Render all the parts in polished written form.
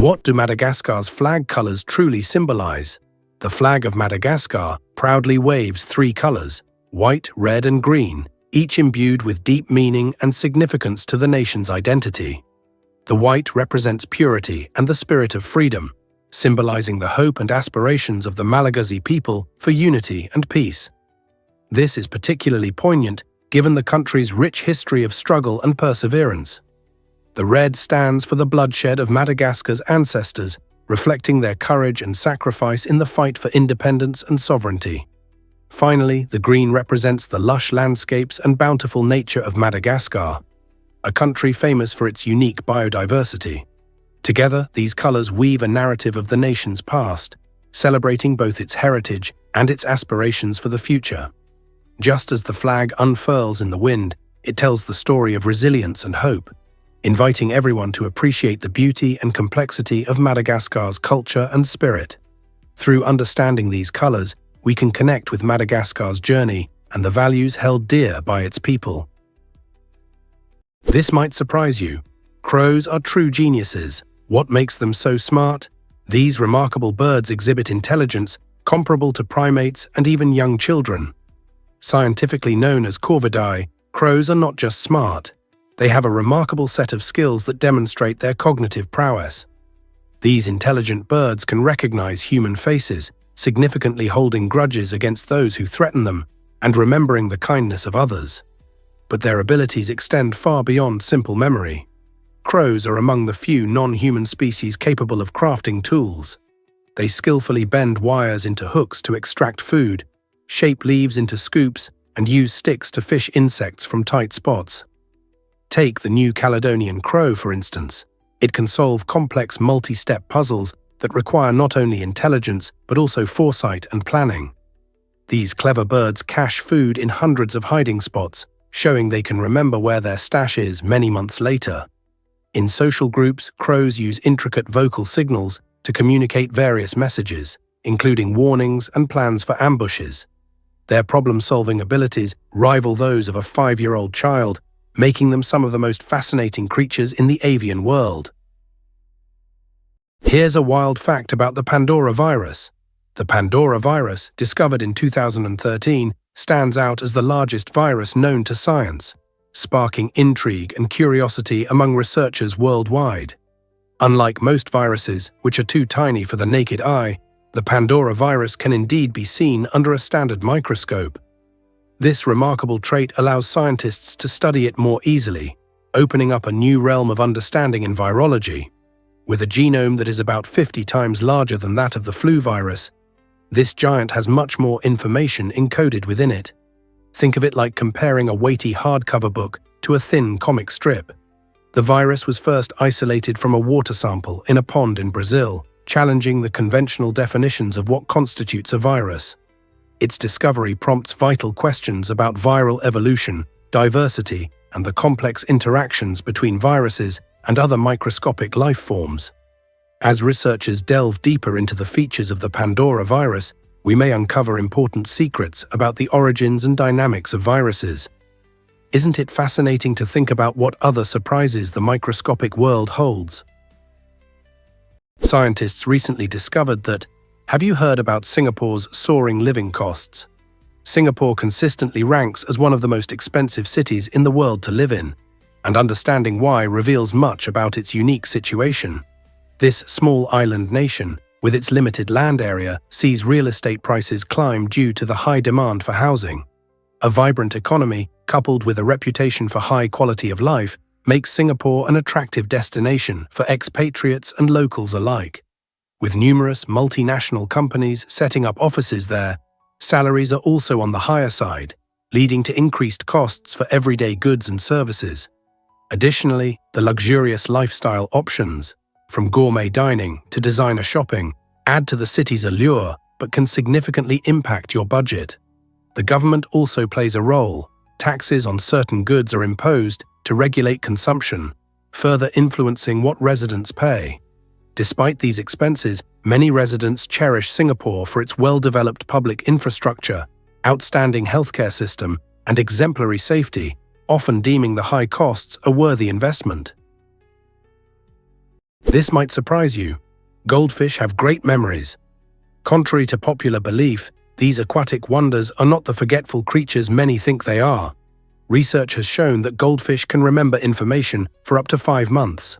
What do Madagascar's flag colors truly symbolize? The flag of Madagascar proudly waves three colors: white, red, and green, each imbued with deep meaning and significance to the nation's identity. The white represents purity and the spirit of freedom, symbolizing the hope and aspirations of the Malagasy people for unity and peace. This is particularly poignant given the country's rich history of struggle and perseverance. The red stands for the bloodshed of Madagascar's ancestors, reflecting their courage and sacrifice in the fight for independence and sovereignty. Finally, the green represents the lush landscapes and bountiful nature of Madagascar, a country famous for its unique biodiversity. Together, these colors weave a narrative of the nation's past, celebrating both its heritage and its aspirations for the future. Just as the flag unfurls in the wind, it tells the story of resilience and hope, inviting everyone to appreciate the beauty and complexity of Madagascar's culture and spirit. Through understanding these colors, we can connect with Madagascar's journey and the values held dear by its people. This might surprise you. Crows are true geniuses. What makes them so smart? These remarkable birds exhibit intelligence comparable to primates and even young children. Scientifically known as corvidae, crows are not just smart. They have a remarkable set of skills that demonstrate their cognitive prowess. These intelligent birds can recognize human faces, significantly holding grudges against those who threaten them, and remembering the kindness of others. But their abilities extend far beyond simple memory. Crows are among the few non-human species capable of crafting tools. They skillfully bend wires into hooks to extract food, shape leaves into scoops, and use sticks to fish insects from tight spots. Take the New Caledonian crow, for instance. It can solve complex multi-step puzzles that require not only intelligence but also foresight and planning. These clever birds cache food in hundreds of hiding spots, showing they can remember where their stash is many months later. In social groups, crows use intricate vocal signals to communicate various messages, including warnings and plans for ambushes. Their problem-solving abilities rival those of a 5-year-old child, making them some of the most fascinating creatures in the avian world. Here's a wild fact about the Pandora virus. The Pandora virus, discovered in 2013, stands out as the largest virus known to science, sparking intrigue and curiosity among researchers worldwide. Unlike most viruses, which are too tiny for the naked eye, the Pandora virus can indeed be seen under a standard microscope. This remarkable trait allows scientists to study it more easily, opening up a new realm of understanding in virology. With a genome that is about 50 times larger than that of the flu virus, this giant has much more information encoded within it. Think of it like comparing a weighty hardcover book to a thin comic strip. The virus was first isolated from a water sample in a pond in Brazil, challenging the conventional definitions of what constitutes a virus. Its discovery prompts vital questions about viral evolution, diversity, and the complex interactions between viruses and other microscopic life forms. As researchers delve deeper into the features of the Pandora virus, we may uncover important secrets about the origins and dynamics of viruses. Isn't it fascinating to think about what other surprises the microscopic world holds? Scientists recently discovered that, have you heard about Singapore's soaring living costs? Singapore consistently ranks as one of the most expensive cities in the world to live in, and understanding why reveals much about its unique situation. This small island nation, with its limited land area, sees real estate prices climb due to the high demand for housing. A vibrant economy, coupled with a reputation for high quality of life, makes Singapore an attractive destination for expatriates and locals alike. With numerous multinational companies setting up offices there, salaries are also on the higher side, leading to increased costs for everyday goods and services. Additionally, the luxurious lifestyle options, from gourmet dining to designer shopping, add to the city's allure but can significantly impact your budget. The government also plays a role. Taxes on certain goods are imposed to regulate consumption, further influencing what residents pay. Despite these expenses, many residents cherish Singapore for its well-developed public infrastructure, outstanding healthcare system, and exemplary safety, often deeming the high costs a worthy investment. This might surprise you. Goldfish have great memories. Contrary to popular belief, these aquatic wonders are not the forgetful creatures many think they are. Research has shown that goldfish can remember information for up to 5 months.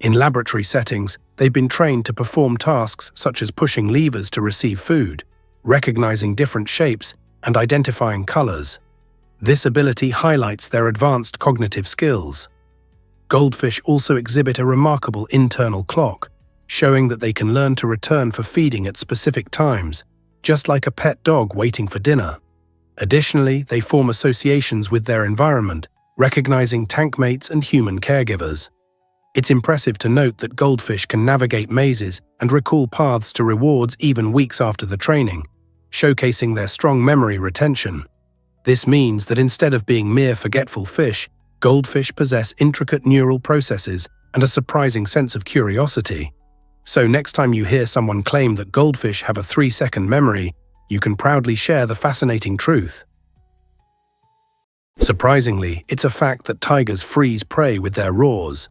In laboratory settings, they've been trained to perform tasks such as pushing levers to receive food, recognizing different shapes, and identifying colors. This ability highlights their advanced cognitive skills. Goldfish also exhibit a remarkable internal clock, showing that they can learn to return for feeding at specific times, just like a pet dog waiting for dinner. Additionally, they form associations with their environment, recognizing tank mates and human caregivers. It's impressive to note that goldfish can navigate mazes and recall paths to rewards even weeks after the training, showcasing their strong memory retention. This means that instead of being mere forgetful fish, goldfish possess intricate neural processes and a surprising sense of curiosity. So next time you hear someone claim that goldfish have a 3-second memory, you can proudly share the fascinating truth. Surprisingly, it's a fact that tigers freeze prey with their roars.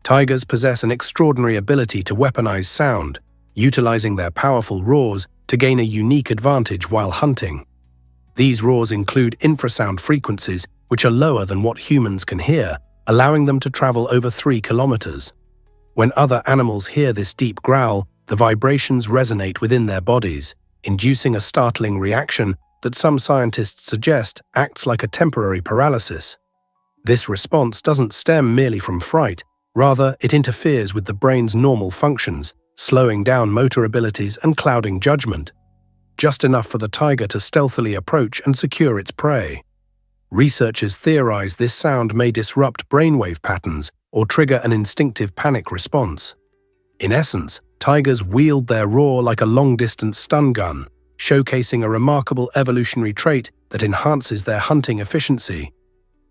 Tigers possess an extraordinary ability to weaponize sound, utilizing their powerful roars to gain a unique advantage while hunting. These roars include infrasound frequencies, which are lower than what humans can hear, allowing them to travel over 3 kilometers. When other animals hear this deep growl, the vibrations resonate within their bodies, inducing a startling reaction that some scientists suggest acts like a temporary paralysis. This response doesn't stem merely from fright. Rather, it interferes with the brain's normal functions, slowing down motor abilities and clouding judgment, just enough for the tiger to stealthily approach and secure its prey. Researchers theorize this sound may disrupt brainwave patterns or trigger an instinctive panic response. In essence, tigers wield their roar like a long-distance stun gun, showcasing a remarkable evolutionary trait that enhances their hunting efficiency.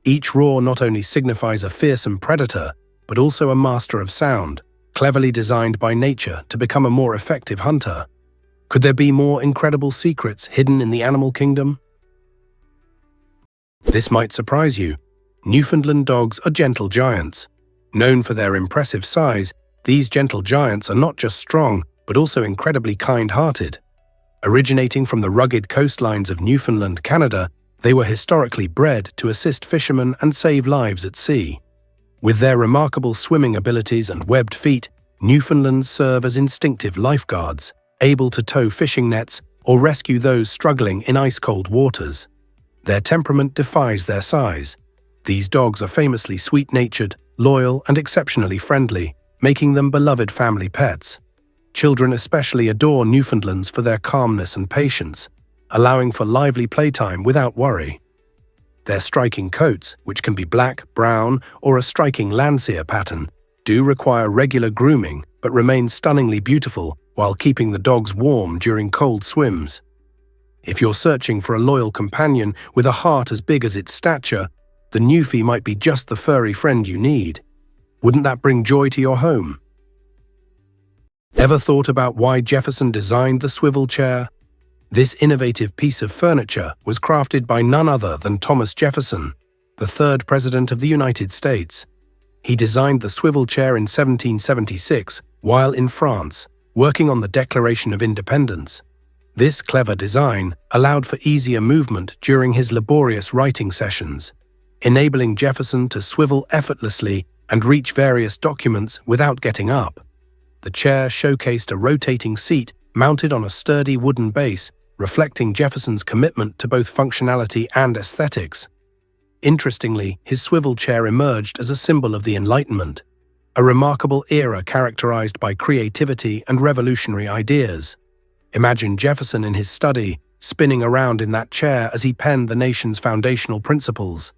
Each roar not only signifies a fearsome predator, but also a master of sound, cleverly designed by nature to become a more effective hunter. Could there be more incredible secrets hidden in the animal kingdom? This might surprise you. Newfoundland dogs are gentle giants. Known for their impressive size, these gentle giants are not just strong, but also incredibly kind-hearted. Originating from the rugged coastlines of Newfoundland, Canada, they were historically bred to assist fishermen and save lives at sea. With their remarkable swimming abilities and webbed feet, Newfoundlands serve as instinctive lifeguards, able to tow fishing nets or rescue those struggling in ice-cold waters. Their temperament defies their size. These dogs are famously sweet-natured, loyal, and exceptionally friendly, making them beloved family pets. Children especially adore Newfoundlands for their calmness and patience, allowing for lively playtime without worry. Their striking coats, which can be black, brown, or a striking Landseer pattern, do require regular grooming but remain stunningly beautiful while keeping the dogs warm during cold swims. If you're searching for a loyal companion with a heart as big as its stature, the Newfie might be just the furry friend you need. Wouldn't that bring joy to your home? Ever thought about why Jefferson designed the swivel chair? This innovative piece of furniture was crafted by none other than Thomas Jefferson, the 3rd President of the United States. He designed the swivel chair in 1776 while in France, working on the Declaration of Independence. This clever design allowed for easier movement during his laborious writing sessions, enabling Jefferson to swivel effortlessly and reach various documents without getting up. The chair showcased a rotating seat mounted on a sturdy wooden base, reflecting Jefferson's commitment to both functionality and aesthetics. Interestingly, his swivel chair emerged as a symbol of the Enlightenment, a remarkable era characterized by creativity and revolutionary ideas. Imagine Jefferson in his study, spinning around in that chair as he penned the nation's foundational principles.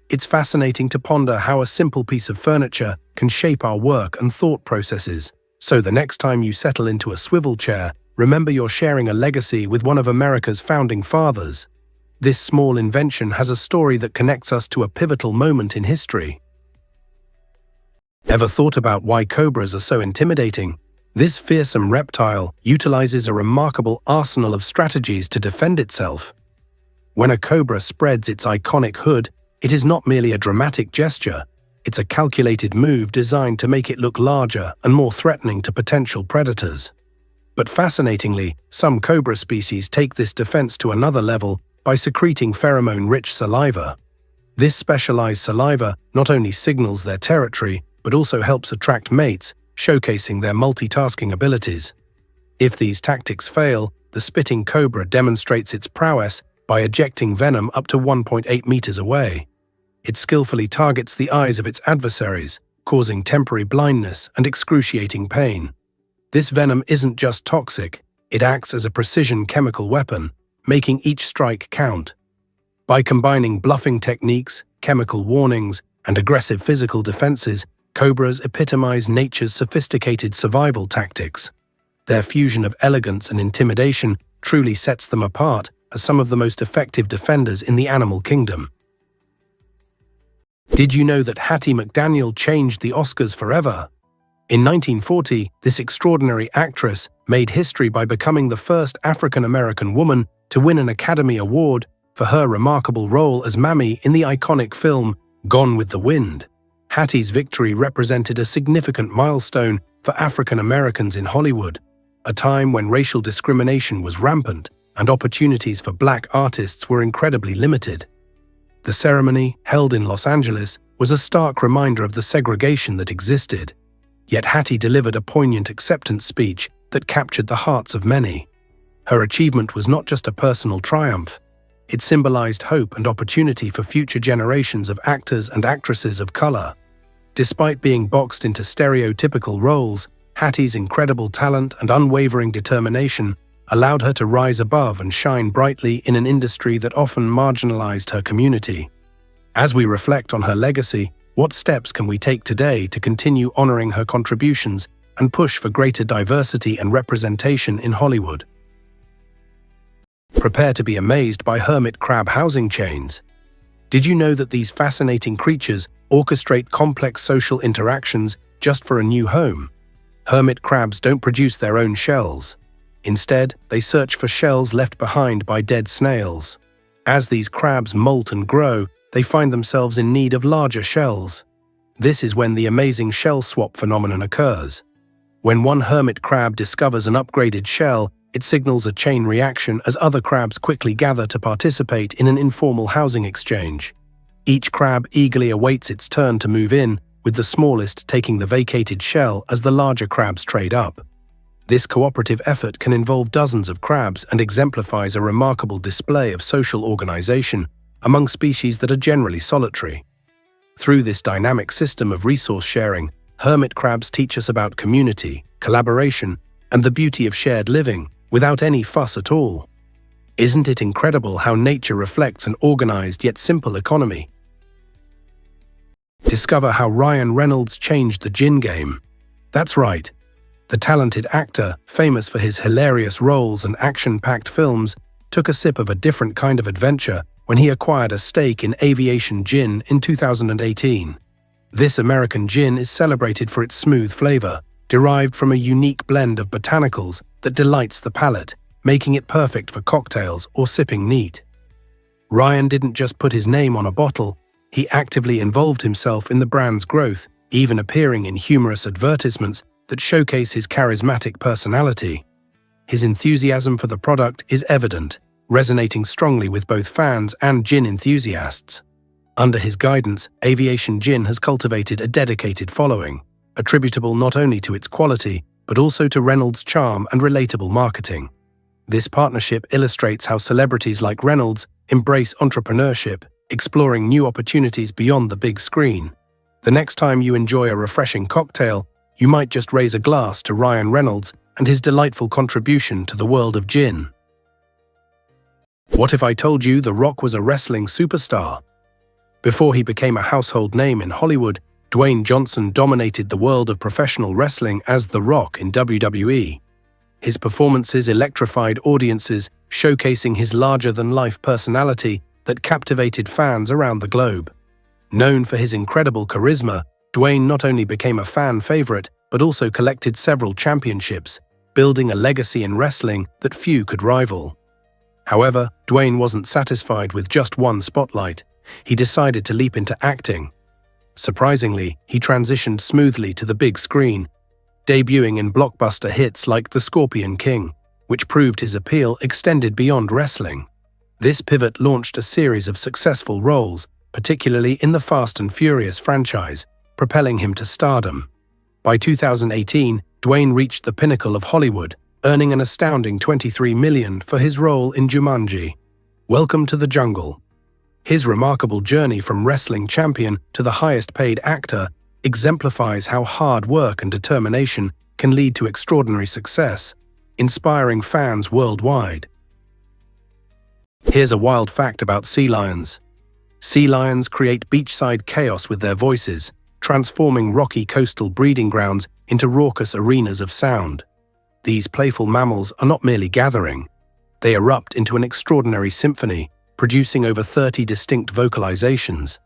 It's fascinating to ponder how a simple piece of furniture can shape our work and thought processes. So the next time you settle into a swivel chair, remember you're sharing a legacy with one of America's founding fathers. This small invention has a story that connects us to a pivotal moment in history. Ever thought about why cobras are so intimidating? This fearsome reptile utilizes a remarkable arsenal of strategies to defend itself. When a cobra spreads its iconic hood, it is not merely a dramatic gesture. It's a calculated move designed to make it look larger and more threatening to potential predators. But fascinatingly, some cobra species take this defense to another level by secreting pheromone-rich saliva. This specialized saliva not only signals their territory, but also helps attract mates, showcasing their multitasking abilities. If these tactics fail, the spitting cobra demonstrates its prowess by ejecting venom up to 1.8 meters away. It skillfully targets the eyes of its adversaries, causing temporary blindness and excruciating pain. This venom isn't just toxic, it acts as a precision chemical weapon, making each strike count. By combining bluffing techniques, chemical warnings, and aggressive physical defenses, cobras epitomize nature's sophisticated survival tactics. Their fusion of elegance and intimidation truly sets them apart as some of the most effective defenders in the animal kingdom. Did you know that Hattie McDaniel changed the Oscars forever? In 1940, this extraordinary actress made history by becoming the first African-American woman to win an Academy Award for her remarkable role as Mammy in the iconic film Gone with the Wind. Hattie's victory represented a significant milestone for African Americans in Hollywood, a time when racial discrimination was rampant and opportunities for black artists were incredibly limited. The ceremony, held in Los Angeles, was a stark reminder of the segregation that existed. Yet Hattie delivered a poignant acceptance speech that captured the hearts of many. Her achievement was not just a personal triumph, it symbolized hope and opportunity for future generations of actors and actresses of color. Despite being boxed into stereotypical roles, Hattie's incredible talent and unwavering determination allowed her to rise above and shine brightly in an industry that often marginalized her community. As we reflect on her legacy, what steps can we take today to continue honoring her contributions and push for greater diversity and representation in Hollywood? Prepare to be amazed by hermit crab housing chains. Did you know that these fascinating creatures orchestrate complex social interactions just for a new home? Hermit crabs don't produce their own shells. Instead, they search for shells left behind by dead snails. As these crabs molt and grow, they find themselves in need of larger shells. This is when the amazing shell swap phenomenon occurs. When one hermit crab discovers an upgraded shell, it signals a chain reaction as other crabs quickly gather to participate in an informal housing exchange. Each crab eagerly awaits its turn to move in, with the smallest taking the vacated shell as the larger crabs trade up. This cooperative effort can involve dozens of crabs and exemplifies a remarkable display of social organization among species that are generally solitary. Through this dynamic system of resource sharing, hermit crabs teach us about community, collaboration, and the beauty of shared living without any fuss at all. Isn't it incredible how nature reflects an organized yet simple economy? Discover how Ryan Reynolds changed the gin game. That's right. The talented actor, famous for his hilarious roles and action-packed films, took a sip of a different kind of adventure when he acquired a stake in Aviation Gin in 2018. This American gin is celebrated for its smooth flavor, derived from a unique blend of botanicals that delights the palate, making it perfect for cocktails or sipping neat. Ryan didn't just put his name on a bottle, he actively involved himself in the brand's growth, even appearing in humorous advertisements that showcase his charismatic personality. His enthusiasm for the product is evident, resonating strongly with both fans and gin enthusiasts. Under his guidance, Aviation Gin has cultivated a dedicated following, attributable not only to its quality, but also to Reynolds' charm and relatable marketing. This partnership illustrates how celebrities like Reynolds embrace entrepreneurship, exploring new opportunities beyond the big screen. The next time you enjoy a refreshing cocktail, you might just raise a glass to Ryan Reynolds and his delightful contribution to the world of gin. What if I told you The Rock was a wrestling superstar? Before he became a household name in Hollywood, Dwayne Johnson dominated the world of professional wrestling as The Rock in WWE. His performances electrified audiences, showcasing his larger-than-life personality that captivated fans around the globe. Known for his incredible charisma, Dwayne not only became a fan favorite, but also collected several championships, building a legacy in wrestling that few could rival. However, Dwayne wasn't satisfied with just one spotlight. He decided to leap into acting. Surprisingly, he transitioned smoothly to the big screen, debuting in blockbuster hits like The Scorpion King, which proved his appeal extended beyond wrestling. This pivot launched a series of successful roles, particularly in the Fast and Furious franchise, propelling him to stardom. By 2018, Dwayne reached the pinnacle of Hollywood, earning an astounding $23 million for his role in Jumanji: Welcome to the Jungle. His remarkable journey from wrestling champion to the highest-paid actor exemplifies how hard work and determination can lead to extraordinary success, inspiring fans worldwide. Here's a wild fact about sea lions. Sea lions create beachside chaos with their voices, transforming rocky coastal breeding grounds into raucous arenas of sound. These playful mammals are not merely gathering. They erupt into an extraordinary symphony, producing over 30 distinct vocalizations.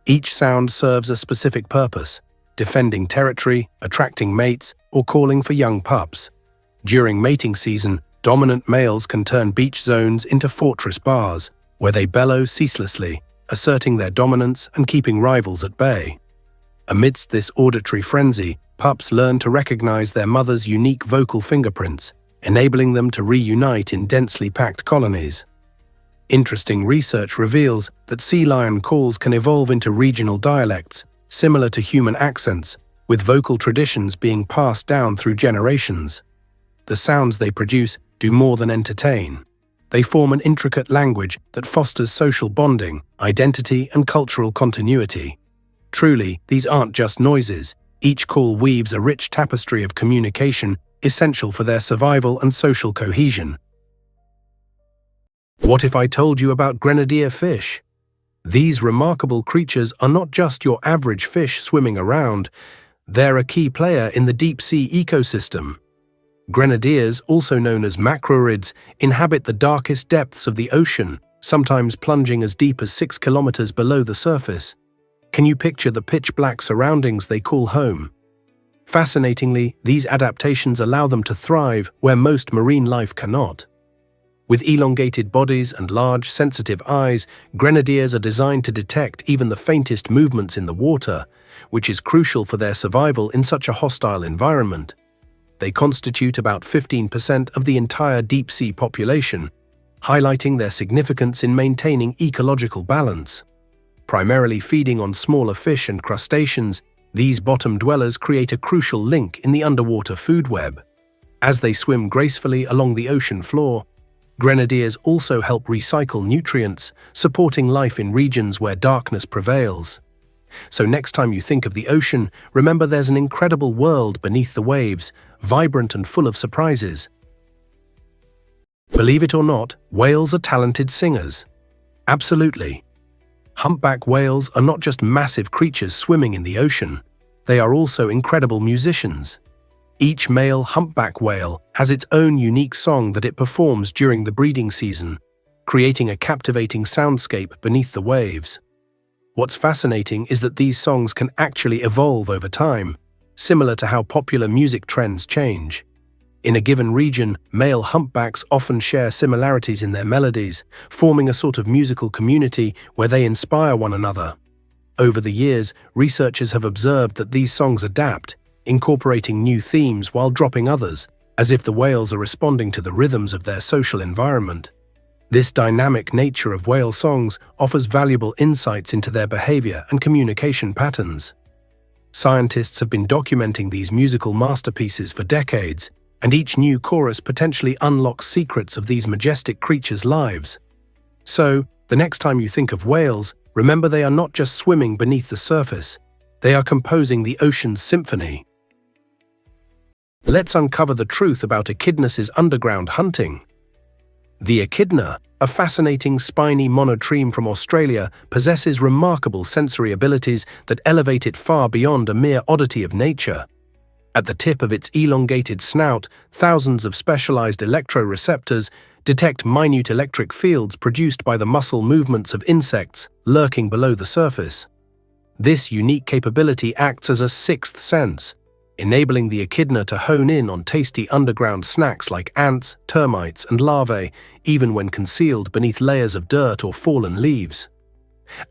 Each sound serves a specific purpose: defending territory, attracting mates, or calling for young pups. During mating season, dominant males can turn beach zones into fortress bars, where they bellow ceaselessly, asserting their dominance and keeping rivals at bay. Amidst this auditory frenzy, pups learn to recognize their mother's unique vocal fingerprints, enabling them to reunite in densely packed colonies. Interesting research reveals that sea lion calls can evolve into regional dialects, similar to human accents, with vocal traditions being passed down through generations. The sounds they produce do more than entertain. They form an intricate language that fosters social bonding, identity, and cultural continuity. Truly, these aren't just noises. Each call weaves a rich tapestry of communication essential for their survival and social cohesion. What if I told you about grenadier fish? These remarkable creatures are not just your average fish swimming around. They're a key player in the deep-sea ecosystem. Grenadiers, also known as macrorids, inhabit the darkest depths of the ocean, sometimes plunging as deep as 6 kilometers below the surface. Can you picture the pitch-black surroundings they call home? Fascinatingly, these adaptations allow them to thrive where most marine life cannot. With elongated bodies and large, sensitive eyes, grenadiers are designed to detect even the faintest movements in the water, which is crucial for their survival in such a hostile environment. They constitute about 15% of the entire deep-sea population, highlighting their significance in maintaining ecological balance. Primarily feeding on smaller fish and crustaceans, these bottom dwellers create a crucial link in the underwater food web. As they swim gracefully along the ocean floor, grenadiers also help recycle nutrients, supporting life in regions where darkness prevails. So next time you think of the ocean, remember there's an incredible world beneath the waves, vibrant and full of surprises. Believe it or not, whales are talented singers. Absolutely. Humpback whales are not just massive creatures swimming in the ocean. They are also incredible musicians. Each male humpback whale has its own unique song that it performs during the breeding season, creating a captivating soundscape beneath the waves. What's fascinating is that these songs can actually evolve over time, similar to how popular music trends change. In a given region, male humpbacks often share similarities in their melodies, forming a sort of musical community where they inspire one another. Over the years, researchers have observed that these songs adapt, incorporating new themes while dropping others, as if the whales are responding to the rhythms of their social environment. This dynamic nature of whale songs offers valuable insights into their behavior and communication patterns. Scientists have been documenting these musical masterpieces for decades, and each new chorus potentially unlocks secrets of these majestic creatures' lives. So, the next time you think of whales, remember they are not just swimming beneath the surface, they are composing the ocean's symphony. Let's uncover the truth about echidna's underground hunting. The echidna, a fascinating spiny monotreme from Australia, possesses remarkable sensory abilities that elevate it far beyond a mere oddity of nature. At the tip of its elongated snout, thousands of specialized electroreceptors detect minute electric fields produced by the muscle movements of insects lurking below the surface. This unique capability acts as a sixth sense, enabling the echidna to hone in on tasty underground snacks like ants, termites, and larvae, even when concealed beneath layers of dirt or fallen leaves.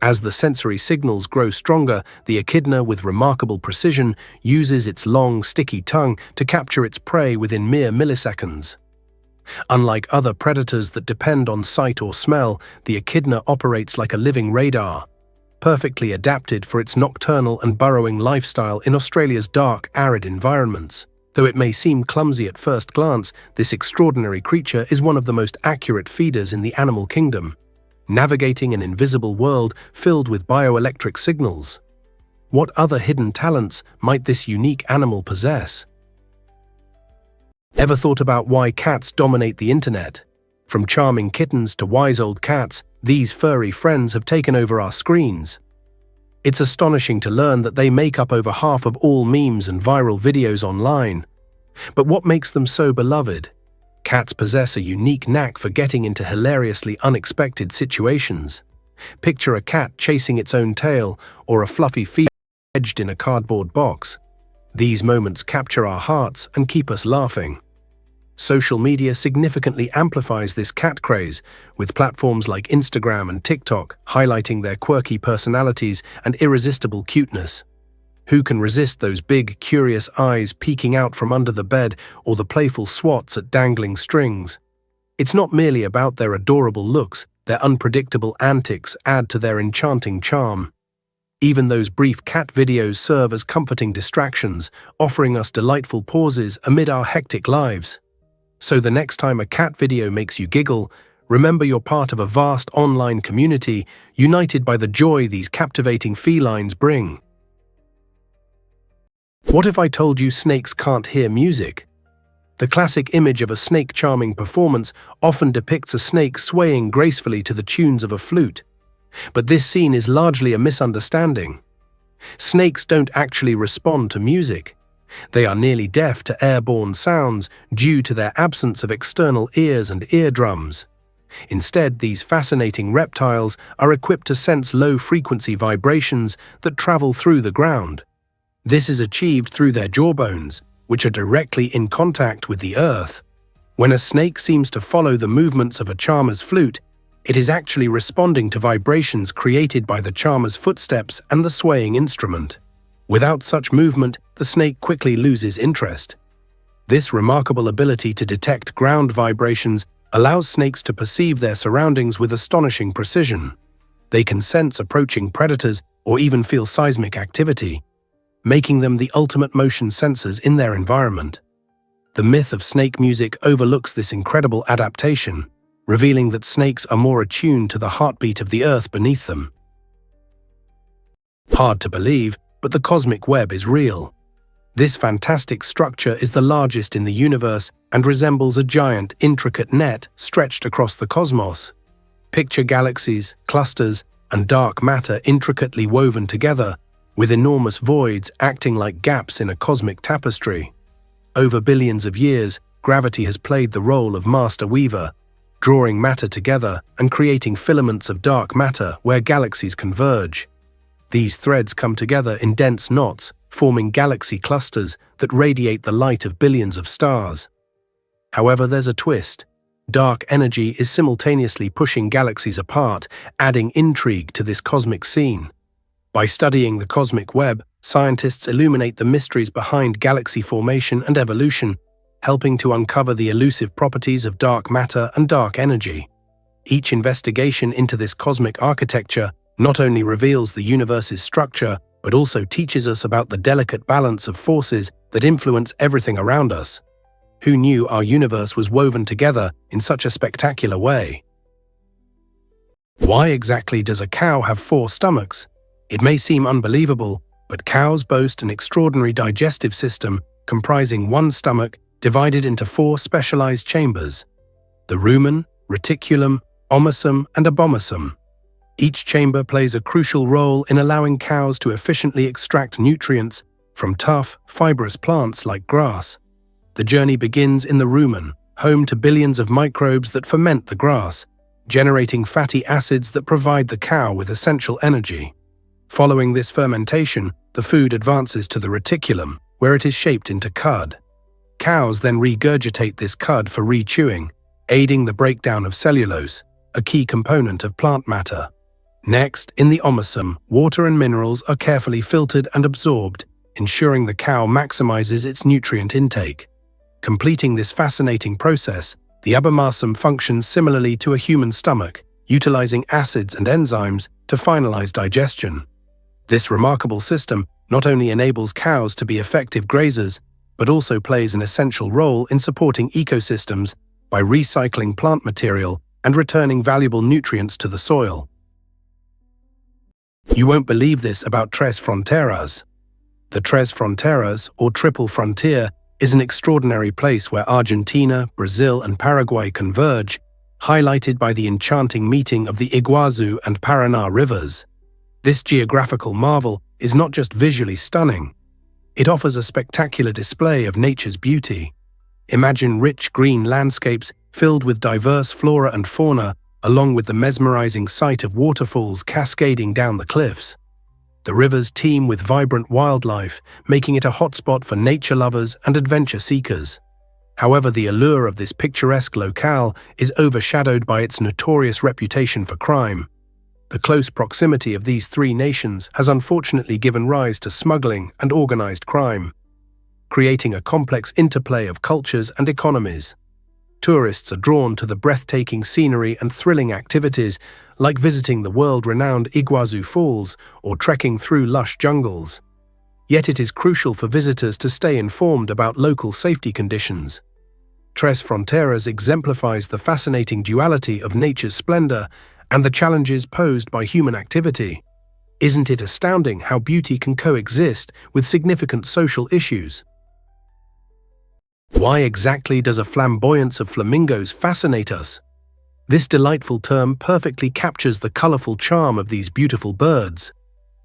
As the sensory signals grow stronger, the echidna, with remarkable precision, uses its long, sticky tongue to capture its prey within mere milliseconds. Unlike other predators that depend on sight or smell, the echidna operates like a living radar, perfectly adapted for its nocturnal and burrowing lifestyle in Australia's dark, arid environments. Though it may seem clumsy at first glance, this extraordinary creature is one of the most accurate feeders in the animal kingdom, navigating an invisible world filled with bioelectric signals. What other hidden talents might this unique animal possess? Ever thought about why cats dominate the internet? From charming kittens to wise old cats, these furry friends have taken over our screens. It's astonishing to learn that they make up over half of all memes and viral videos online. But what makes them so beloved? Cats possess a unique knack for getting into hilariously unexpected situations. Picture a cat chasing its own tail or a fluffy feet edged in a cardboard box. These moments capture our hearts and keep us laughing. Social media significantly amplifies this cat craze, with platforms like Instagram and TikTok highlighting their quirky personalities and irresistible cuteness. Who can resist those big, curious eyes peeking out from under the bed or the playful swats at dangling strings? It's not merely about their adorable looks, their unpredictable antics add to their enchanting charm. Even those brief cat videos serve as comforting distractions, offering us delightful pauses amid our hectic lives. So the next time a cat video makes you giggle, remember you're part of a vast online community united by the joy these captivating felines bring. What if I told you snakes can't hear music? The classic image of a snake charming performance often depicts a snake swaying gracefully to the tunes of a flute. But this scene is largely a misunderstanding. Snakes don't actually respond to music. They are nearly deaf to airborne sounds due to their absence of external ears and eardrums. Instead, these fascinating reptiles are equipped to sense low-frequency vibrations that travel through the ground. This is achieved through their jawbones, which are directly in contact with the earth. When a snake seems to follow the movements of a charmer's flute, it is actually responding to vibrations created by the charmer's footsteps and the swaying instrument. Without such movement, the snake quickly loses interest. This remarkable ability to detect ground vibrations allows snakes to perceive their surroundings with astonishing precision. They can sense approaching predators or even feel seismic activity, making them the ultimate motion sensors in their environment. The myth of snake music overlooks this incredible adaptation, revealing that snakes are more attuned to the heartbeat of the earth beneath them. Hard to believe, but the cosmic web is real. This fantastic structure is the largest in the universe and resembles a giant, intricate net stretched across the cosmos. Picture galaxies, clusters, and dark matter intricately woven together, with enormous voids acting like gaps in a cosmic tapestry. Over billions of years, gravity has played the role of master weaver, drawing matter together and creating filaments of dark matter where galaxies converge. These threads come together in dense knots, forming galaxy clusters that radiate the light of billions of stars. However, there's a twist. Dark energy is simultaneously pushing galaxies apart, adding intrigue to this cosmic scene. By studying the cosmic web, scientists illuminate the mysteries behind galaxy formation and evolution, helping to uncover the elusive properties of dark matter and dark energy. Each investigation into this cosmic architecture not only reveals the universe's structure, but also teaches us about the delicate balance of forces that influence everything around us. Who knew our universe was woven together in such a spectacular way? Why exactly does a cow have 4 stomachs? It may seem unbelievable, but cows boast an extraordinary digestive system comprising one stomach divided into 4 specialized chambers: the rumen, reticulum, omasum, and abomasum. Each chamber plays a crucial role in allowing cows to efficiently extract nutrients from tough, fibrous plants like grass. The journey begins in the rumen, home to billions of microbes that ferment the grass, generating fatty acids that provide the cow with essential energy. Following this fermentation, the food advances to the reticulum, where it is shaped into cud. Cows then regurgitate this cud for re-chewing, aiding the breakdown of cellulose, a key component of plant matter. Next, in the omasum, water and minerals are carefully filtered and absorbed, ensuring the cow maximizes its nutrient intake. Completing this fascinating process, the abomasum functions similarly to a human stomach, utilizing acids and enzymes to finalize digestion. This remarkable system not only enables cows to be effective grazers, but also plays an essential role in supporting ecosystems by recycling plant material and returning valuable nutrients to the soil. You won't believe this about Tres Fronteras. The Tres Fronteras, or Triple Frontier, is an extraordinary place where Argentina, Brazil, and Paraguay converge, highlighted by the enchanting meeting of the Iguazu and Paraná rivers. This geographical marvel is not just visually stunning. It offers a spectacular display of nature's beauty. Imagine rich green landscapes filled with diverse flora and fauna, along with the mesmerizing sight of waterfalls cascading down the cliffs. The rivers teem with vibrant wildlife, making it a hotspot for nature lovers and adventure seekers. However, the allure of this picturesque locale is overshadowed by its notorious reputation for crime. The close proximity of these three nations has unfortunately given rise to smuggling and organized crime, creating a complex interplay of cultures and economies. Tourists are drawn to the breathtaking scenery and thrilling activities like visiting the world-renowned Iguazu Falls or trekking through lush jungles. Yet it is crucial for visitors to stay informed about local safety conditions. Tres Fronteras exemplifies the fascinating duality of nature's splendor and the challenges posed by human activity. Isn't it astounding how beauty can coexist with significant social issues? Why exactly does a flamboyance of flamingos fascinate us? This delightful term perfectly captures the colorful charm of these beautiful birds.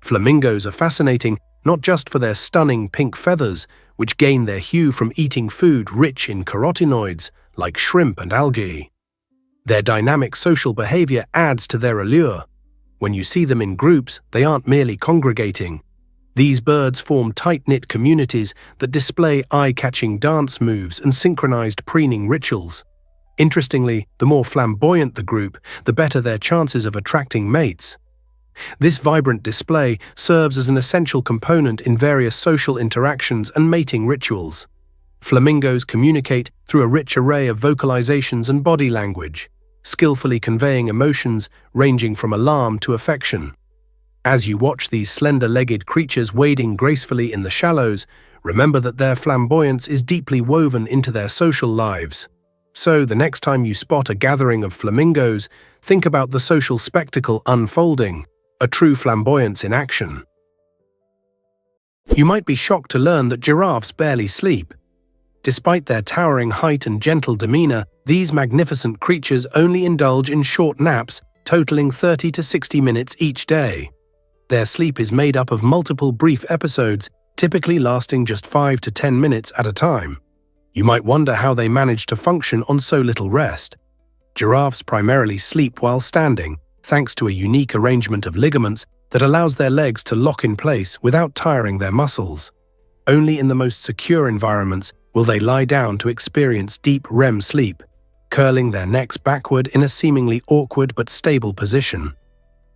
Flamingos are fascinating not just for their stunning pink feathers, which gain their hue from eating food rich in carotenoids like shrimp and algae. Their dynamic social behavior adds to their allure. When you see them in groups, they aren't merely congregating. These birds form tight-knit communities that display eye-catching dance moves and synchronized preening rituals. Interestingly, the more flamboyant the group, the better their chances of attracting mates. This vibrant display serves as an essential component in various social interactions and mating rituals. Flamingos communicate through a rich array of vocalizations and body language, skillfully conveying emotions ranging from alarm to affection. As you watch these slender-legged creatures wading gracefully in the shallows, remember that their flamboyance is deeply woven into their social lives. So, the next time you spot a gathering of flamingos, think about the social spectacle unfolding, a true flamboyance in action. You might be shocked to learn that giraffes barely sleep. Despite their towering height and gentle demeanor, these magnificent creatures only indulge in short naps, totaling 30 to 60 minutes each day. Their sleep is made up of multiple brief episodes, typically lasting just 5 to 10 minutes at a time. You might wonder how they manage to function on so little rest. Giraffes primarily sleep while standing, thanks to a unique arrangement of ligaments that allows their legs to lock in place without tiring their muscles. Only in the most secure environments will they lie down to experience deep REM sleep, curling their necks backward in a seemingly awkward but stable position.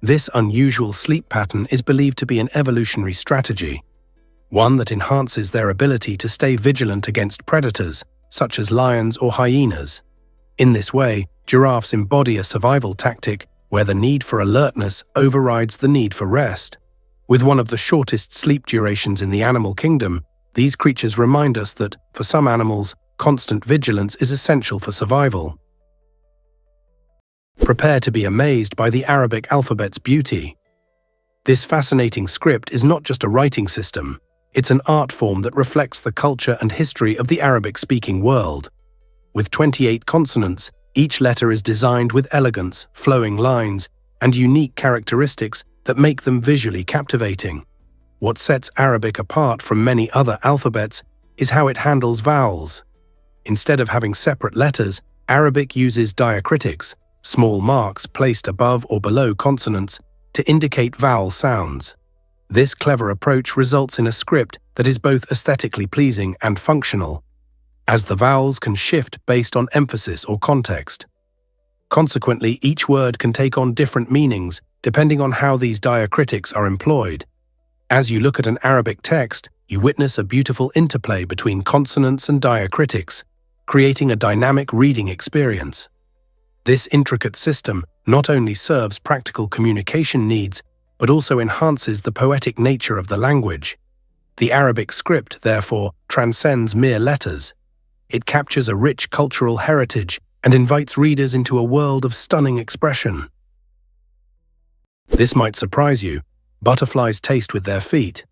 This unusual sleep pattern is believed to be an evolutionary strategy, one that enhances their ability to stay vigilant against predators, such as lions or hyenas. In this way, giraffes embody a survival tactic where the need for alertness overrides the need for rest. With one of the shortest sleep durations in the animal kingdom, these creatures remind us that, for some animals, constant vigilance is essential for survival. Prepare to be amazed by the Arabic alphabet's beauty. This fascinating script is not just a writing system, it's an art form that reflects the culture and history of the Arabic-speaking world. With 28 consonants, each letter is designed with elegance, flowing lines, and unique characteristics that make them visually captivating. What sets Arabic apart from many other alphabets is how it handles vowels. Instead of having separate letters, Arabic uses diacritics, small marks placed above or below consonants, to indicate vowel sounds. This clever approach results in a script that is both aesthetically pleasing and functional, as the vowels can shift based on emphasis or context. Consequently, each word can take on different meanings depending on how these diacritics are employed. As you look at an Arabic text, you witness a beautiful interplay between consonants and diacritics, creating a dynamic reading experience. This intricate system not only serves practical communication needs, but also enhances the poetic nature of the language. The Arabic script, therefore, transcends mere letters. It captures a rich cultural heritage and invites readers into a world of stunning expression. This might surprise you. Butterflies taste with their feet.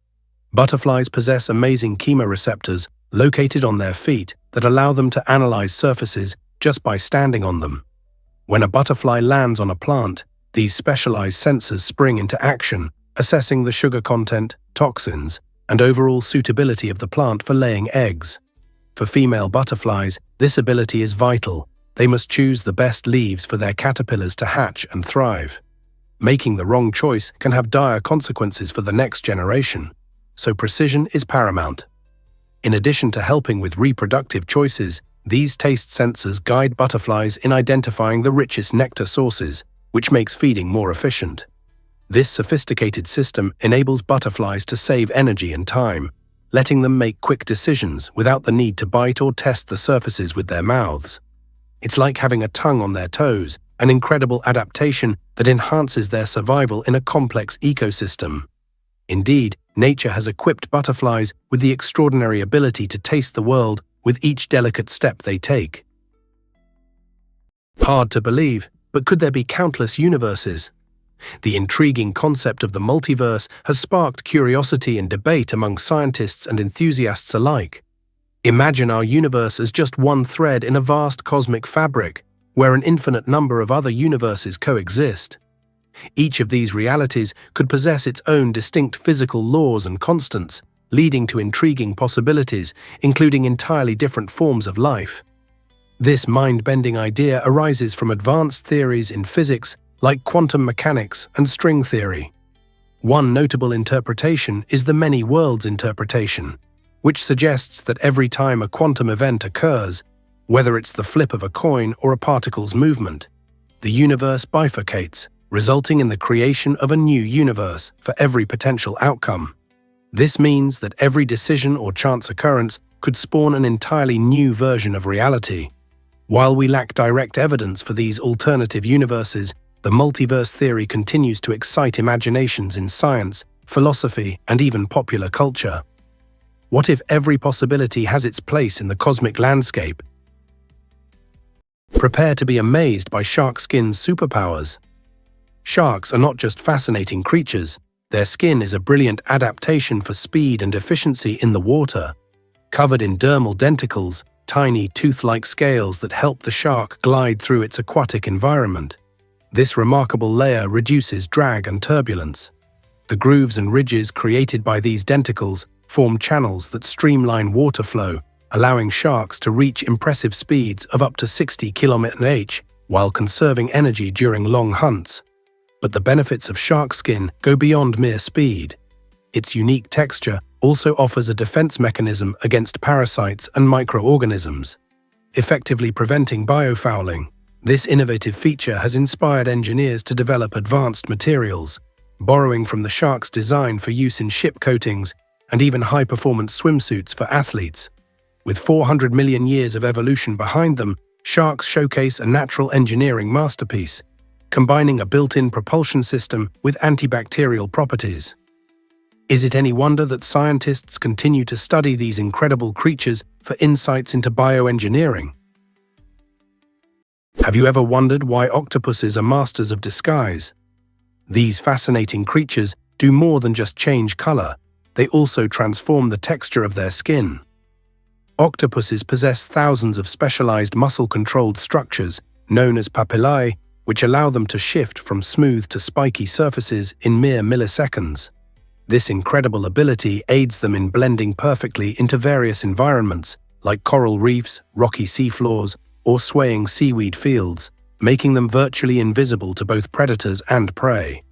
Butterflies possess amazing chemoreceptors located on their feet that allow them to analyze surfaces just by standing on them. When a butterfly lands on a plant, these specialized sensors spring into action, assessing the sugar content, toxins, and overall suitability of the plant for laying eggs. For female butterflies, this ability is vital. They must choose the best leaves for their caterpillars to hatch and thrive. Making the wrong choice can have dire consequences for the next generation, so precision is paramount. In addition to helping with reproductive choices, these taste sensors guide butterflies in identifying the richest nectar sources, which makes feeding more efficient. This sophisticated system enables butterflies to save energy and time, letting them make quick decisions without the need to bite or test the surfaces with their mouths. It's like having a tongue on their toes, an incredible adaptation that enhances their survival in a complex ecosystem. Indeed, nature has equipped butterflies with the extraordinary ability to taste the world with each delicate step they take. Hard to believe, but could there be countless universes? The intriguing concept of the multiverse has sparked curiosity and debate among scientists and enthusiasts alike. Imagine our universe as just one thread in a vast cosmic fabric, where an infinite number of other universes coexist. Each of these realities could possess its own distinct physical laws and constants, leading to intriguing possibilities, including entirely different forms of life. This mind-bending idea arises from advanced theories in physics like quantum mechanics and string theory. One notable interpretation is the many worlds interpretation, which suggests that every time a quantum event occurs, whether it's the flip of a coin or a particle's movement, the universe bifurcates, resulting in the creation of a new universe for every potential outcome. This means that every decision or chance occurrence could spawn an entirely new version of reality. While we lack direct evidence for these alternative universes, the multiverse theory continues to excite imaginations in science, philosophy, and even popular culture. What if every possibility has its place in the cosmic landscape? Prepare to be amazed by shark skin's superpowers. Sharks are not just fascinating creatures. Their skin is a brilliant adaptation for speed and efficiency in the water. Covered in dermal denticles, tiny tooth-like scales that help the shark glide through its aquatic environment. This remarkable layer reduces drag and turbulence. The grooves and ridges created by these denticles form channels that streamline water flow, allowing sharks to reach impressive speeds of up to 60 km/h while conserving energy during long hunts. But the benefits of shark skin go beyond mere speed. Its unique texture also offers a defense mechanism against parasites and microorganisms, effectively preventing biofouling. This innovative feature has inspired engineers to develop advanced materials, borrowing from the shark's design for use in ship coatings and even high-performance swimsuits for athletes. With 400 million years of evolution behind them, sharks showcase a natural engineering masterpiece, combining a built-in propulsion system with antibacterial properties. Is it any wonder that scientists continue to study these incredible creatures for insights into bioengineering? Have you ever wondered why octopuses are masters of disguise? These fascinating creatures do more than just change color. They also transform the texture of their skin. Octopuses possess thousands of specialized muscle-controlled structures, known as papillae, which allow them to shift from smooth to spiky surfaces in mere milliseconds. This incredible ability aids them in blending perfectly into various environments, like coral reefs, rocky seafloors, or swaying seaweed fields, making them virtually invisible to both predators and prey.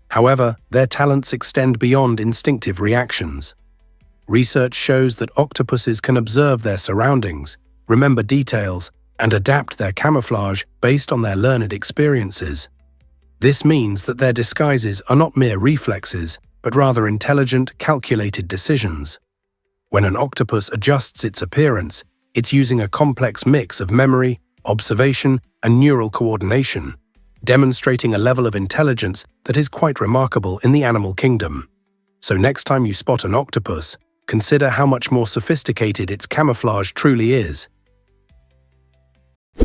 However, their talents extend beyond instinctive reactions. Research shows that octopuses can observe their surroundings, remember details, and adapt their camouflage based on their learned experiences. This means that their disguises are not mere reflexes, but rather intelligent, calculated decisions. When an octopus adjusts its appearance, it's using a complex mix of memory, observation, and neural coordination, demonstrating a level of intelligence that is quite remarkable in the animal kingdom. So next time you spot an octopus, consider how much more sophisticated its camouflage truly is.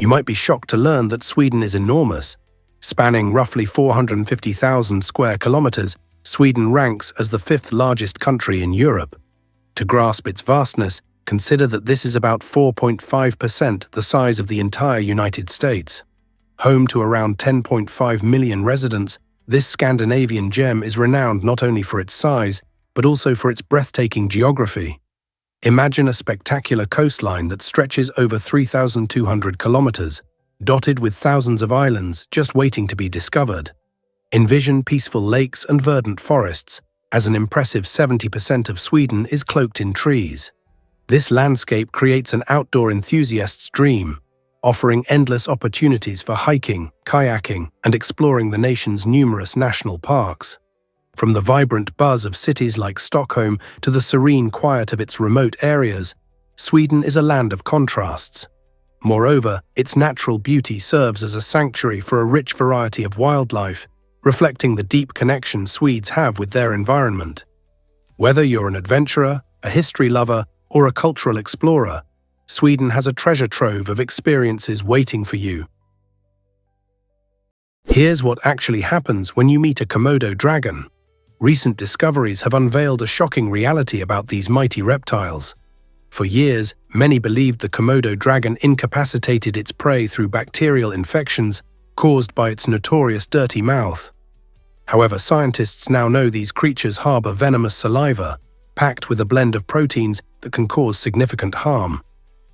You might be shocked to learn that Sweden is enormous. Spanning roughly 450,000 square kilometers, Sweden ranks as the fifth largest country in Europe. To grasp its vastness, consider that this is about 4.5% the size of the entire United States. Home to around 10.5 million residents, this Scandinavian gem is renowned not only for its size, but also for its breathtaking geography. Imagine a spectacular coastline that stretches over 3,200 kilometers, dotted with thousands of islands just waiting to be discovered. Envision peaceful lakes and verdant forests, as an impressive 70% of Sweden is cloaked in trees. This landscape creates an outdoor enthusiast's dream, offering endless opportunities for hiking, kayaking, and exploring the nation's numerous national parks. From the vibrant buzz of cities like Stockholm to the serene quiet of its remote areas, Sweden is a land of contrasts. Moreover, its natural beauty serves as a sanctuary for a rich variety of wildlife, reflecting the deep connection Swedes have with their environment. Whether you're an adventurer, a history lover, or a cultural explorer, Sweden has a treasure trove of experiences waiting for you. Here's what actually happens when you meet a Komodo dragon. Recent discoveries have unveiled a shocking reality about these mighty reptiles. For years, many believed the Komodo dragon incapacitated its prey through bacterial infections caused by its notorious dirty mouth. However, scientists now know these creatures harbor venomous saliva, packed with a blend of proteins that can cause significant harm.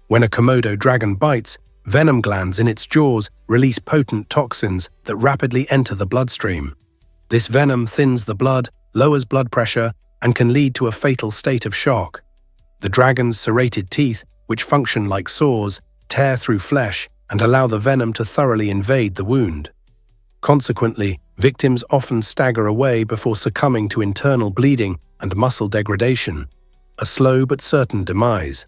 When a Komodo dragon bites, venom glands in its jaws release potent toxins that rapidly enter the bloodstream. This venom thins the blood, lowers blood pressure, and can lead to a fatal state of shock. The dragon's serrated teeth, which function like saws, tear through flesh and allow the venom to thoroughly invade the wound. Consequently, victims often stagger away before succumbing to internal bleeding and muscle degradation, a slow but certain demise.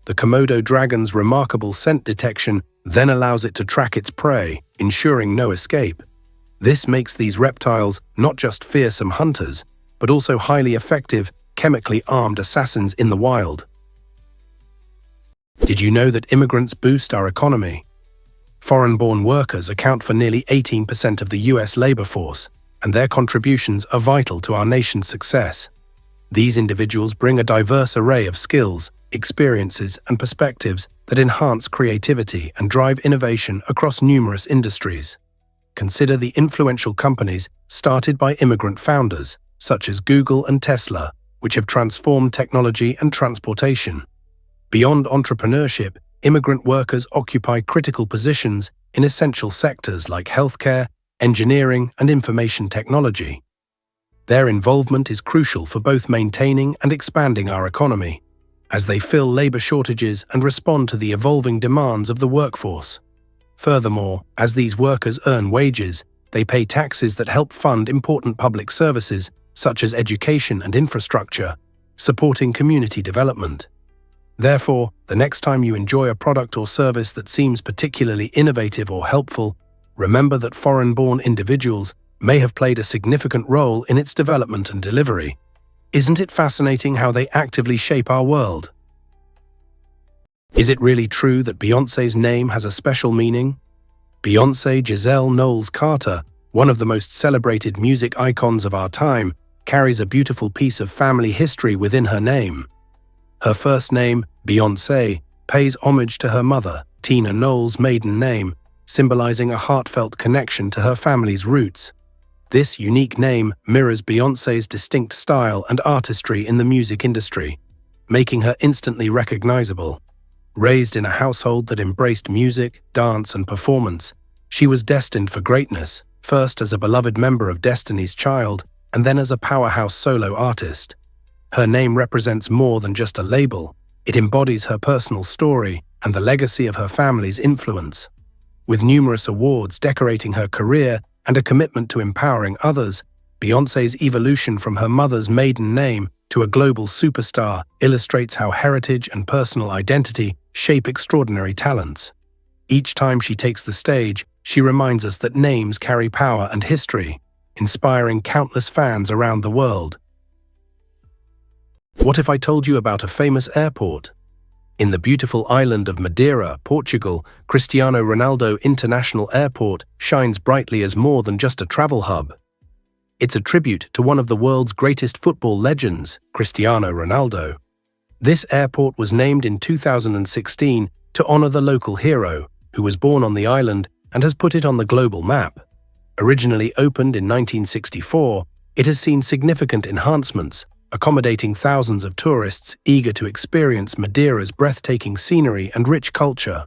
The Komodo dragon's remarkable scent detection then allows it to track its prey, ensuring no escape. This makes these reptiles not just fearsome hunters, but also highly effective, chemically armed assassins in the wild. Did you know that immigrants boost our economy? Foreign-born workers account for nearly 18% of the US labor force, and their contributions are vital to our nation's success. These individuals bring a diverse array of skills, experiences, and perspectives that enhance creativity and drive innovation across numerous industries. Consider the influential companies started by immigrant founders, such as Google and Tesla, which have transformed technology and transportation. Beyond entrepreneurship, immigrant workers occupy critical positions in essential sectors like healthcare, engineering, and information technology. Their involvement is crucial for both maintaining and expanding our economy, as they fill labor shortages and respond to the evolving demands of the workforce. Furthermore, as these workers earn wages, they pay taxes that help fund important public services such as education and infrastructure, supporting community development. Therefore, the next time you enjoy a product or service that seems particularly innovative or helpful, remember that foreign-born individuals may have played a significant role in its development and delivery. Isn't it fascinating how they actively shape our world? Is it really true that Beyoncé's name has a special meaning? Beyoncé Giselle Knowles-Carter, one of the most celebrated music icons of our time, carries a beautiful piece of family history within her name. Her first name, Beyoncé, pays homage to her mother, Tina Knowles' maiden name, symbolizing a heartfelt connection to her family's roots. This unique name mirrors Beyoncé's distinct style and artistry in the music industry, making her instantly recognizable. Raised in a household that embraced music, dance, and performance, she was destined for greatness, first as a beloved member of Destiny's Child and then as a powerhouse solo artist. Her name represents more than just a label. It embodies her personal story and the legacy of her family's influence. With numerous awards decorating her career and a commitment to empowering others, Beyoncé's evolution from her mother's maiden name to a global superstar illustrates how heritage and personal identity shape extraordinary talents. Each time she takes the stage, she reminds us that names carry power and history, inspiring countless fans around the world. What if I told you about a famous airport? In the beautiful island of Madeira, Portugal, Cristiano Ronaldo International Airport shines brightly as more than just a travel hub. It's a tribute to one of the world's greatest football legends, Cristiano Ronaldo. This airport was named in 2016 to honor the local hero, who was born on the island and has put it on the global map. Originally opened in 1964, it has seen significant enhancements, accommodating thousands of tourists eager to experience Madeira's breathtaking scenery and rich culture.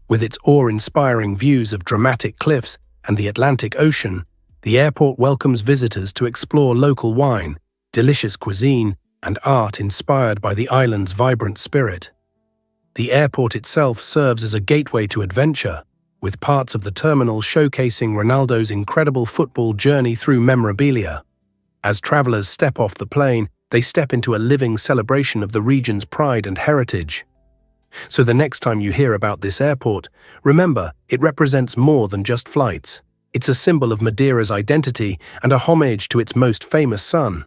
With its awe-inspiring views of dramatic cliffs and the Atlantic Ocean, the airport welcomes visitors to explore local wine, delicious cuisine, and art inspired by the island's vibrant spirit. The airport itself serves as a gateway to adventure, with parts of the terminal showcasing Ronaldo's incredible football journey through memorabilia. As travelers step off the plane, they step into a living celebration of the region's pride and heritage. So the next time you hear about this airport, remember, it represents more than just flights. It's a symbol of Madeira's identity and a homage to its most famous son.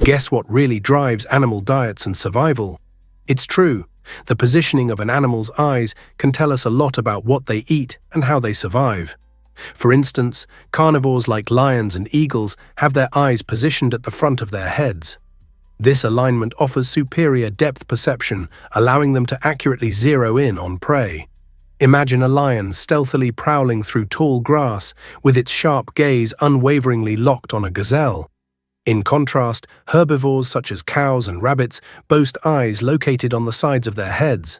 Guess what really drives animal diets and survival? It's true. The positioning of an animal's eyes can tell us a lot about what they eat and how they survive. For instance, carnivores like lions and eagles have their eyes positioned at the front of their heads. This alignment offers superior depth perception, allowing them to accurately zero in on prey. Imagine a lion stealthily prowling through tall grass, with its sharp gaze unwaveringly locked on a gazelle. In contrast, herbivores such as cows and rabbits boast eyes located on the sides of their heads.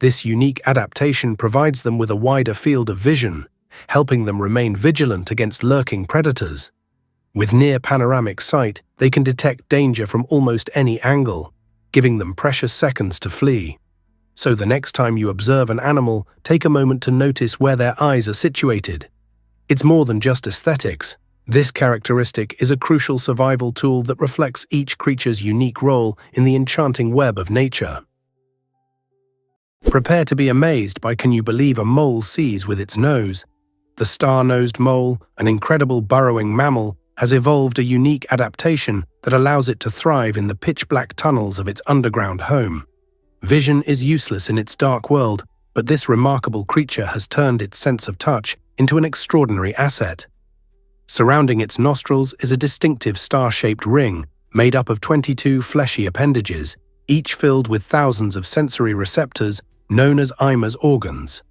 This unique adaptation provides them with a wider field of vision, helping them remain vigilant against lurking predators. With near panoramic sight, they can detect danger from almost any angle, giving them precious seconds to flee. So the next time you observe an animal, take a moment to notice where their eyes are situated. It's more than just aesthetics. This characteristic is a crucial survival tool that reflects each creature's unique role in the enchanting web of nature. Prepare to be amazed by can you believe a mole sees with its nose. The star-nosed mole, an incredible burrowing mammal, has evolved a unique adaptation that allows it to thrive in the pitch-black tunnels of its underground home. Vision is useless in its dark world, but this remarkable creature has turned its sense of touch into an extraordinary asset. Surrounding its nostrils is a distinctive star-shaped ring made up of 22 fleshy appendages, each filled with thousands of sensory receptors known as ima's organs.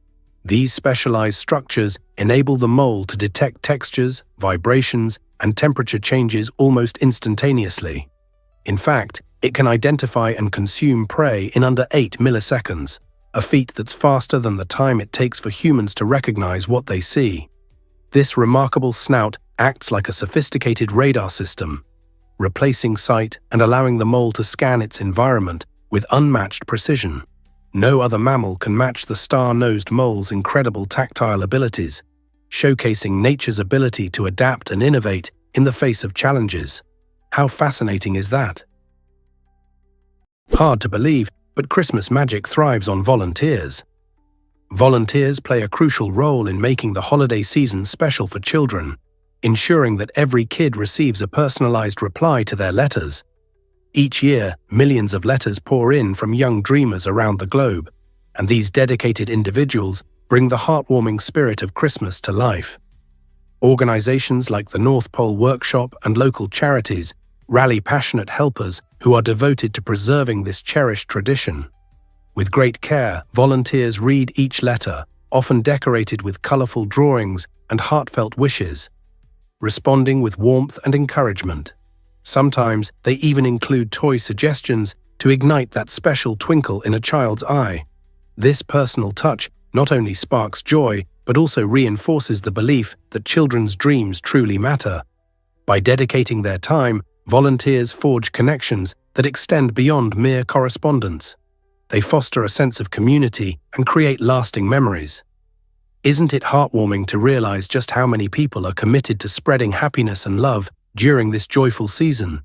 These specialized structures enable the mole to detect textures, vibrations, and temperature changes almost instantaneously. In fact, it can identify and consume prey in under 8 milliseconds, a feat that's faster than the time it takes for humans to recognize what they see. This remarkable snout acts like a sophisticated radar system, replacing sight and allowing the mole to scan its environment with unmatched precision. No other mammal can match the star-nosed mole's incredible tactile abilities, showcasing nature's ability to adapt and innovate in the face of challenges. How fascinating is that? Hard to believe, but Christmas magic thrives on volunteers. Volunteers play a crucial role in making the holiday season special for children, ensuring that every kid receives a personalized reply to their letters. Each year, millions of letters pour in from young dreamers around the globe, and these dedicated individuals bring the heartwarming spirit of Christmas to life. Organizations like the North Pole Workshop and local charities rally passionate helpers who are devoted to preserving this cherished tradition. With great care, volunteers read each letter, often decorated with colorful drawings and heartfelt wishes, responding with warmth and encouragement. Sometimes they even include toy suggestions to ignite that special twinkle in a child's eye. This personal touch not only sparks joy, but also reinforces the belief that children's dreams truly matter. By dedicating their time, volunteers forge connections that extend beyond mere correspondence. They foster a sense of community and create lasting memories. Isn't it heartwarming to realize just how many people are committed to spreading happiness and love during this joyful season?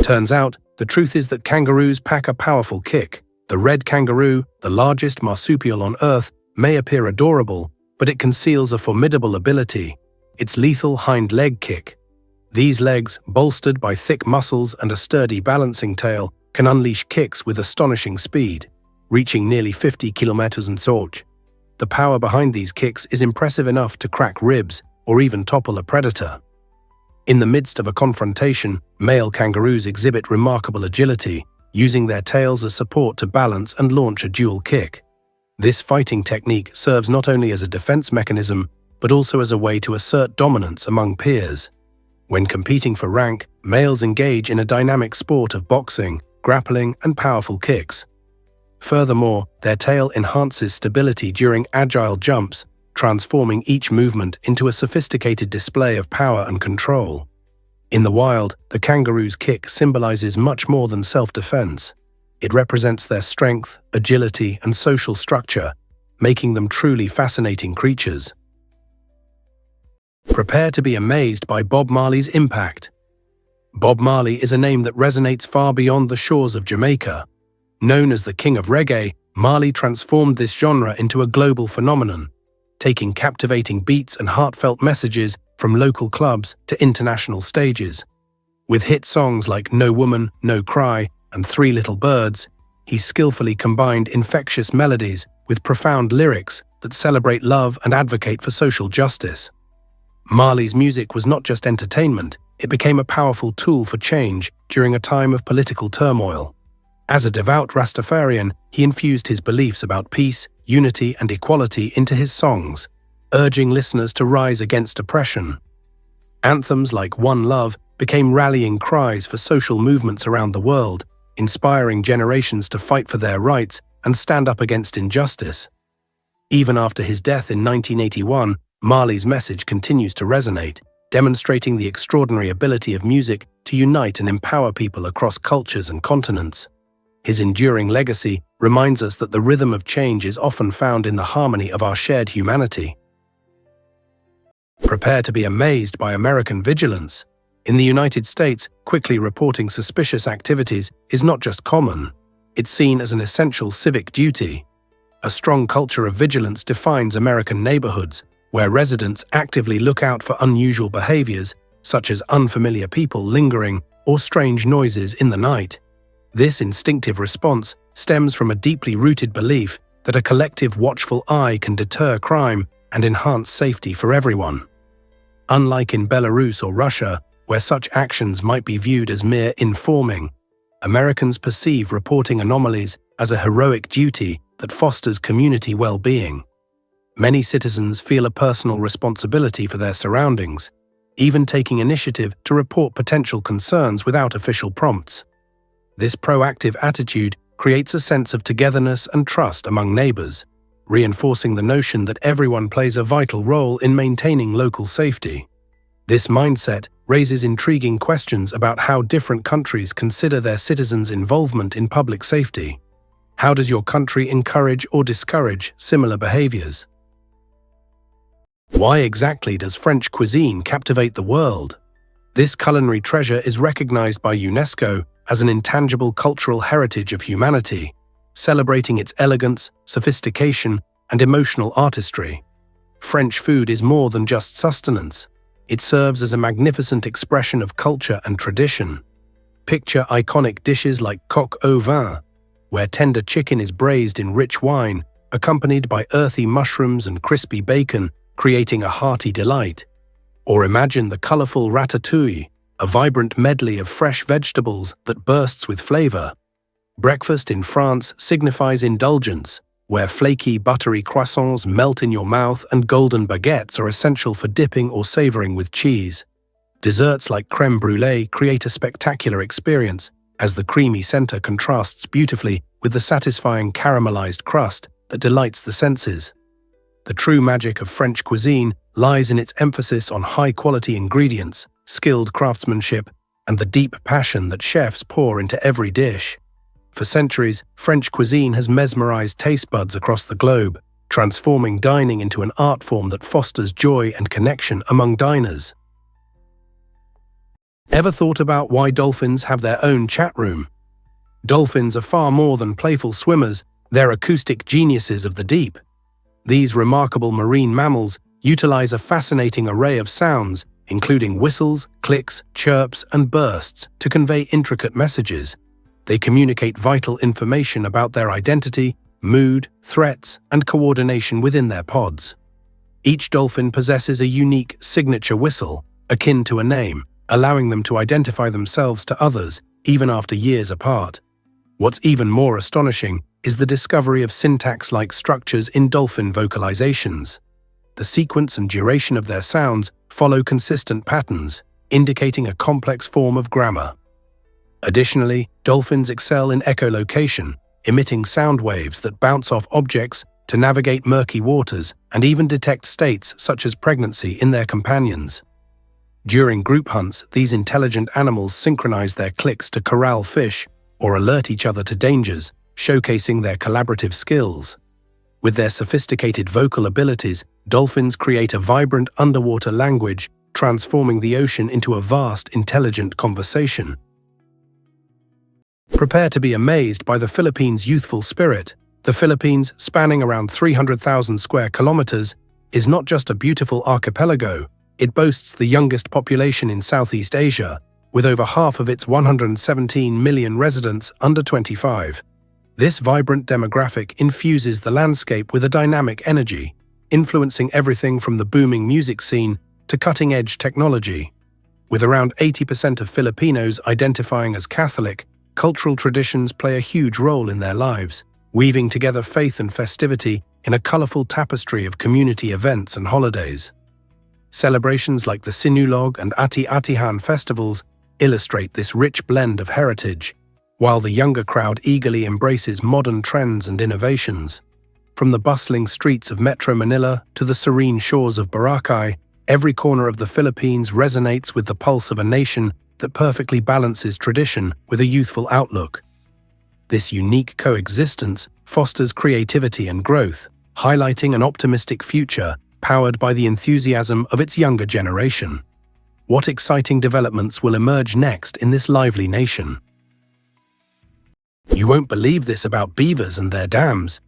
Turns out, the truth is that kangaroos pack a powerful kick. The red kangaroo, the largest marsupial on Earth, may appear adorable, but it conceals a formidable ability: its lethal hind leg kick. These legs, bolstered by thick muscles and a sturdy balancing tail, can unleash kicks with astonishing speed, reaching nearly 50 km/h. The power behind these kicks is impressive enough to crack ribs or even topple a predator. In the midst of a confrontation, male kangaroos exhibit remarkable agility, using their tails as support to balance and launch a dual kick. This fighting technique serves not only as a defense mechanism, but also as a way to assert dominance among peers. When competing for rank, males engage in a dynamic sport of boxing, grappling, and powerful kicks. Furthermore, their tail enhances stability during agile jumps, transforming each movement into a sophisticated display of power and control. In the wild, the kangaroo's kick symbolizes much more than self-defense. It represents their strength, agility, and social structure, making them truly fascinating creatures. Prepare to be amazed by Bob Marley's impact. Bob Marley is a name that resonates far beyond the shores of Jamaica. Known as the King of Reggae, Marley transformed this genre into a global phenomenon, taking captivating beats and heartfelt messages from local clubs to international stages. With hit songs like No Woman, No Cry, and Three Little Birds, he skillfully combined infectious melodies with profound lyrics that celebrate love and advocate for social justice. Marley's music was not just entertainment, it became a powerful tool for change during a time of political turmoil. As a devout Rastafarian, he infused his beliefs about peace, unity, and equality into his songs, urging listeners to rise against oppression. Anthems like One Love became rallying cries for social movements around the world, inspiring generations to fight for their rights and stand up against injustice. Even after his death in 1981, Marley's message continues to resonate, demonstrating the extraordinary ability of music to unite and empower people across cultures and continents. His enduring legacy reminds us that the rhythm of change is often found in the harmony of our shared humanity. Prepare to be amazed by American vigilance. In the United States, quickly reporting suspicious activities is not just common, it's seen as an essential civic duty. A strong culture of vigilance defines American neighborhoods, where residents actively look out for unusual behaviors, such as unfamiliar people lingering or strange noises in the night. This instinctive response stems from a deeply rooted belief that a collective watchful eye can deter crime and enhance safety for everyone. Unlike in Belarus or Russia, where such actions might be viewed as mere informing, Americans perceive reporting anomalies as a heroic duty that fosters community well-being. Many citizens feel a personal responsibility for their surroundings, even taking initiative to report potential concerns without official prompts. This proactive attitude creates a sense of togetherness and trust among neighbors, reinforcing the notion that everyone plays a vital role in maintaining local safety. This mindset raises intriguing questions about how different countries consider their citizens' involvement in public safety. How does your country encourage or discourage similar behaviors? Why exactly does French cuisine captivate the world? This culinary treasure is recognized by UNESCO as an intangible cultural heritage of humanity, celebrating its elegance, sophistication, and emotional artistry. French food is more than just sustenance. It serves as a magnificent expression of culture and tradition. Picture iconic dishes like coq au vin, where tender chicken is braised in rich wine, accompanied by earthy mushrooms and crispy bacon, creating a hearty delight. Or imagine the colorful ratatouille, a vibrant medley of fresh vegetables that bursts with flavor. Breakfast in France signifies indulgence, where flaky, buttery croissants melt in your mouth and golden baguettes are essential for dipping or savoring with cheese. Desserts like crème brûlée create a spectacular experience, as the creamy center contrasts beautifully with the satisfying caramelized crust that delights the senses. The true magic of French cuisine lies in its emphasis on high-quality ingredients, skilled craftsmanship, and the deep passion that chefs pour into every dish. For centuries, French cuisine has mesmerized taste buds across the globe, transforming dining into an art form that fosters joy and connection among diners. Ever thought about why dolphins have their own chat room? Dolphins are far more than playful swimmers, they're acoustic geniuses of the deep. These remarkable marine mammals utilize a fascinating array of sounds, including whistles, clicks, chirps, and bursts, to convey intricate messages. They communicate vital information about their identity, mood, threats, and coordination within their pods. Each dolphin possesses a unique signature whistle, akin to a name, allowing them to identify themselves to others, even after years apart. What's even more astonishing is the discovery of syntax-like structures in dolphin vocalizations. The sequence and duration of their sounds follow consistent patterns, indicating a complex form of grammar. Additionally, dolphins excel in echolocation, emitting sound waves that bounce off objects to navigate murky waters and even detect states such as pregnancy in their companions. During group hunts, these intelligent animals synchronize their clicks to corral fish or alert each other to dangers, showcasing their collaborative skills. With their sophisticated vocal abilities, dolphins create a vibrant underwater language, transforming the ocean into a vast, intelligent conversation. Prepare to be amazed by the Philippines' youthful spirit. The Philippines, spanning around 300,000 square kilometers, is not just a beautiful archipelago, it boasts the youngest population in Southeast Asia, with over half of its 117 million residents under 25. This vibrant demographic infuses the landscape with a dynamic energy, influencing everything from the booming music scene to cutting-edge technology. With around 80% of Filipinos identifying as Catholic, cultural traditions play a huge role in their lives, weaving together faith and festivity in a colorful tapestry of community events and holidays. Celebrations like the Sinulog and Ati-Atihan festivals illustrate this rich blend of heritage, while the younger crowd eagerly embraces modern trends and innovations. From the bustling streets of Metro Manila to the serene shores of Boracay, every corner of the Philippines resonates with the pulse of a nation that perfectly balances tradition with a youthful outlook. This unique coexistence fosters creativity and growth, highlighting an optimistic future powered by the enthusiasm of its younger generation. What exciting developments will emerge next in this lively nation? You won't believe this about beavers and their dams.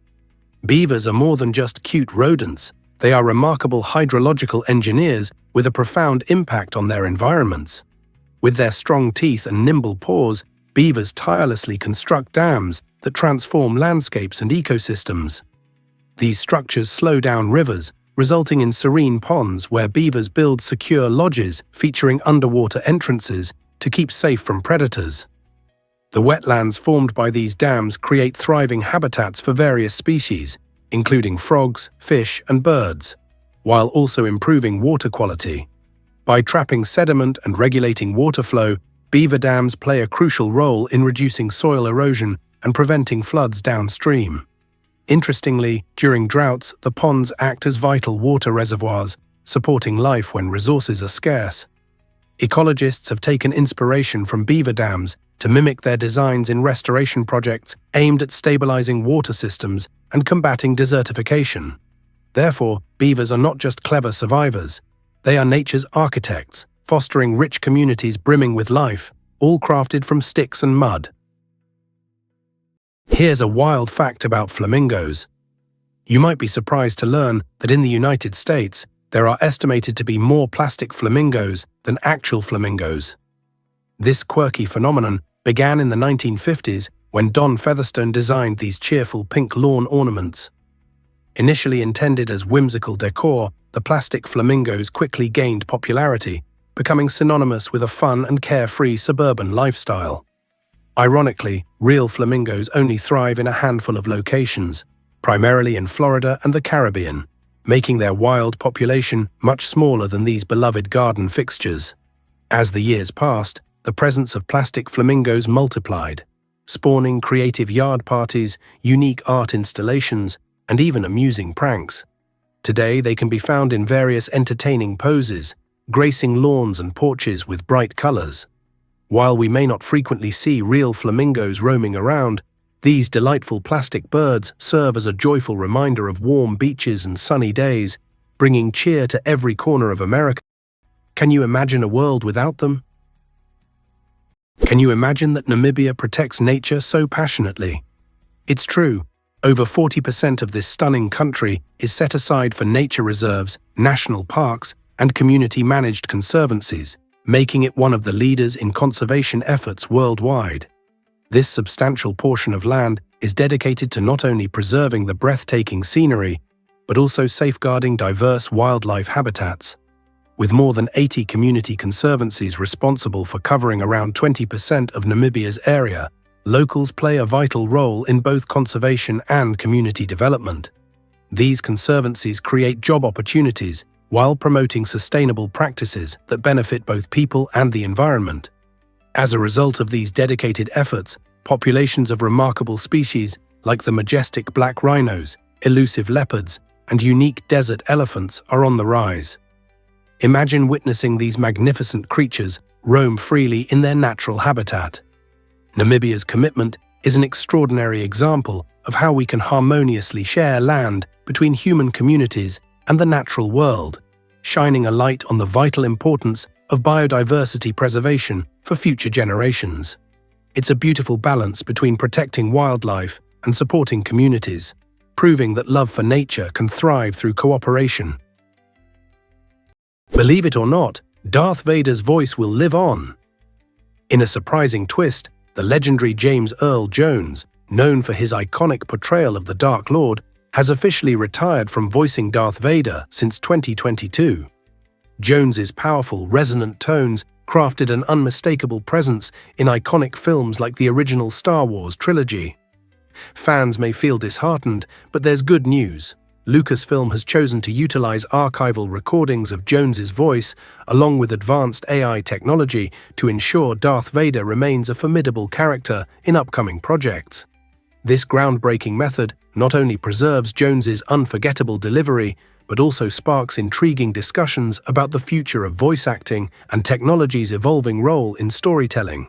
Beavers are more than just cute rodents. They are remarkable hydrological engineers with a profound impact on their environments. With their strong teeth and nimble paws, beavers tirelessly construct dams that transform landscapes and ecosystems. These structures slow down rivers, resulting in serene ponds where beavers build secure lodges featuring underwater entrances to keep safe from predators. The wetlands formed by these dams create thriving habitats for various species, including frogs, fish, and birds, while also improving water quality. By trapping sediment and regulating water flow, beaver dams play a crucial role in reducing soil erosion and preventing floods downstream. Interestingly, during droughts, the ponds act as vital water reservoirs, supporting life when resources are scarce. Ecologists have taken inspiration from beaver dams to mimic their designs in restoration projects aimed at stabilizing water systems and combating desertification. Therefore, beavers are not just clever survivors. They are nature's architects, fostering rich communities brimming with life, all crafted from sticks and mud. Here's a wild fact about flamingos. You might be surprised to learn that in the United States, there are estimated to be more plastic flamingos than actual flamingos. This quirky phenomenon began in the 1950s when Don Featherstone designed these cheerful pink lawn ornaments. Initially intended as whimsical decor, the plastic flamingos quickly gained popularity, becoming synonymous with a fun and carefree suburban lifestyle. Ironically, real flamingos only thrive in a handful of locations, primarily in Florida and the Caribbean, making their wild population much smaller than these beloved garden fixtures. As the years passed, the presence of plastic flamingos multiplied, spawning creative yard parties, unique art installations, and even amusing pranks. Today, they can be found in various entertaining poses, gracing lawns and porches with bright colors. While we may not frequently see real flamingos roaming around, These delightful plastic birds serve as a joyful reminder of warm beaches and sunny days, bringing cheer to every corner of America. Can you imagine a world without them? Can you imagine that Namibia protects nature so passionately? It's true. Over 40% of this stunning country is set aside for nature reserves, national parks, and community-managed conservancies, making it one of the leaders in conservation efforts worldwide. This substantial portion of land is dedicated to not only preserving the breathtaking scenery, but also safeguarding diverse wildlife habitats. With more than 80 community conservancies responsible for covering around 20% of Namibia's area, locals play a vital role in both conservation and community development. These conservancies create job opportunities while promoting sustainable practices that benefit both people and the environment. As a result of these dedicated efforts, populations of remarkable species like the majestic black rhinos, elusive leopards, and unique desert elephants are on the rise. Imagine witnessing these magnificent creatures roam freely in their natural habitat. Namibia's commitment is an extraordinary example of how we can harmoniously share land between human communities and the natural world, shining a light on the vital importance of biodiversity preservation for future generations. It's a beautiful balance between protecting wildlife and supporting communities, proving that love for nature can thrive through cooperation. Believe it or not, Darth Vader's voice will live on. In a surprising twist, the legendary James Earl Jones, known for his iconic portrayal of the Dark Lord, has officially retired from voicing Darth Vader since 2022. Jones's powerful, resonant tones crafted an unmistakable presence in iconic films like the original Star Wars trilogy. Fans may feel disheartened, but there's good news. Lucasfilm has chosen to utilize archival recordings of Jones's voice, along with advanced AI technology, to ensure Darth Vader remains a formidable character in upcoming projects. This groundbreaking method not only preserves Jones's unforgettable delivery, but also sparks intriguing discussions about the future of voice acting and technology's evolving role in storytelling.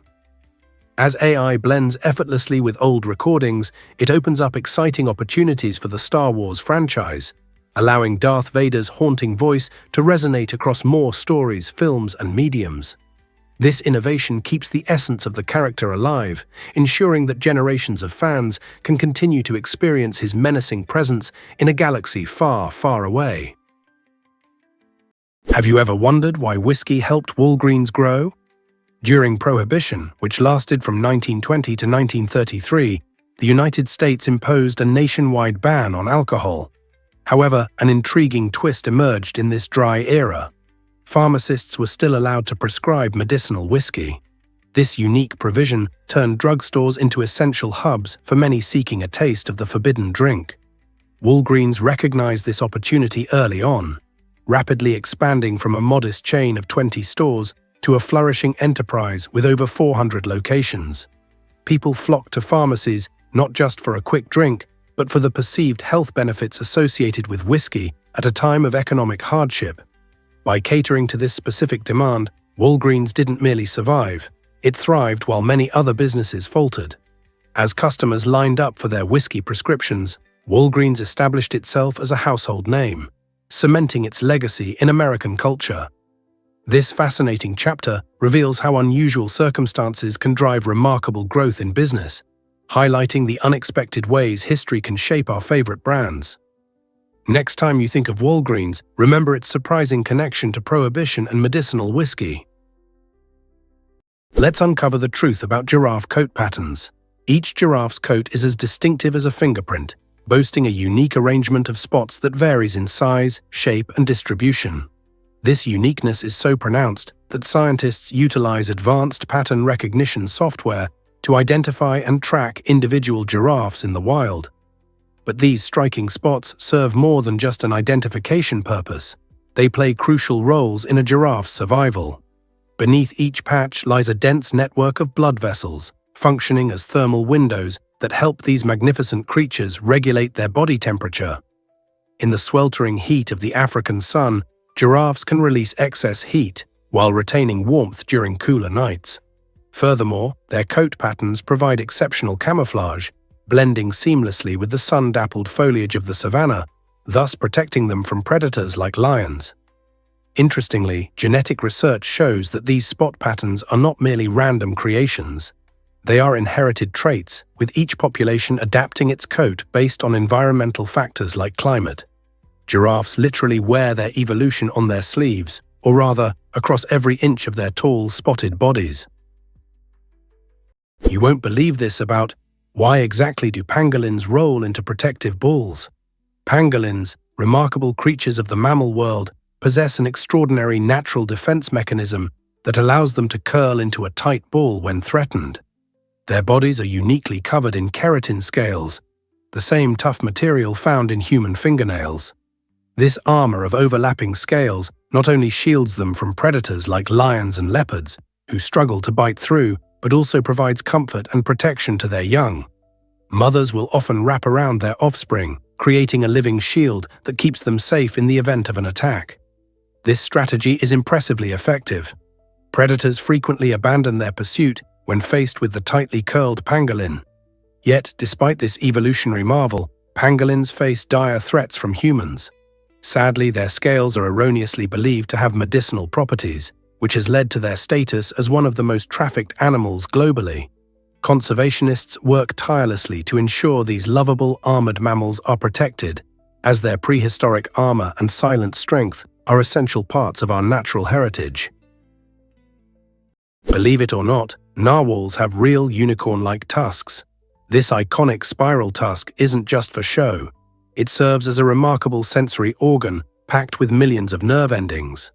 As AI blends effortlessly with old recordings, it opens up exciting opportunities for the Star Wars franchise, allowing Darth Vader's haunting voice to resonate across more stories, films, and mediums. This innovation keeps the essence of the character alive, ensuring that generations of fans can continue to experience his menacing presence in a galaxy far, far away. Have you ever wondered why whiskey helped Walgreens grow? During Prohibition, which lasted from 1920 to 1933, the United States imposed a nationwide ban on alcohol. However, an intriguing twist emerged in this dry era. Pharmacists were still allowed to prescribe medicinal whiskey. This unique provision turned drugstores into essential hubs for many seeking a taste of the forbidden drink. Walgreens recognized this opportunity early on, rapidly expanding from a modest chain of 20 stores to a flourishing enterprise with over 400 locations. People flocked to pharmacies not just for a quick drink, but for the perceived health benefits associated with whiskey at a time of economic hardship. By catering to this specific demand, Walgreens didn't merely survive, it thrived while many other businesses faltered. As customers lined up for their whiskey prescriptions, Walgreens established itself as a household name, cementing its legacy in American culture. This fascinating chapter reveals how unusual circumstances can drive remarkable growth in business, highlighting the unexpected ways history can shape our favorite brands. Next time you think of Walgreens, remember its surprising connection to Prohibition and medicinal whiskey. Let's uncover the truth about giraffe coat patterns. Each giraffe's coat is as distinctive as a fingerprint, boasting a unique arrangement of spots that varies in size, shape, and distribution. This uniqueness is so pronounced that scientists utilize advanced pattern recognition software to identify and track individual giraffes in the wild. But these striking spots serve more than just an identification purpose. They play crucial roles in a giraffe's survival. Beneath each patch lies a dense network of blood vessels, functioning as thermal windows that help these magnificent creatures regulate their body temperature. In the sweltering heat of the African sun, giraffes can release excess heat while retaining warmth during cooler nights. Furthermore, their coat patterns provide exceptional camouflage, blending seamlessly with the sun-dappled foliage of the savanna, thus protecting them from predators like lions. Interestingly, genetic research shows that these spot patterns are not merely random creations. They are inherited traits, with each population adapting its coat based on environmental factors like climate. Giraffes literally wear their evolution on their sleeves, or rather, across every inch of their tall, spotted bodies. You won't believe this about why exactly do pangolins roll into protective balls? Pangolins, remarkable creatures of the mammal world, possess an extraordinary natural defense mechanism that allows them to curl into a tight ball when threatened. Their bodies are uniquely covered in keratin scales, the same tough material found in human fingernails. This armor of overlapping scales not only shields them from predators like lions and leopards, who struggle to bite through, but also provides comfort and protection to their young. Mothers will often wrap around their offspring, creating a living shield that keeps them safe in the event of an attack. This strategy is impressively effective. Predators frequently abandon their pursuit when faced with the tightly curled pangolin. Yet, despite this evolutionary marvel, pangolins face dire threats from humans. Sadly, their scales are erroneously believed to have medicinal properties, which has led to their status as one of the most trafficked animals globally. Conservationists work tirelessly to ensure these lovable armored mammals are protected, as their prehistoric armor and silent strength are essential parts of our natural heritage. Believe it or not, narwhals have real unicorn-like tusks. This iconic spiral tusk isn't just for show. It serves as a remarkable sensory organ packed with millions of nerve endings.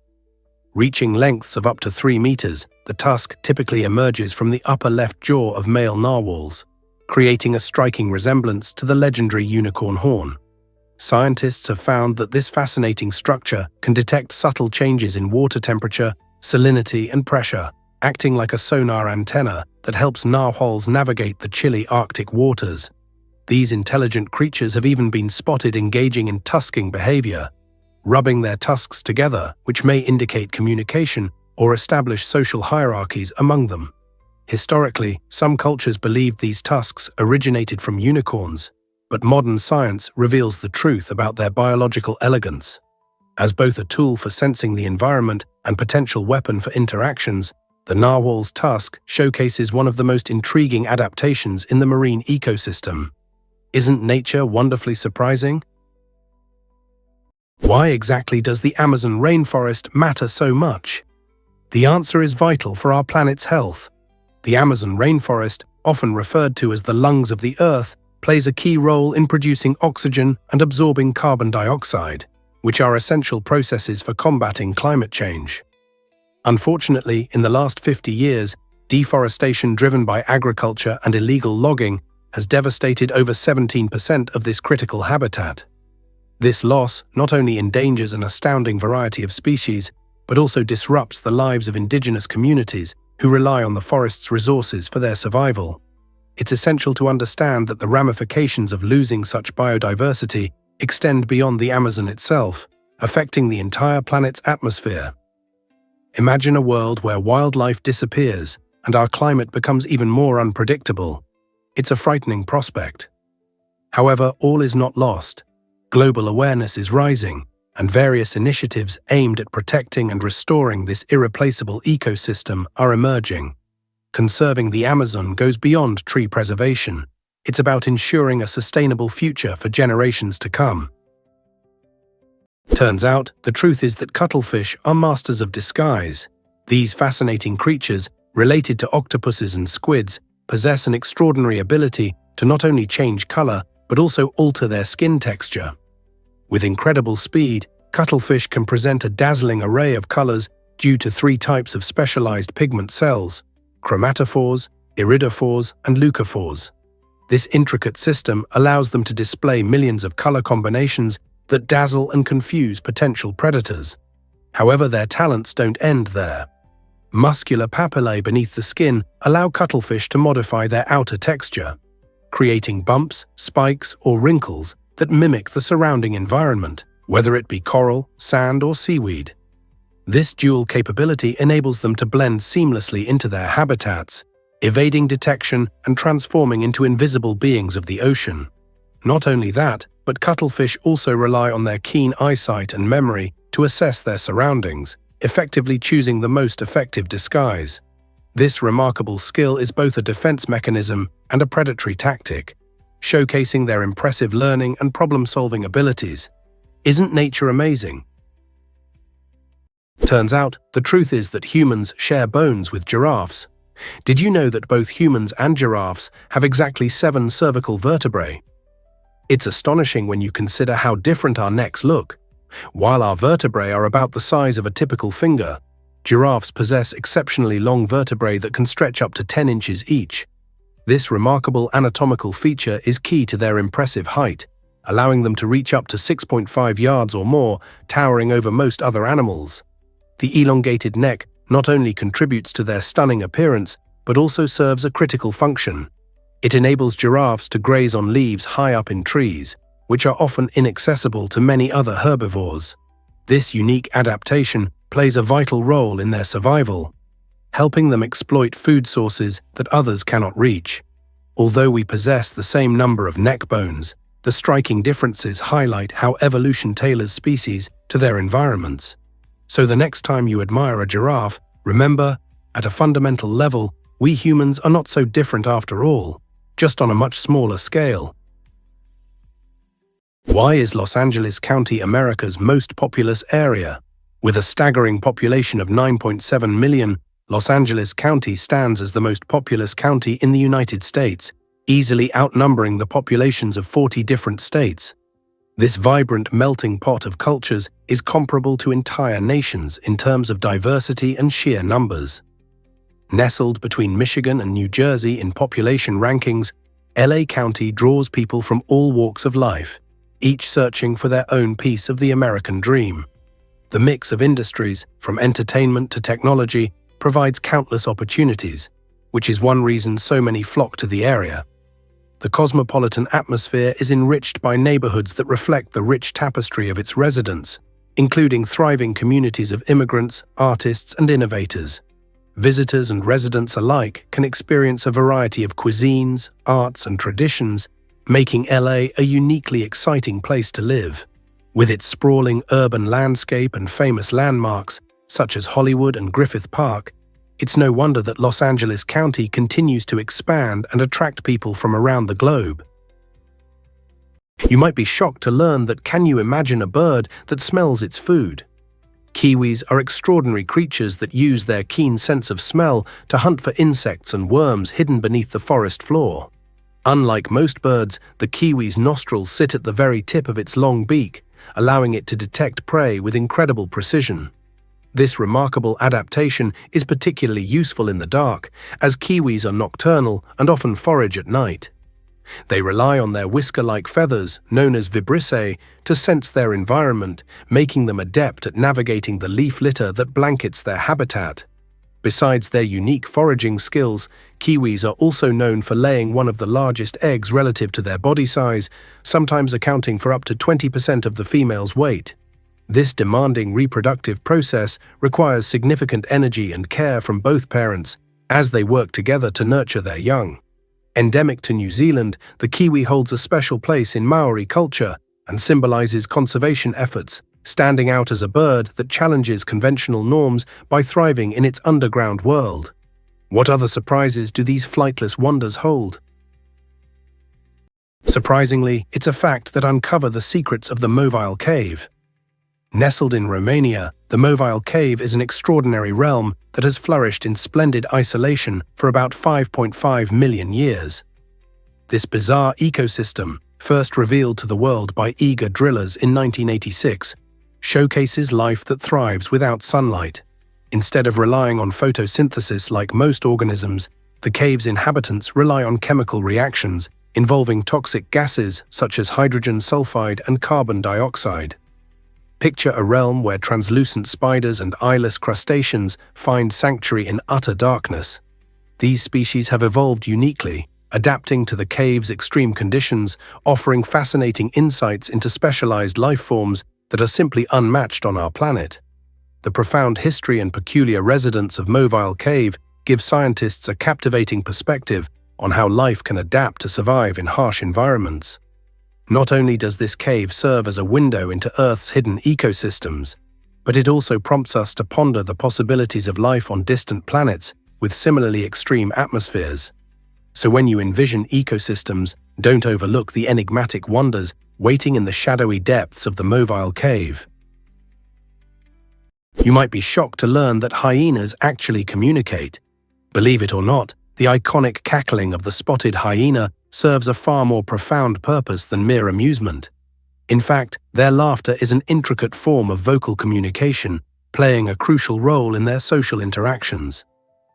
Reaching lengths of up to 3 meters, the tusk typically emerges from the upper left jaw of male narwhals, creating a striking resemblance to the legendary unicorn horn. Scientists have found that this fascinating structure can detect subtle changes in water temperature, salinity, and pressure, acting like a sonar antenna that helps narwhals navigate the chilly Arctic waters. These intelligent creatures have even been spotted engaging in tusking behavior, rubbing their tusks together, which may indicate communication or establish social hierarchies among them. Historically, some cultures believed these tusks originated from unicorns, but modern science reveals the truth about their biological elegance. As both a tool for sensing the environment and potential weapon for interactions, the narwhal's tusk showcases one of the most intriguing adaptations in the marine ecosystem. Isn't nature wonderfully surprising? Why exactly does the Amazon rainforest matter so much? The answer is vital for our planet's health. The Amazon rainforest, often referred to as the lungs of the Earth, plays a key role in producing oxygen and absorbing carbon dioxide, which are essential processes for combating climate change. Unfortunately, in the last 50 years, deforestation driven by agriculture and illegal logging has devastated over 17% of this critical habitat. This loss not only endangers an astounding variety of species, but also disrupts the lives of indigenous communities who rely on the forest's resources for their survival. It's essential to understand that the ramifications of losing such biodiversity extend beyond the Amazon itself, affecting the entire planet's atmosphere. Imagine a world where wildlife disappears and our climate becomes even more unpredictable. It's a frightening prospect. However, all is not lost. Global awareness is rising, and various initiatives aimed at protecting and restoring this irreplaceable ecosystem are emerging. Conserving the Amazon goes beyond tree preservation. It's about ensuring a sustainable future for generations to come. Turns out, the truth is that cuttlefish are masters of disguise. These fascinating creatures, related to octopuses and squids, possess an extraordinary ability to not only change color, but also alter their skin texture. With incredible speed, cuttlefish can present a dazzling array of colors due to 3 types of specialized pigment cells: chromatophores, iridophores, and leucophores. This intricate system allows them to display millions of color combinations that dazzle and confuse potential predators. However, their talents don't end there. Muscular papillae beneath the skin allow cuttlefish to modify their outer texture, creating bumps, spikes, or wrinkles that mimic the surrounding environment, whether it be coral, sand, or seaweed. This dual capability enables them to blend seamlessly into their habitats, evading detection and transforming into invisible beings of the ocean. Not only that, but cuttlefish also rely on their keen eyesight and memory to assess their surroundings, effectively choosing the most effective disguise. This remarkable skill is both a defense mechanism and a predatory tactic, showcasing their impressive learning and problem-solving abilities. Isn't nature amazing? Turns out, the truth is that humans share bones with giraffes. Did you know that both humans and giraffes have exactly 7 cervical vertebrae? It's astonishing when you consider how different our necks look. While our vertebrae are about the size of a typical finger, giraffes possess exceptionally long vertebrae that can stretch up to 10 inches each. This remarkable anatomical feature is key to their impressive height, allowing them to reach up to 6.5 yards or more, towering over most other animals. The elongated neck not only contributes to their stunning appearance, but also serves a critical function. It enables giraffes to graze on leaves high up in trees, which are often inaccessible to many other herbivores. This unique adaptation plays a vital role in their survival, helping them exploit food sources that others cannot reach. Although we possess the same number of neck bones, the striking differences highlight how evolution tailors species to their environments. So the next time you admire a giraffe, remember, at a fundamental level, we humans are not so different after all, just on a much smaller scale. Why is Los Angeles County America's most populous area? With a staggering population of 9.7 million, Los Angeles County stands as the most populous county in the United States, easily outnumbering the populations of 40 different states. This vibrant melting pot of cultures is comparable to entire nations in terms of diversity and sheer numbers. Nestled between Michigan and New Jersey in population rankings, LA County draws people from all walks of life, each searching for their own piece of the American dream. The mix of industries, from entertainment to technology, provides countless opportunities, which is one reason so many flock to the area. The cosmopolitan atmosphere is enriched by neighborhoods that reflect the rich tapestry of its residents, including thriving communities of immigrants, artists, and innovators. Visitors and residents alike can experience a variety of cuisines, arts, and traditions, making LA a uniquely exciting place to live. With its sprawling urban landscape and famous landmarks, such as Hollywood and Griffith Park, it's no wonder that Los Angeles County continues to expand and attract people from around the globe. You might be shocked to learn that can you imagine a bird that smells its food? Kiwis are extraordinary creatures that use their keen sense of smell to hunt for insects and worms hidden beneath the forest floor. Unlike most birds, the kiwi's nostrils sit at the very tip of its long beak, allowing it to detect prey with incredible precision. This remarkable adaptation is particularly useful in the dark, as kiwis are nocturnal and often forage at night. They rely on their whisker-like feathers, known as vibrissae, to sense their environment, making them adept at navigating the leaf litter that blankets their habitat. Besides their unique foraging skills, kiwis are also known for laying one of the largest eggs relative to their body size, sometimes accounting for up to 20% of the female's weight. This demanding reproductive process requires significant energy and care from both parents as they work together to nurture their young. Endemic to New Zealand, the kiwi holds a special place in Maori culture and symbolizes conservation efforts, standing out as a bird that challenges conventional norms by thriving in its underground world. What other surprises do these flightless wonders hold? Surprisingly, it's a fact that uncover the secrets of the mobile cave. Nestled in Romania, the mobile cave is an extraordinary realm that has flourished in splendid isolation for about 5.5 million years. This bizarre ecosystem, first revealed to the world by eager drillers in 1986, showcases life that thrives without sunlight. Instead of relying on photosynthesis like most organisms, the cave's inhabitants rely on chemical reactions involving toxic gases such as hydrogen sulfide and carbon dioxide. Picture a realm where translucent spiders and eyeless crustaceans find sanctuary in utter darkness. These species have evolved uniquely, adapting to the cave's extreme conditions, offering fascinating insights into specialized life forms that are simply unmatched on our planet. The profound history and peculiar residents of Mobile Cave give scientists a captivating perspective on how life can adapt to survive in harsh environments. Not only does this cave serve as a window into Earth's hidden ecosystems, but it also prompts us to ponder the possibilities of life on distant planets with similarly extreme atmospheres. So when you envision ecosystems, don't overlook the enigmatic wonders waiting in the shadowy depths of the mobile cave. You might be shocked to learn that hyenas actually communicate. Believe it or not, the iconic cackling of the spotted hyena serves a far more profound purpose than mere amusement. In fact, their laughter is an intricate form of vocal communication, playing a crucial role in their social interactions.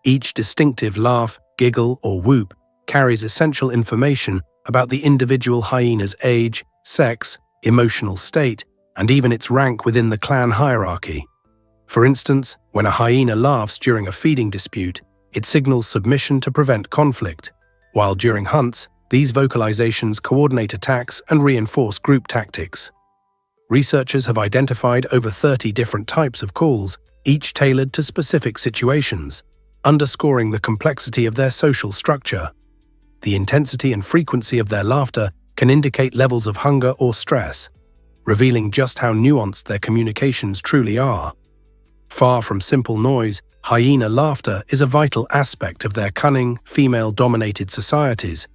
Each distinctive laugh, giggle, or whoop carries essential information about the individual hyena's age, sex, emotional state, and even its rank within the clan hierarchy. For instance, when a hyena laughs during a feeding dispute, it signals submission to prevent conflict, while during hunts, these vocalizations coordinate attacks and reinforce group tactics. Researchers have identified over 30 different types of calls, each tailored to specific situations, underscoring the complexity of their social structure. The intensity and frequency of their laughter can indicate levels of hunger or stress, revealing just how nuanced their communications truly are. Far from simple noise, hyena laughter is a vital aspect of their cunning, female-dominated societies,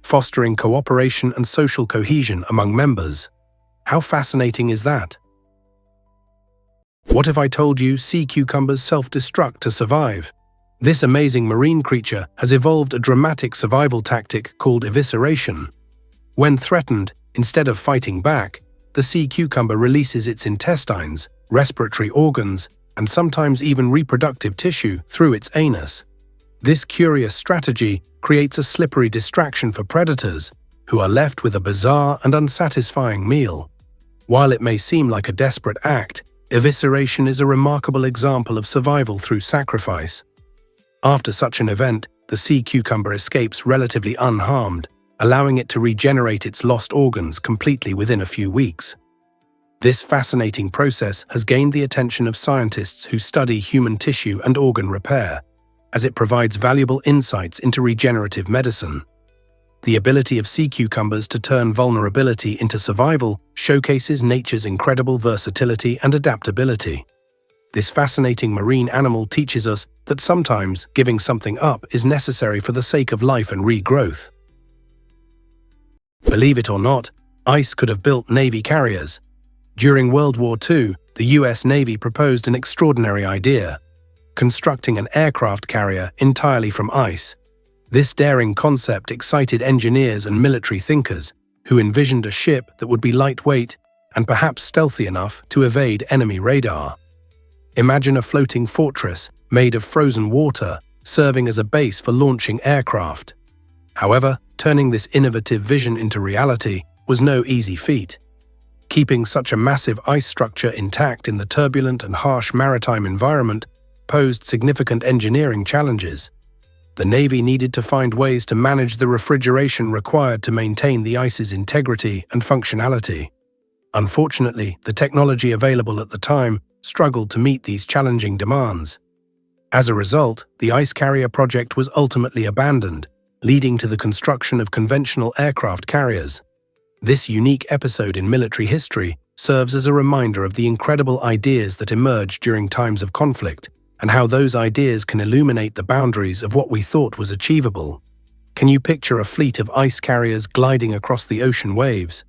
fostering cooperation and social cohesion among members. How fascinating is that? What if I told you sea cucumbers self-destruct to survive? This amazing marine creature has evolved a dramatic survival tactic called evisceration. When threatened, instead of fighting back, the sea cucumber releases its intestines, respiratory organs, and sometimes even reproductive tissue through its anus. This curious strategy creates a slippery distraction for predators, who are left with a bizarre and unsatisfying meal. While it may seem like a desperate act, evisceration is a remarkable example of survival through sacrifice. After such an event, the sea cucumber escapes relatively unharmed, allowing it to regenerate its lost organs completely within a few weeks. This fascinating process has gained the attention of scientists who study human tissue and organ repair, as it provides valuable insights into regenerative medicine. The ability of sea cucumbers to turn vulnerability into survival showcases nature's incredible versatility and adaptability. This fascinating marine animal teaches us that sometimes giving something up is necessary for the sake of life and regrowth. Believe it or not, ice could have built Navy carriers. During World War II, the US Navy proposed an extraordinary idea: constructing an aircraft carrier entirely from ice. This daring concept excited engineers and military thinkers, who envisioned a ship that would be lightweight and perhaps stealthy enough to evade enemy radar. Imagine a floating fortress made of frozen water, serving as a base for launching aircraft. However, turning this innovative vision into reality was no easy feat. Keeping such a massive ice structure intact in the turbulent and harsh maritime environment posed significant engineering challenges. The Navy needed to find ways to manage the refrigeration required to maintain the ice's integrity and functionality. Unfortunately, the technology available at the time struggled to meet these challenging demands. As a result, the ice carrier project was ultimately abandoned, leading to the construction of conventional aircraft carriers. This unique episode in military history serves as a reminder of the incredible ideas that emerge during times of conflict, and how those ideas can illuminate the boundaries of what we thought was achievable. Can you picture a fleet of ice carriers gliding across the ocean waves?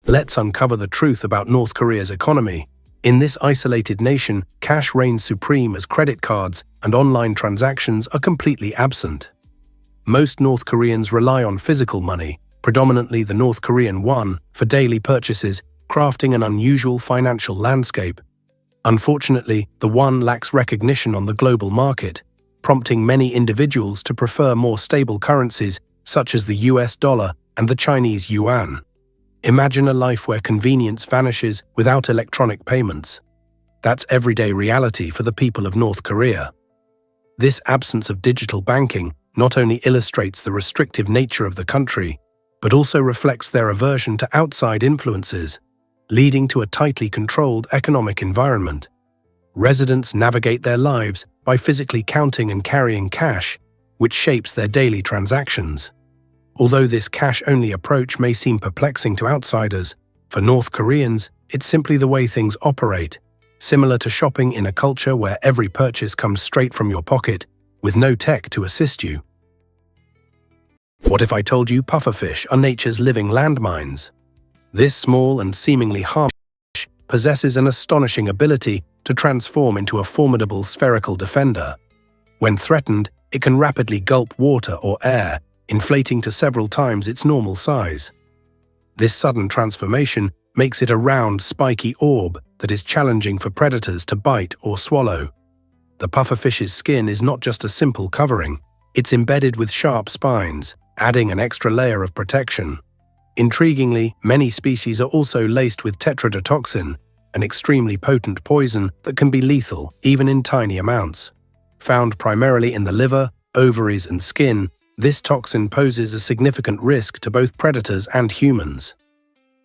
Let's uncover the truth about North Korea's economy. In this isolated nation, cash reigns supreme as credit cards and online transactions are completely absent. Most North Koreans rely on physical money, predominantly the North Korean won, for daily purchases, crafting an unusual financial landscape. Unfortunately, the won lacks recognition on the global market, prompting many individuals to prefer more stable currencies such as the US dollar and the Chinese yuan. Imagine a life where convenience vanishes without electronic payments. That's everyday reality for the people of North Korea. This absence of digital banking not only illustrates the restrictive nature of the country, but also reflects their aversion to outside influences, leading to a tightly controlled economic environment. Residents navigate their lives by physically counting and carrying cash, which shapes their daily transactions. Although this cash-only approach may seem perplexing to outsiders, for North Koreans, it's simply the way things operate, similar to shopping in a culture where every purchase comes straight from your pocket, with no tech to assist you. What if I told you pufferfish are nature's living landmines? This small and seemingly harmless fish possesses an astonishing ability to transform into a formidable spherical defender. When threatened, it can rapidly gulp water or air, inflating to several times its normal size. This sudden transformation makes it a round, spiky orb that is challenging for predators to bite or swallow. The pufferfish's skin is not just a simple covering, it's embedded with sharp spines, adding an extra layer of protection. Intriguingly, many species are also laced with tetrodotoxin, an extremely potent poison that can be lethal even in tiny amounts. Found primarily in the liver, ovaries, and skin, this toxin poses a significant risk to both predators and humans.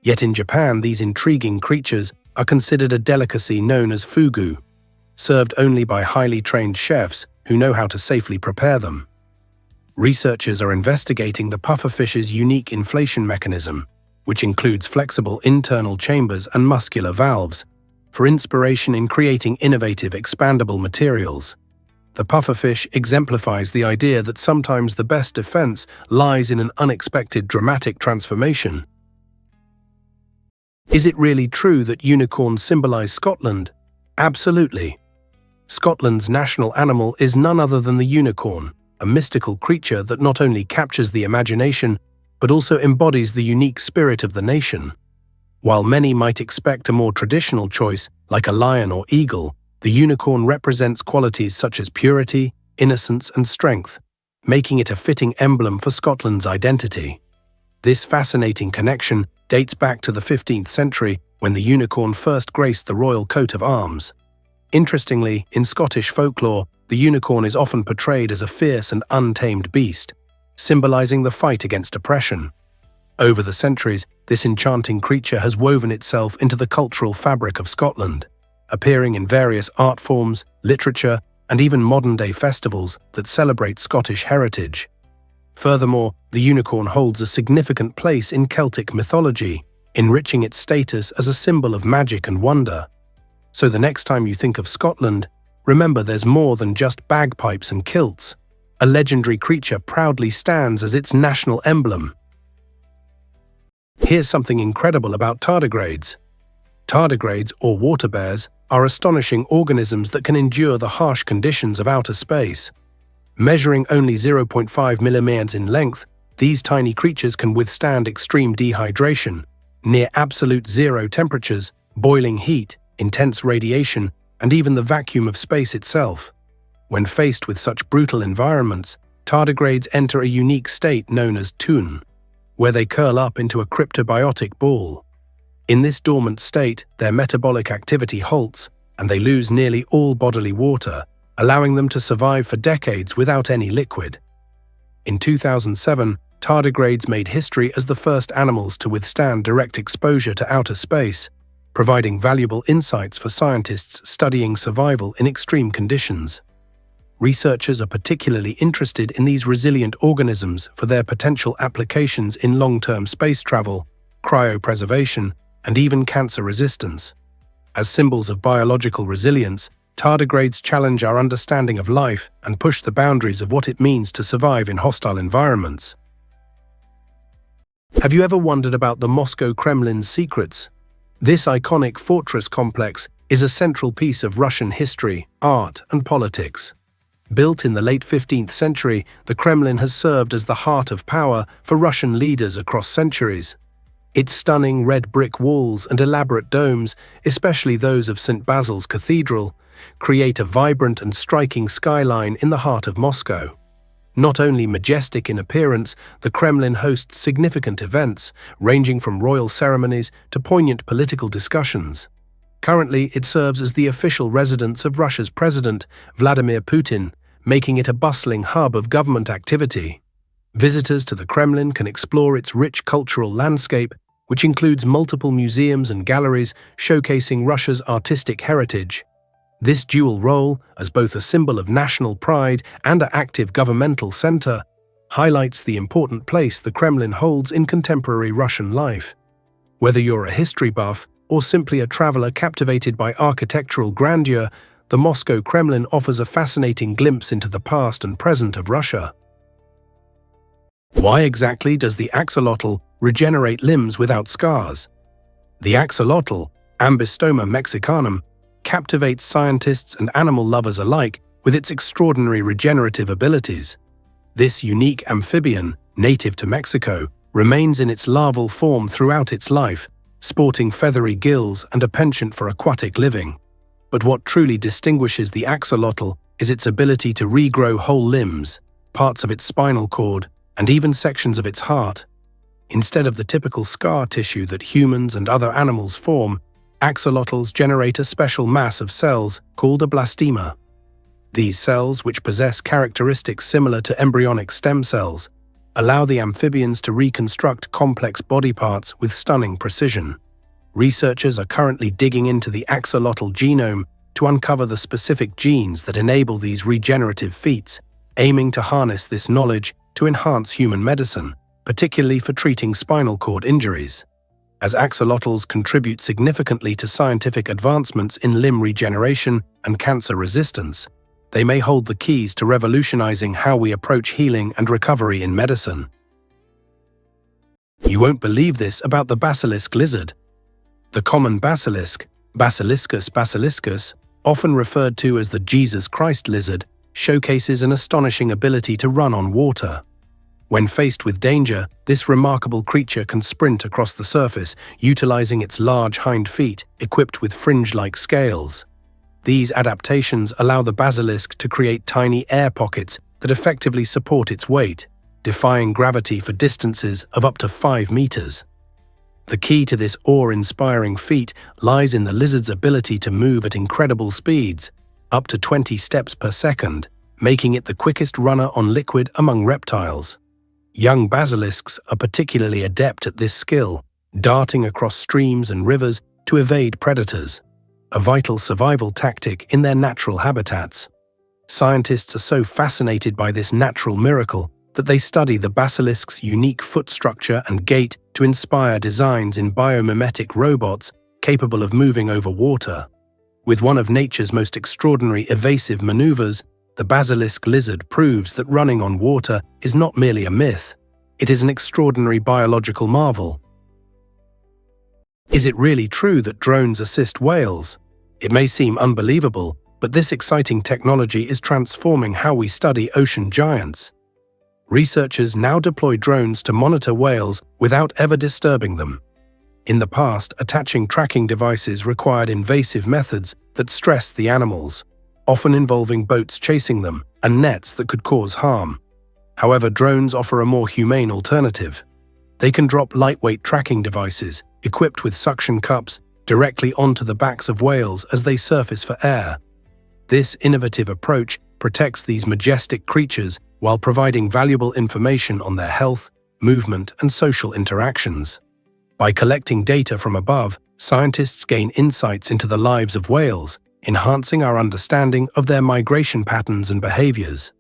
Yet in Japan, these intriguing creatures are considered a delicacy known as fugu, served only by highly trained chefs who know how to safely prepare them. Researchers are investigating the pufferfish's unique inflation mechanism, which includes flexible internal chambers and muscular valves, for inspiration in creating innovative expandable materials. The pufferfish exemplifies the idea that sometimes the best defense lies in an unexpected dramatic transformation. Is it really true that unicorns symbolize Scotland? Absolutely. Scotland's national animal is none other than the unicorn, a mystical creature that not only captures the imagination, but also embodies the unique spirit of the nation. While many might expect a more traditional choice, like a lion or eagle, the unicorn represents qualities such as purity, innocence, and strength, making it a fitting emblem for Scotland's identity. This fascinating connection dates back to the 15th century when the unicorn first graced the royal coat of arms. Interestingly, in Scottish folklore, the unicorn is often portrayed as a fierce and untamed beast, symbolizing the fight against oppression. Over the centuries, this enchanting creature has woven itself into the cultural fabric of Scotland, appearing in various art forms, literature, and even modern-day festivals that celebrate Scottish heritage. Furthermore, the unicorn holds a significant place in Celtic mythology, enriching its status as a symbol of magic and wonder. So the next time you think of Scotland, remember there's more than just bagpipes and kilts. A legendary creature proudly stands as its national emblem. Here's something incredible about tardigrades. Tardigrades, or water bears, are astonishing organisms that can endure the harsh conditions of outer space. Measuring only 0.5 millimeters in length, these tiny creatures can withstand extreme dehydration, near absolute zero temperatures, boiling heat, intense radiation, and even the vacuum of space itself. When faced with such brutal environments, tardigrades enter a unique state known as toon, where they curl up into a cryptobiotic ball. In this dormant state, their metabolic activity halts, and they lose nearly all bodily water, allowing them to survive for decades without any liquid. In 2007, tardigrades made history as the first animals to withstand direct exposure to outer space, providing valuable insights for scientists studying survival in extreme conditions. Researchers are particularly interested in these resilient organisms for their potential applications in long-term space travel, cryopreservation, and even cancer resistance. As symbols of biological resilience, tardigrades challenge our understanding of life and push the boundaries of what it means to survive in hostile environments. Have you ever wondered about the Moscow Kremlin's secrets? This iconic fortress complex is a central piece of Russian history, art, and politics. Built in the late 15th century, the Kremlin has served as the heart of power for Russian leaders across centuries. Its stunning red brick walls and elaborate domes, especially those of St. Basil's Cathedral, create a vibrant and striking skyline in the heart of Moscow. Not only majestic in appearance, the Kremlin hosts significant events, ranging from royal ceremonies to poignant political discussions. Currently, it serves as the official residence of Russia's President, Vladimir Putin, making it a bustling hub of government activity. Visitors to the Kremlin can explore its rich cultural landscape, which includes multiple museums and galleries showcasing Russia's artistic heritage. This dual role, as both a symbol of national pride and an active governmental center, highlights the important place the Kremlin holds in contemporary Russian life. Whether you're a history buff or simply a traveler captivated by architectural grandeur, the Moscow Kremlin offers a fascinating glimpse into the past and present of Russia. Why exactly does the axolotl regenerate limbs without scars? The axolotl, Ambystoma mexicanum, captivates scientists and animal lovers alike with its extraordinary regenerative abilities. This unique amphibian, native to Mexico, remains in its larval form throughout its life, sporting feathery gills and a penchant for aquatic living. But what truly distinguishes the axolotl is its ability to regrow whole limbs, parts of its spinal cord, and even sections of its heart. Instead of the typical scar tissue that humans and other animals form, axolotls generate a special mass of cells called a blastema. These cells, which possess characteristics similar to embryonic stem cells, allow the amphibians to reconstruct complex body parts with stunning precision. Researchers are currently digging into the axolotl genome to uncover the specific genes that enable these regenerative feats, aiming to harness this knowledge to enhance human medicine, particularly for treating spinal cord injuries. As axolotls contribute significantly to scientific advancements in limb regeneration and cancer resistance, they may hold the keys to revolutionizing how we approach healing and recovery in medicine. You won't believe this about the basilisk lizard. The common basilisk, Basiliscus basiliscus, often referred to as the Jesus Christ lizard, showcases an astonishing ability to run on water. When faced with danger, this remarkable creature can sprint across the surface, utilizing its large hind feet equipped with fringe-like scales. These adaptations allow the basilisk to create tiny air pockets that effectively support its weight, defying gravity for distances of up to 5 meters. The key to this awe-inspiring feat lies in the lizard's ability to move at incredible speeds, up to 20 steps per second, making it the quickest runner on liquid among reptiles. Young basilisks are particularly adept at this skill, darting across streams and rivers to evade predators, a vital survival tactic in their natural habitats. Scientists are so fascinated by this natural miracle that they study the basilisk's unique foot structure and gait to inspire designs in biomimetic robots capable of moving over water. With one of nature's most extraordinary evasive maneuvers, the basilisk lizard proves that running on water is not merely a myth. It is an extraordinary biological marvel. Is it really true that drones assist whales? It may seem unbelievable, but this exciting technology is transforming how we study ocean giants. Researchers now deploy drones to monitor whales without ever disturbing them. In the past, attaching tracking devices required invasive methods that stressed the animals, often involving boats chasing them and nets that could cause harm. However, drones offer a more humane alternative. They can drop lightweight tracking devices, equipped with suction cups, directly onto the backs of whales as they surface for air. This innovative approach protects these majestic creatures while providing valuable information on their health, movement, and social interactions. By collecting data from above, scientists gain insights into the lives of whales, enhancing our understanding of their migration patterns and behaviors.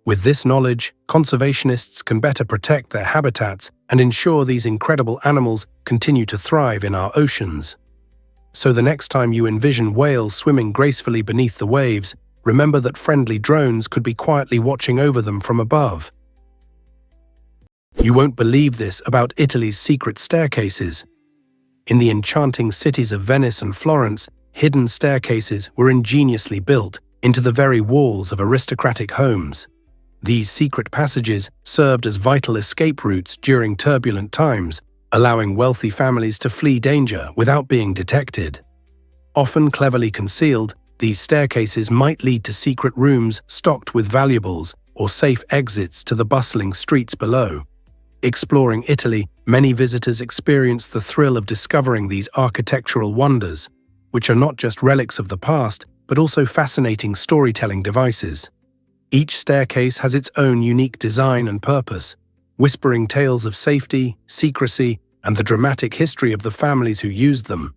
With this knowledge, conservationists can better protect their habitats and ensure these incredible animals continue to thrive in our oceans. So the next time you envision whales swimming gracefully beneath the waves, remember that friendly drones could be quietly watching over them from above. You won't believe this about Italy's secret staircases. In the enchanting cities of Venice and Florence, hidden staircases were ingeniously built into the very walls of aristocratic homes. These secret passages served as vital escape routes during turbulent times, allowing wealthy families to flee danger without being detected. Often cleverly concealed, these staircases might lead to secret rooms stocked with valuables or safe exits to the bustling streets below. Exploring Italy, many visitors experience the thrill of discovering these architectural wonders, which are not just relics of the past, but also fascinating storytelling devices. Each staircase has its own unique design and purpose, whispering tales of safety, secrecy, and the dramatic history of the families who used them.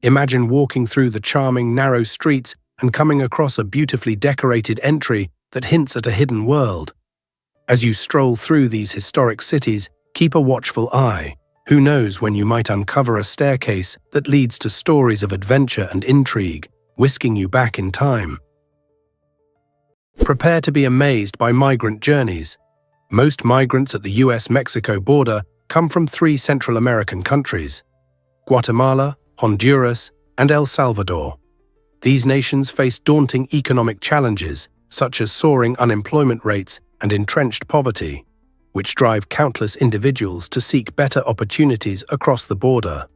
Imagine walking through the charming, narrow streets and coming across a beautifully decorated entry that hints at a hidden world. As you stroll through these historic cities, keep a watchful eye. Who knows when you might uncover a staircase that leads to stories of adventure and intrigue, whisking you back in time. Prepare to be amazed by migrant journeys. Most migrants at the US-Mexico border come from 3 Central American countries: Guatemala, Honduras, and El Salvador. These nations face daunting economic challenges, such as soaring unemployment rates and entrenched poverty, which drive countless individuals to seek better opportunities across the border.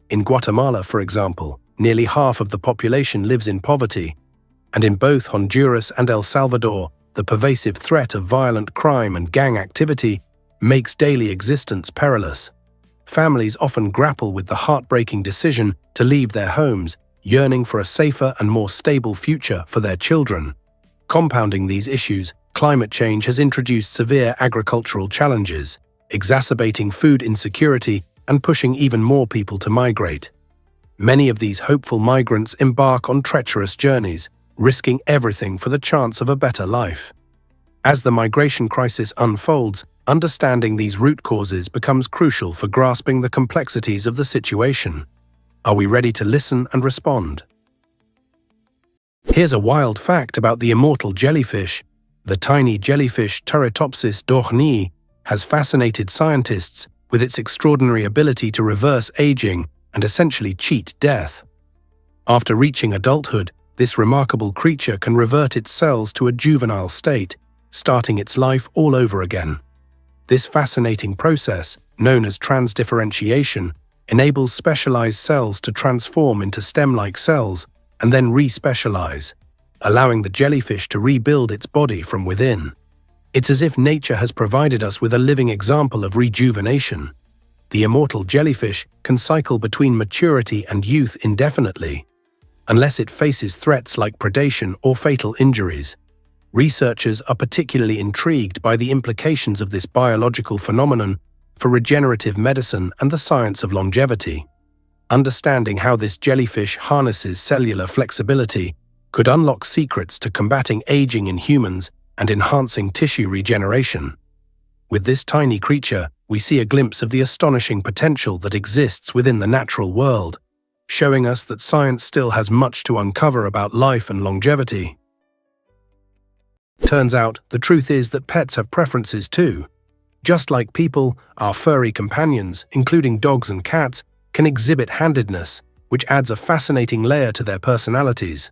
In Guatemala, for example, nearly half of the population lives in poverty, and in both Honduras and El Salvador, the pervasive threat of violent crime and gang activity makes daily existence perilous. Families often grapple with the heartbreaking decision to leave their homes, yearning for a safer and more stable future for their children. Compounding these issues, climate change has introduced severe agricultural challenges, exacerbating food insecurity and pushing even more people to migrate. Many of these hopeful migrants embark on treacherous journeys, risking everything for the chance of a better life. As the migration crisis unfolds, understanding these root causes becomes crucial for grasping the complexities of the situation. Are we ready to listen and respond? Here's a wild fact about the immortal jellyfish. The tiny jellyfish Turritopsis dohrnii has fascinated scientists with its extraordinary ability to reverse aging and essentially cheat death. After reaching adulthood, this remarkable creature can revert its cells to a juvenile state, starting its life all over again. This fascinating process, known as transdifferentiation, enables specialized cells to transform into stem-like cells and then re-specialize, allowing the jellyfish to rebuild its body from within. It's as if nature has provided us with a living example of rejuvenation. The immortal jellyfish can cycle between maturity and youth indefinitely, unless it faces threats like predation or fatal injuries. Researchers are particularly intrigued by the implications of this biological phenomenon for regenerative medicine and the science of longevity. Understanding how this jellyfish harnesses cellular flexibility could unlock secrets to combating aging in humans and enhancing tissue regeneration. With this tiny creature, we see a glimpse of the astonishing potential that exists within the natural world, showing us that science still has much to uncover about life and longevity. Turns out, the truth is that pets have preferences too. Just like people, our furry companions, including dogs and cats, can exhibit handedness, which adds a fascinating layer to their personalities.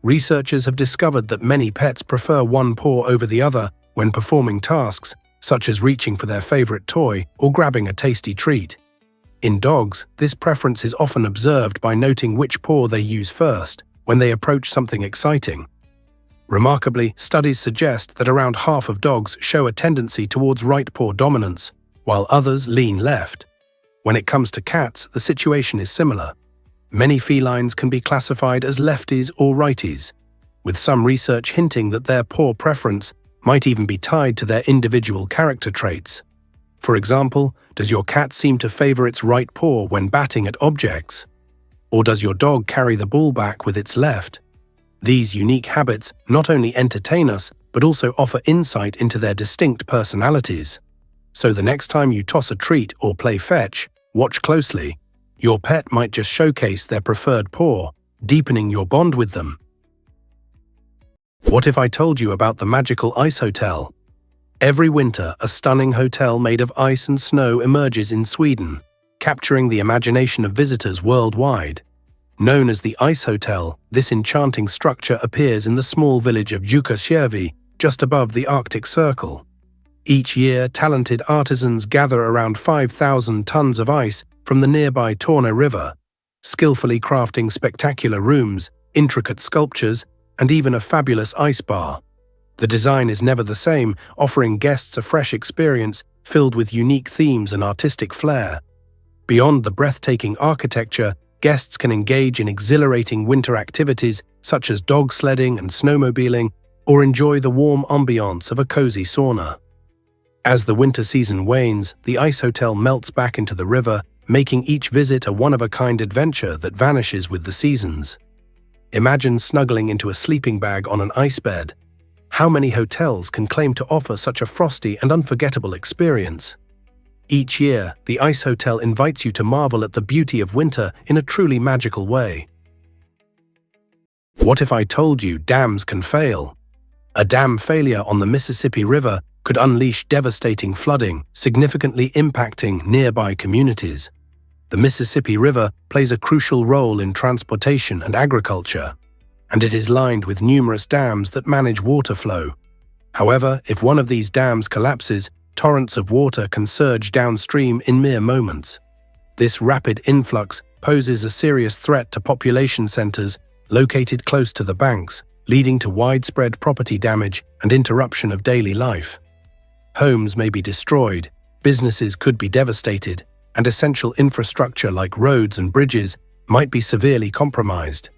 Researchers have discovered that many pets prefer one paw over the other when performing tasks, such as reaching for their favorite toy or grabbing a tasty treat. In dogs, this preference is often observed by noting which paw they use first when they approach something exciting. Remarkably, studies suggest that around half of dogs show a tendency towards right paw dominance, while others lean left. When it comes to cats, the situation is similar. Many felines can be classified as lefties or righties, with some research hinting that their paw preference might even be tied to their individual character traits. For example, does your cat seem to favor its right paw when batting at objects? Or does your dog carry the ball back with its left? These unique habits not only entertain us, but also offer insight into their distinct personalities. So the next time you toss a treat or play fetch, watch closely. Your pet might just showcase their preferred paw, deepening your bond with them. What if I told you about the magical ice hotel? Every winter, a stunning hotel made of ice and snow emerges in Sweden, capturing the imagination of visitors worldwide. Known as the Ice Hotel, this enchanting structure appears in the small village of Jukkasjärvi, just above the Arctic Circle. Each year, talented artisans gather around 5,000 tons of ice from the nearby Torne River, skillfully crafting spectacular rooms, intricate sculptures, and even a fabulous ice bar. The design is never the same, offering guests a fresh experience filled with unique themes and artistic flair. Beyond the breathtaking architecture, guests can engage in exhilarating winter activities such as dog sledding and snowmobiling, or enjoy the warm ambiance of a cozy sauna. As the winter season wanes, the ice hotel melts back into the river, making each visit a one-of-a-kind adventure that vanishes with the seasons. Imagine snuggling into a sleeping bag on an ice bed. How many hotels can claim to offer such a frosty and unforgettable experience? Each year, the Ice Hotel invites you to marvel at the beauty of winter in a truly magical way. What if I told you dams can fail? A dam failure on the Mississippi River could unleash devastating flooding, significantly impacting nearby communities. The Mississippi River plays a crucial role in transportation and agriculture, and it is lined with numerous dams that manage water flow. However, if one of these dams collapses, torrents of water can surge downstream in mere moments. This rapid influx poses a serious threat to population centers located close to the banks, leading to widespread property damage and interruption of daily life. Homes may be destroyed, businesses could be devastated, and essential infrastructure like roads and bridges might be severely compromised.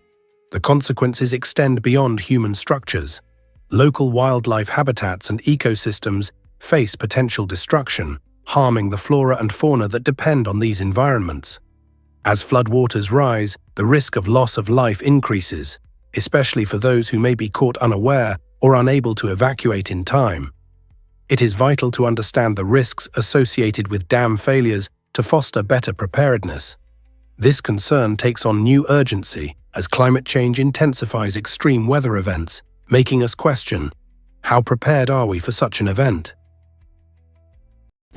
The consequences extend beyond human structures. Local wildlife habitats and ecosystems face potential destruction, harming the flora and fauna that depend on these environments. As floodwaters rise, the risk of loss of life increases, especially for those who may be caught unaware or unable to evacuate in time. It is vital to understand the risks associated with dam failures to foster better preparedness. This concern takes on new urgency as climate change intensifies extreme weather events, making us question, how prepared are we for such an event?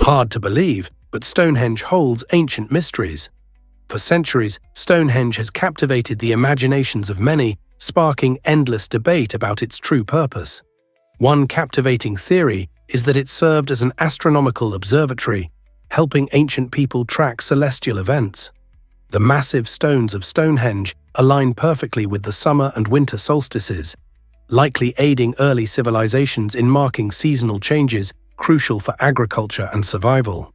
Hard to believe, but Stonehenge holds ancient mysteries. For centuries, Stonehenge has captivated the imaginations of many, sparking endless debate about its true purpose. One captivating theory is that it served as an astronomical observatory, helping ancient people track celestial events. The massive stones of Stonehenge align perfectly with the summer and winter solstices, likely aiding early civilizations in marking seasonal changes crucial for agriculture and survival.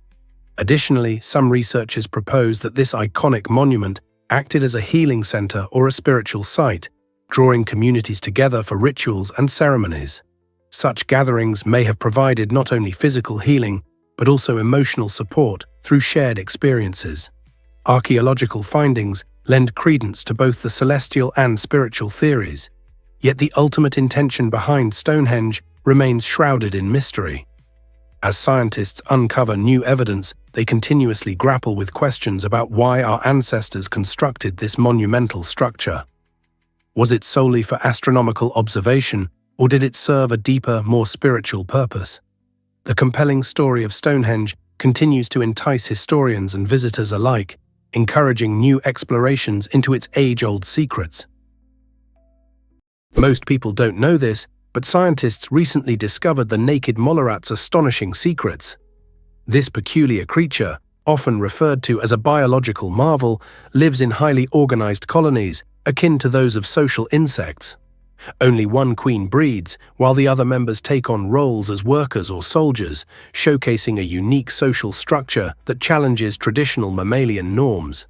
Additionally, some researchers propose that this iconic monument acted as a healing center or a spiritual site, drawing communities together for rituals and ceremonies. Such gatherings may have provided not only physical healing, but also emotional support through shared experiences. Archaeological findings lend credence to both the celestial and spiritual theories, yet the ultimate intention behind Stonehenge remains shrouded in mystery. As scientists uncover new evidence, they continuously grapple with questions about why our ancestors constructed this monumental structure. Was it solely for astronomical observation, or did it serve a deeper, more spiritual purpose? The compelling story of Stonehenge continues to entice historians and visitors alike, encouraging new explorations into its age-old secrets. Most people don't know this, but scientists recently discovered the naked mole rat's astonishing secrets. This peculiar creature, often referred to as a biological marvel, lives in highly organized colonies, akin to those of social insects. Only one queen breeds, while the other members take on roles as workers or soldiers, showcasing a unique social structure that challenges traditional mammalian norms.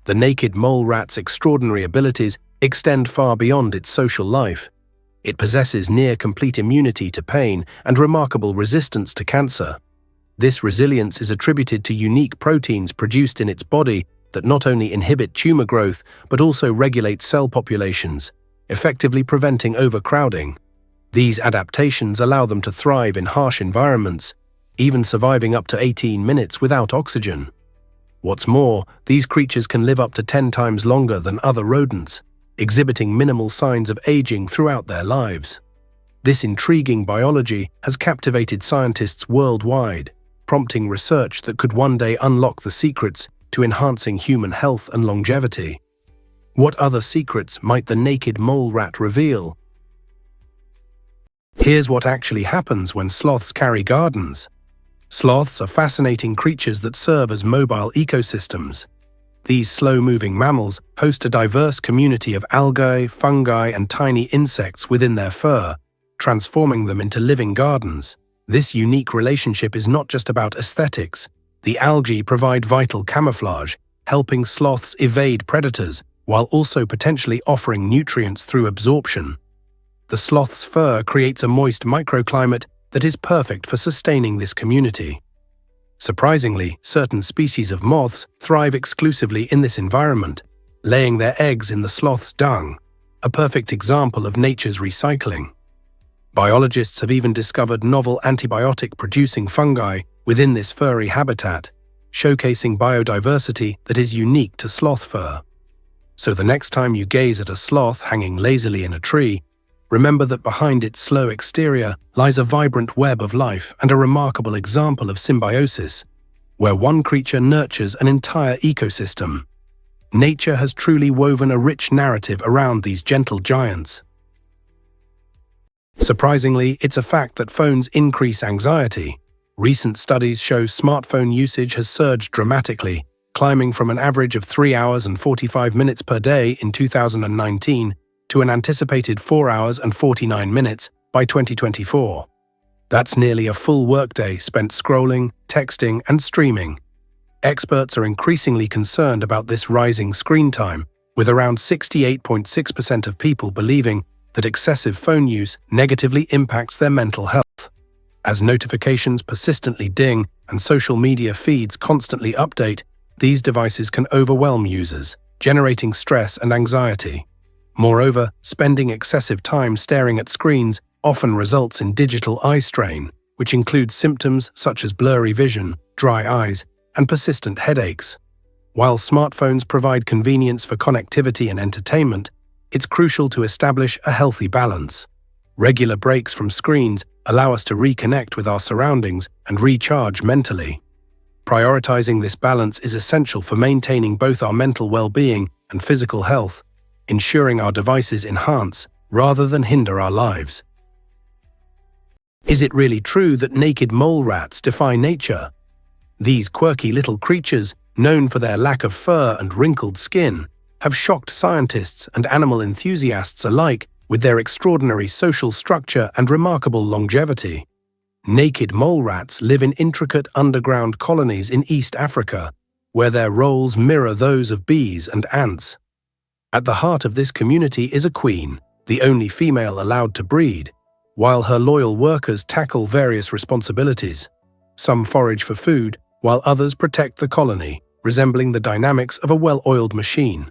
The naked mole rat's extraordinary abilities extend far beyond its social life. It possesses near-complete immunity to pain and remarkable resistance to cancer. This resilience is attributed to unique proteins produced in its body that not only inhibit tumor growth but also regulate cell populations, effectively preventing overcrowding. These adaptations allow them to thrive in harsh environments, even surviving up to 18 minutes without oxygen. What's more, these creatures can live up to 10 times longer than other rodents, exhibiting minimal signs of aging throughout their lives. This intriguing biology has captivated scientists worldwide, prompting research that could one day unlock the secrets to enhancing human health and longevity. What other secrets might the naked mole rat reveal? Here's what actually happens when sloths carry gardens. Sloths are fascinating creatures that serve as mobile ecosystems. These slow-moving mammals host a diverse community of algae, fungi, and tiny insects within their fur, transforming them into living gardens. This unique relationship is not just about aesthetics. The algae provide vital camouflage, helping sloths evade predators, while also potentially offering nutrients through absorption. The sloth's fur creates a moist microclimate that is perfect for sustaining this community. Surprisingly, certain species of moths thrive exclusively in this environment, laying their eggs in the sloth's dung. a perfect example of nature's recycling. Biologists have even discovered novel antibiotic-producing fungi within this furry habitat, showcasing biodiversity that is unique to sloth fur. So the next time you gaze at a sloth hanging lazily in a tree, remember that behind its slow exterior lies a vibrant web of life and a remarkable example of symbiosis, where one creature nurtures an entire ecosystem. Nature has truly woven a rich narrative around these gentle giants. Surprisingly, it's a fact that phones increase anxiety. Recent studies show smartphone usage has surged dramatically, climbing from an average of 3 hours and 45 minutes per day in 2019 to an anticipated 4 hours and 49 minutes by 2024. That's nearly a full workday spent scrolling, texting, and streaming. Experts are increasingly concerned about this rising screen time, with around 68.6% of people believing that excessive phone use negatively impacts their mental health. As notifications persistently ding and social media feeds constantly update, these devices can overwhelm users, generating stress and anxiety. Moreover, spending excessive time staring at screens often results in digital eye strain, which includes symptoms such as blurry vision, dry eyes, and persistent headaches. While smartphones provide convenience for connectivity and entertainment, it's crucial to establish a healthy balance. Regular breaks from screens allow us to reconnect with our surroundings and recharge mentally. Prioritizing this balance is essential for maintaining both our mental well-being and physical health, ensuring our devices enhance rather than hinder our lives. Is it really true that naked mole rats defy nature? These quirky little creatures, known for their lack of fur and wrinkled skin, have shocked scientists and animal enthusiasts alike with their extraordinary social structure and remarkable longevity. Naked mole rats live in intricate underground colonies in East Africa, where their roles mirror those of bees and ants. At the heart of this community is a queen, the only female allowed to breed, while her loyal workers tackle various responsibilities. Some forage for food, while others protect the colony, resembling the dynamics of a well-oiled machine.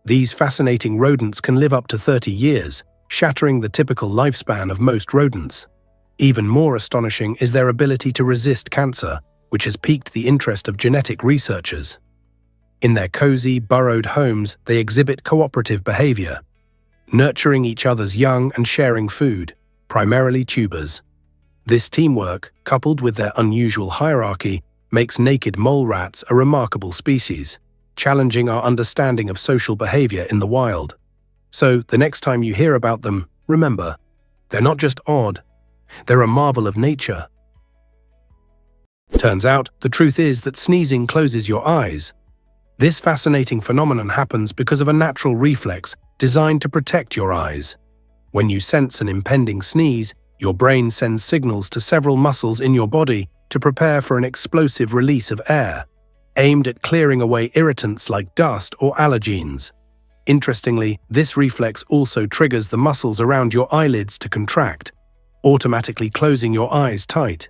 These fascinating rodents can live up to 30 years, shattering the typical lifespan of most rodents. Even more astonishing is their ability to resist cancer, which has piqued the interest of genetic researchers. In their cozy, burrowed homes, they exhibit cooperative behavior, nurturing each other's young and sharing food, primarily tubers. This teamwork, coupled with their unusual hierarchy, makes naked mole rats a remarkable species, challenging our understanding of social behavior in the wild. So, the next time you hear about them, remember, they're not just odd, they're a marvel of nature. Turns out, the truth is that sneezing closes your eyes. This fascinating phenomenon happens because of a natural reflex designed to protect your eyes. When you sense an impending sneeze, your brain sends signals to several muscles in your body to prepare for an explosive release of air, aimed at clearing away irritants like dust or allergens. Interestingly, this reflex also triggers the muscles around your eyelids to contract, automatically closing your eyes tight.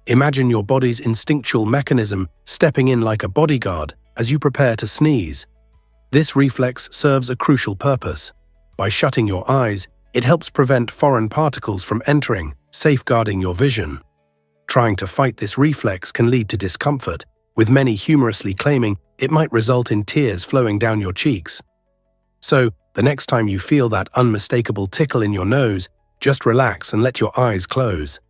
Imagine your body's instinctual mechanism stepping in like a bodyguard as you prepare to sneeze. This reflex serves a crucial purpose. By shutting your eyes, it helps prevent foreign particles from entering, safeguarding your vision. Trying to fight this reflex can lead to discomfort, with many humorously claiming it might result in tears flowing down your cheeks. So, the next time you feel that unmistakable tickle in your nose, just relax and let your eyes close.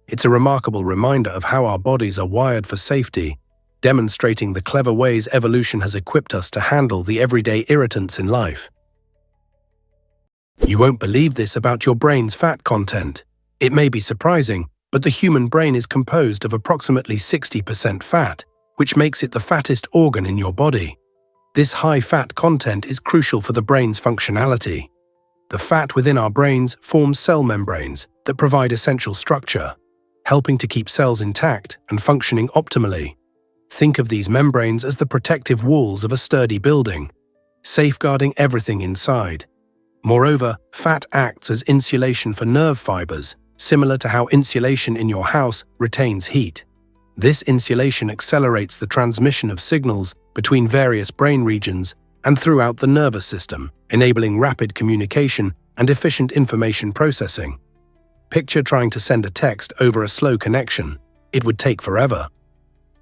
It's a remarkable reminder of how our bodies are wired for safety, demonstrating the clever ways evolution has equipped us to handle the everyday irritants in life. You won't believe this about your brain's fat content. It may be surprising, but the human brain is composed of approximately 60% fat, which makes it the fattest organ in your body. This high fat content is crucial for the brain's functionality. The fat within our brains forms cell membranes that provide essential structure, helping to keep cells intact and functioning optimally. Think of these membranes as the protective walls of a sturdy building, safeguarding everything inside. Moreover, fat acts as insulation for nerve fibers, similar to how insulation in your house retains heat. This insulation accelerates the transmission of signals between various brain regions and throughout the nervous system, enabling rapid communication and efficient information processing. Picture trying to send a text over a slow connection. It would take forever.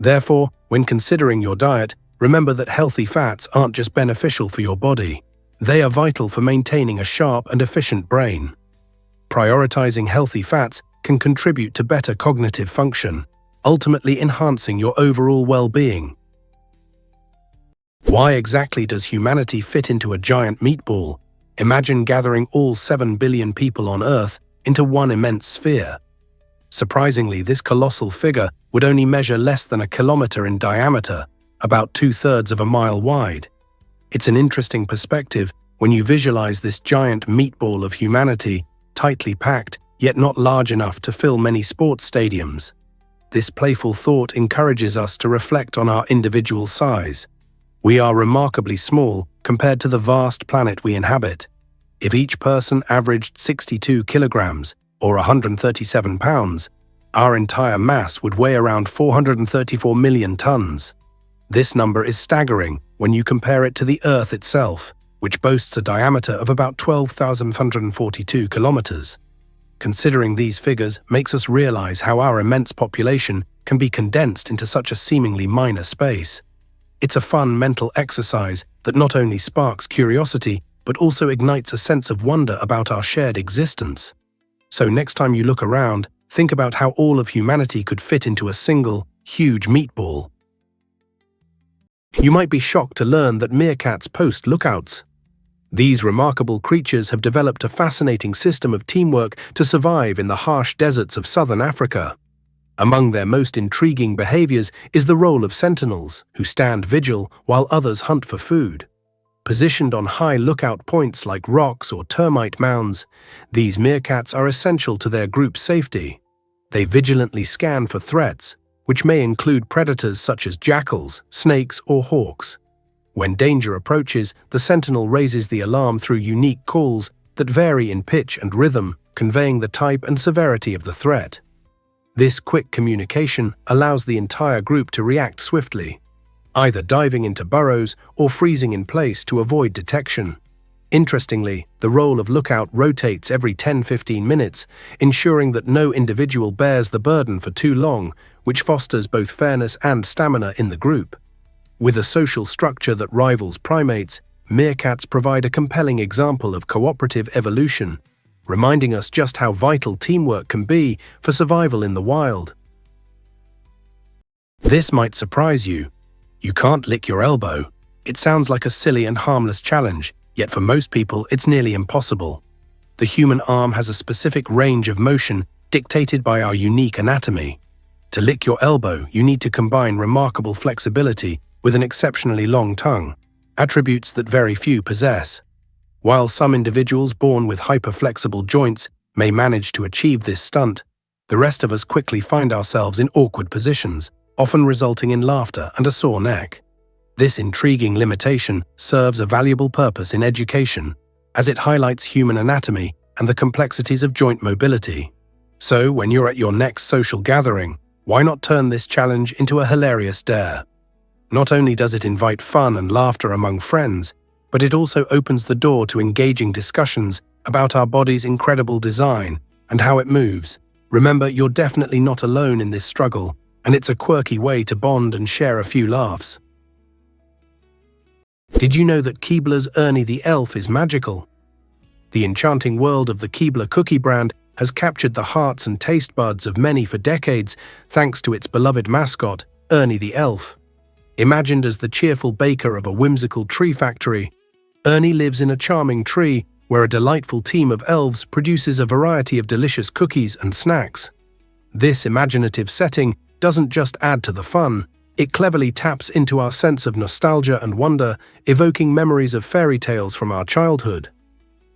Therefore, when considering your diet, remember that healthy fats aren't just beneficial for your body. They are vital for maintaining a sharp and efficient brain. Prioritizing healthy fats can contribute to better cognitive function, ultimately enhancing your overall well-being. Why exactly does humanity fit into a giant meatball? Imagine gathering all 7 billion people on Earth into one immense sphere. Surprisingly, this colossal figure would only measure less than a kilometer in diameter, about 2/3 of a mile wide. It's an interesting perspective when you visualize this giant meatball of humanity, tightly packed, yet not large enough to fill many sports stadiums. This playful thought encourages us to reflect on our individual size. We are remarkably small compared to the vast planet we inhabit. If each person averaged 62 kilograms, or 137 pounds, our entire mass would weigh around 434 million tons. This number is staggering when you compare it to the Earth itself, which boasts a diameter of about 12,142 kilometers. Considering these figures makes us realize how our immense population can be condensed into such a seemingly minor space. It's a fun mental exercise that not only sparks curiosity, but also ignites a sense of wonder about our shared existence. So next time you look around, think about how all of humanity could fit into a single, huge meatball. You might be shocked to learn that meerkats post lookouts. These remarkable creatures have developed a fascinating system of teamwork to survive in the harsh deserts of southern Africa. Among their most intriguing behaviors is the role of sentinels, who stand vigil while others hunt for food. Positioned on high lookout points like rocks or termite mounds, these meerkats are essential to their group's safety. They vigilantly scan for threats, which may include predators such as jackals, snakes, or hawks. When danger approaches, the sentinel raises the alarm through unique calls that vary in pitch and rhythm, conveying the type and severity of the threat. This quick communication allows the entire group to react swiftly, either diving into burrows or freezing in place to avoid detection. Interestingly, the role of lookout rotates every 10-15 minutes, ensuring that no individual bears the burden for too long, which fosters both fairness and stamina in the group. With a social structure that rivals primates, meerkats provide a compelling example of cooperative evolution, reminding us just how vital teamwork can be for survival in the wild. This might surprise you. You can't lick your elbow. It sounds like a silly and harmless challenge, yet for most people it's nearly impossible. The human arm has a specific range of motion dictated by our unique anatomy. To lick your elbow, you need to combine remarkable flexibility with an exceptionally long tongue, attributes that very few possess. While some individuals born with hyperflexible joints may manage to achieve this stunt, the rest of us quickly find ourselves in awkward positions, often resulting in laughter and a sore neck. This intriguing limitation serves a valuable purpose in education, as it highlights human anatomy and the complexities of joint mobility. So, when you're at your next social gathering, why not turn this challenge into a hilarious dare? Not only does it invite fun and laughter among friends, but it also opens the door to engaging discussions about our body's incredible design and how it moves. Remember, you're definitely not alone in this struggle, and it's a quirky way to bond and share a few laughs. Did you know that Keebler's Ernie the Elf is magical? The enchanting world of the Keebler cookie brand has captured the hearts and taste buds of many for decades thanks to its beloved mascot, Ernie the Elf. Imagined as the cheerful baker of a whimsical tree factory, Ernie lives in a charming tree where a delightful team of elves produces a variety of delicious cookies and snacks. This imaginative setting doesn't just add to the fun, it cleverly taps into our sense of nostalgia and wonder, evoking memories of fairy tales from our childhood.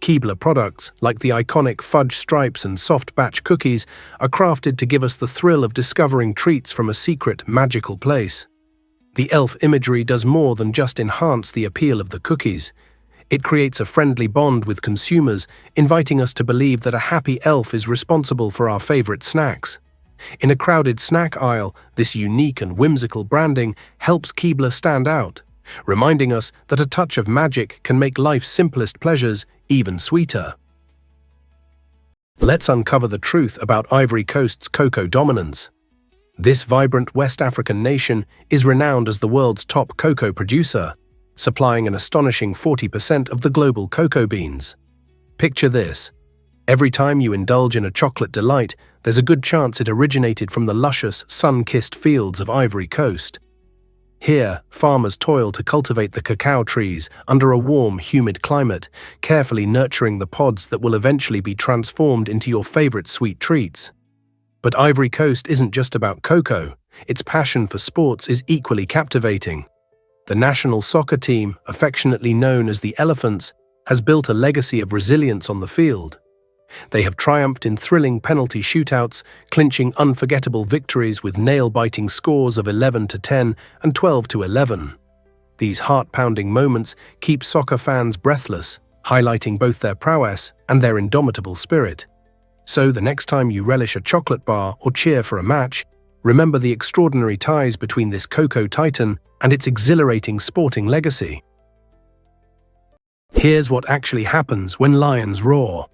Keebler products, like the iconic fudge stripes and soft batch cookies, are crafted to give us the thrill of discovering treats from a secret, magical place. The elf imagery does more than just enhance the appeal of the cookies. It creates a friendly bond with consumers, inviting us to believe that a happy elf is responsible for our favorite snacks. In a crowded snack aisle, this unique and whimsical branding helps Keebler stand out, reminding us that a touch of magic can make life's simplest pleasures even sweeter. Let's uncover the truth about Ivory Coast's cocoa dominance. This vibrant West African nation is renowned as the world's top cocoa producer, supplying an astonishing 40% of the global cocoa beans. Picture this. Every time you indulge in a chocolate delight, there's a good chance it originated from the luscious, sun-kissed fields of Ivory Coast. Here, farmers toil to cultivate the cacao trees under a warm, humid climate, carefully nurturing the pods that will eventually be transformed into your favorite sweet treats. But Ivory Coast isn't just about cocoa. Its passion for sports is equally captivating. The national soccer team, affectionately known as the Elephants, has built a legacy of resilience on the field. They have triumphed in thrilling penalty shootouts, clinching unforgettable victories with nail-biting scores of 11-10 and 12-11. These heart-pounding moments keep soccer fans breathless, highlighting both their prowess and their indomitable spirit. So the next time you relish a chocolate bar or cheer for a match, remember the extraordinary ties between this cocoa titan and its exhilarating sporting legacy. Here's what actually happens when lions roar.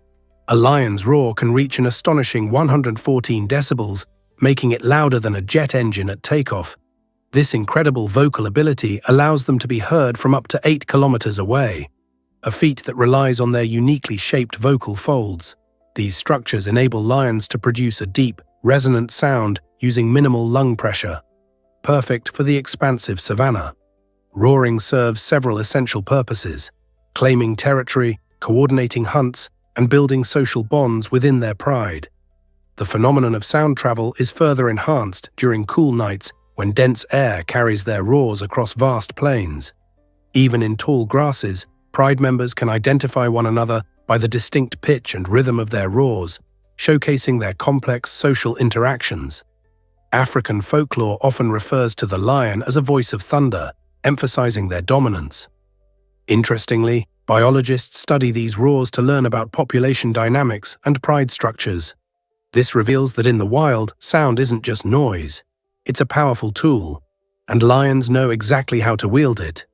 A lion's roar can reach an astonishing 114 decibels, making it louder than a jet engine at takeoff. This incredible vocal ability allows them to be heard from up to 8 kilometers away, a feat that relies on their uniquely shaped vocal folds. These structures enable lions to produce a deep, resonant sound using minimal lung pressure, perfect for the expansive savanna. Roaring serves several essential purposes: claiming territory, coordinating hunts, and building social bonds within their pride. The phenomenon of sound travel is further enhanced during cool nights when dense air carries their roars across vast plains. Even in tall grasses, pride members can identify one another by the distinct pitch and rhythm of their roars, showcasing their complex social interactions. African folklore often refers to the lion as a voice of thunder, emphasizing their dominance. Interestingly, biologists study these roars to learn about population dynamics and pride structures. This reveals that in the wild, sound isn't just noise. It's a powerful tool, and lions know exactly how to wield it.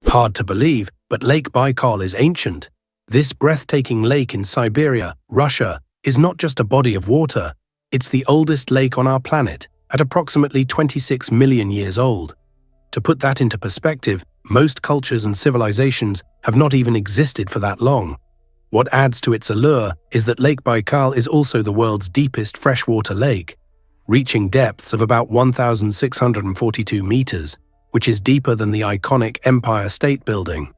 Hard to believe, but Lake Baikal is ancient. This breathtaking lake in Siberia, Russia, is not just a body of water. It's the oldest lake on our planet, at approximately 26 million years old. To put that into perspective, most cultures and civilizations have not even existed for that long. What adds to its allure is that Lake Baikal is also the world's deepest freshwater lake, reaching depths of about 1,642 meters, which is deeper than the iconic Empire State Building.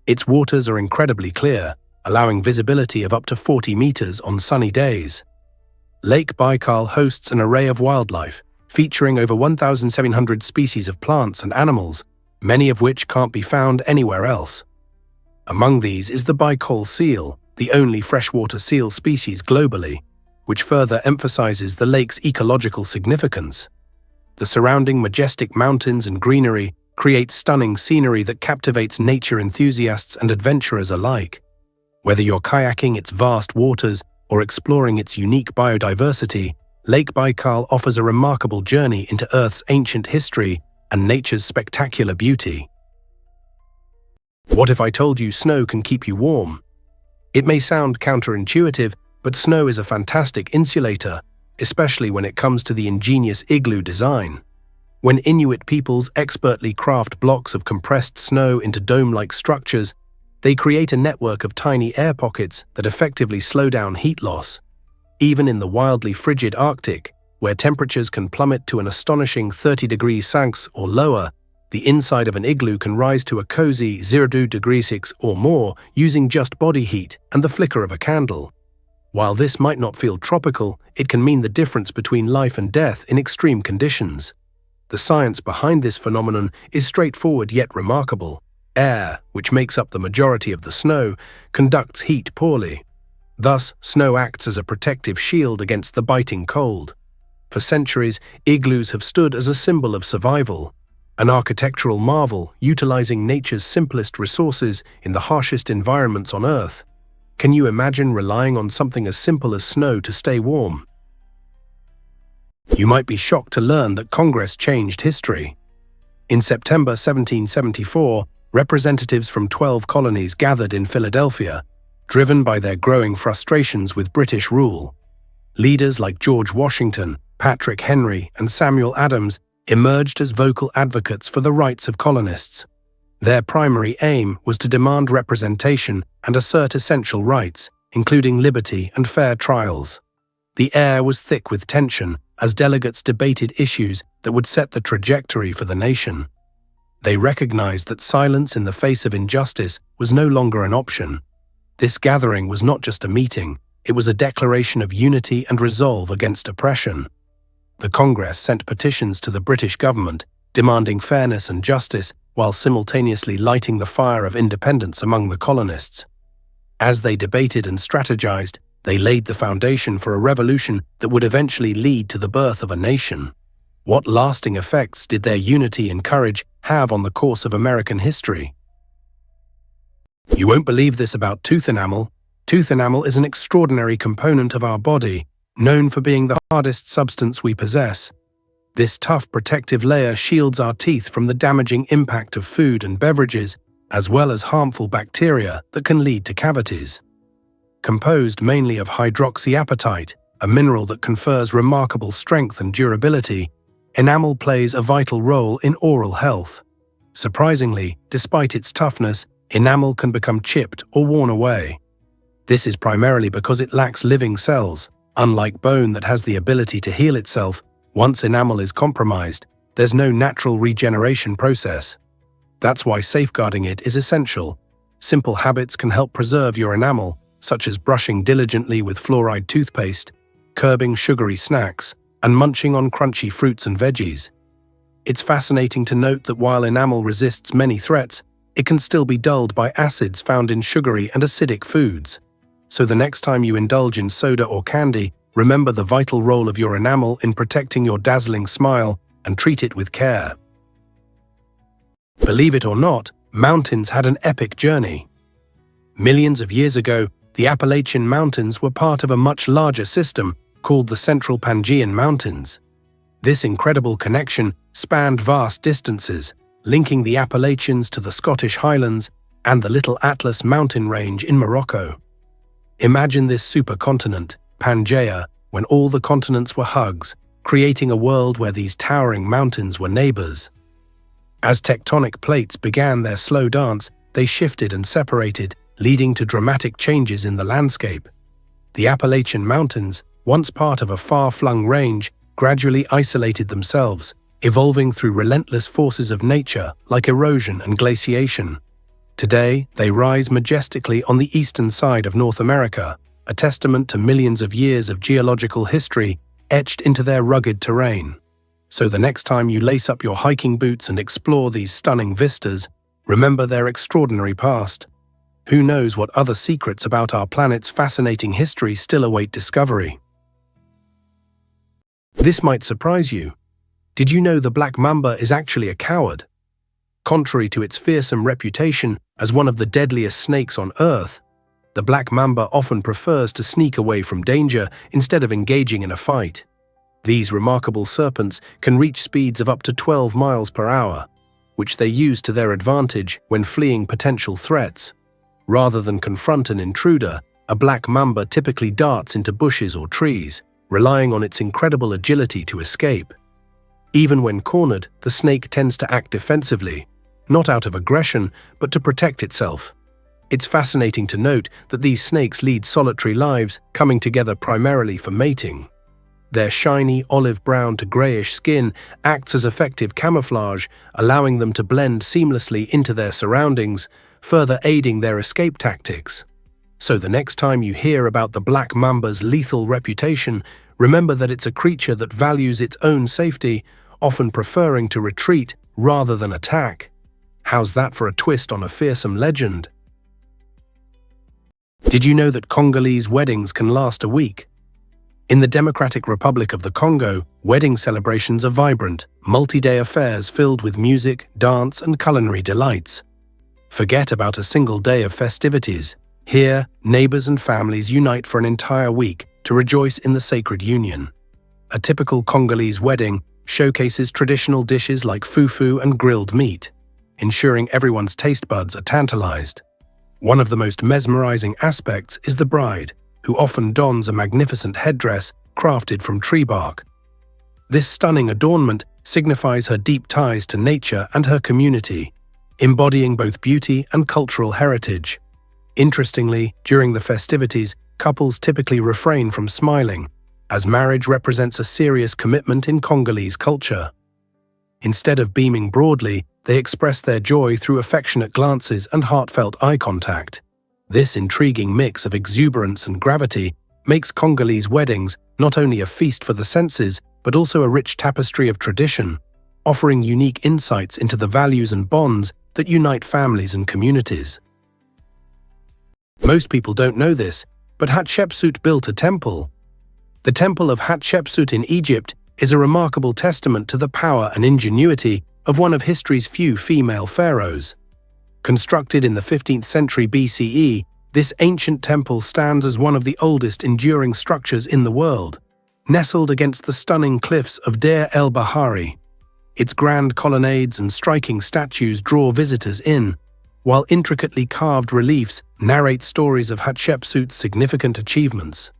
Its waters are incredibly clear, allowing visibility of up to 40 meters on sunny days. Lake Baikal hosts an array of wildlife, featuring over 1,700 species of plants and animals, many of which can't be found anywhere else. Among these is the Baikal seal, the only freshwater seal species globally, which further emphasizes the lake's ecological significance. The surrounding majestic mountains and greenery create stunning scenery that captivates nature enthusiasts and adventurers alike. Whether you're kayaking its vast waters or exploring its unique biodiversity, Lake Baikal offers a remarkable journey into Earth's ancient history and nature's spectacular beauty. What if I told you snow can keep you warm? It may sound counterintuitive, but snow is a fantastic insulator, especially when it comes to the ingenious igloo design. When Inuit peoples expertly craft blocks of compressed snow into dome-like structures, they create a network of tiny air pockets that effectively slow down heat loss. Even in the wildly frigid Arctic, where temperatures can plummet to an astonishing 30 degrees Celsius or lower, the inside of an igloo can rise to a cozy 0 degrees Celsius or more using just body heat and the flicker of a candle. While this might not feel tropical, it can mean the difference between life and death in extreme conditions. The science behind this phenomenon is straightforward yet remarkable. Air, which makes up the majority of the snow, conducts heat poorly. Thus, snow acts as a protective shield against the biting cold. For centuries, igloos have stood as a symbol of survival, an architectural marvel utilizing nature's simplest resources in the harshest environments on Earth. Can you imagine relying on something as simple as snow to stay warm? You might be shocked to learn that Congress changed history. In September 1774, representatives from 12 colonies gathered in Philadelphia, driven by their growing frustrations with British rule. Leaders like George Washington, Patrick Henry, and Samuel Adams emerged as vocal advocates for the rights of colonists. Their primary aim was to demand representation and assert essential rights, including liberty and fair trials. The air was thick with tension as delegates debated issues that would set the trajectory for the nation. They recognized that silence in the face of injustice was no longer an option. This gathering was not just a meeting, it was a declaration of unity and resolve against oppression. The Congress sent petitions to the British government, demanding fairness and justice while simultaneously lighting the fire of independence among the colonists. As they debated and strategized, they laid the foundation for a revolution that would eventually lead to the birth of a nation. What lasting effects did their unity and courage have on the course of American history? You won't believe this about tooth enamel. Tooth enamel is an extraordinary component of our body, known for being the hardest substance we possess. This tough protective layer shields our teeth from the damaging impact of food and beverages, as well as harmful bacteria that can lead to cavities. Composed mainly of hydroxyapatite, a mineral that confers remarkable strength and durability, enamel plays a vital role in oral health. Surprisingly, despite its toughness, enamel can become chipped or worn away. This is primarily because it lacks living cells. Unlike bone that has the ability to heal itself, once enamel is compromised, there's no natural regeneration process. That's why safeguarding it is essential. Simple habits can help preserve your enamel, such as brushing diligently with fluoride toothpaste, curbing sugary snacks, and munching on crunchy fruits and veggies. It's fascinating to note that while enamel resists many threats, it can still be dulled by acids found in sugary and acidic foods. So the next time you indulge in soda or candy, remember the vital role of your enamel in protecting your dazzling smile and treat it with care. Believe it or not, mountains had an epic journey. Millions of years ago, the Appalachian Mountains were part of a much larger system called the Central Pangean Mountains. This incredible connection spanned vast distances, linking the Appalachians to the Scottish Highlands and the Little Atlas mountain range in Morocco. Imagine this supercontinent, Pangaea, when all the continents were hugs, creating a world where these towering mountains were neighbors. As tectonic plates began their slow dance, they shifted and separated, leading to dramatic changes in the landscape. The Appalachian Mountains, once part of a far-flung range, gradually isolated themselves, evolving through relentless forces of nature like erosion and glaciation. Today, they rise majestically on the eastern side of North America, a testament to millions of years of geological history etched into their rugged terrain. So the next time you lace up your hiking boots and explore these stunning vistas, remember their extraordinary past. Who knows what other secrets about our planet's fascinating history still await discovery? This might surprise you. Did you know the black mamba is actually a coward? Contrary to its fearsome reputation as one of the deadliest snakes on Earth, the black mamba often prefers to sneak away from danger instead of engaging in a fight. These remarkable serpents can reach speeds of up to 12 miles per hour, which they use to their advantage when fleeing potential threats. Rather than confront an intruder, a black mamba typically darts into bushes or trees, relying on its incredible agility to escape. Even when cornered, the snake tends to act defensively, not out of aggression, but to protect itself. It's fascinating to note that these snakes lead solitary lives, coming together primarily for mating. Their shiny olive-brown to grayish skin acts as effective camouflage, allowing them to blend seamlessly into their surroundings, further aiding their escape tactics. So the next time you hear about the black mamba's lethal reputation, remember that it's a creature that values its own safety, often preferring to retreat rather than attack. How's that for a twist on a fearsome legend? Did you know that Congolese weddings can last a week? In the Democratic Republic of the Congo, wedding celebrations are vibrant, multi-day affairs filled with music, dance, and culinary delights. Forget about a single day of festivities. Here, neighbors and families unite for an entire week to rejoice in the sacred union. A typical Congolese wedding showcases traditional dishes like fufu and grilled meat, ensuring everyone's taste buds are tantalized. One of the most mesmerizing aspects is the bride, who often dons a magnificent headdress crafted from tree bark. This stunning adornment signifies her deep ties to nature and her community, embodying both beauty and cultural heritage. Interestingly, during the festivities, couples typically refrain from smiling, as marriage represents a serious commitment in Congolese culture. Instead of beaming broadly, they express their joy through affectionate glances and heartfelt eye contact. This intriguing mix of exuberance and gravity makes Congolese weddings not only a feast for the senses, but also a rich tapestry of tradition, offering unique insights into the values and bonds that unite families and communities. Most people don't know this, but Hatshepsut built a temple. The Temple of Hatshepsut in Egypt is a remarkable testament to the power and ingenuity of one of history's few female pharaohs. Constructed in the 15th century BCE, this ancient temple stands as one of the oldest enduring structures in the world, nestled against the stunning cliffs of Deir el-Bahari. Its grand colonnades and striking statues draw visitors in, while intricately carved reliefs narrate stories of Hatshepsut's significant achievements.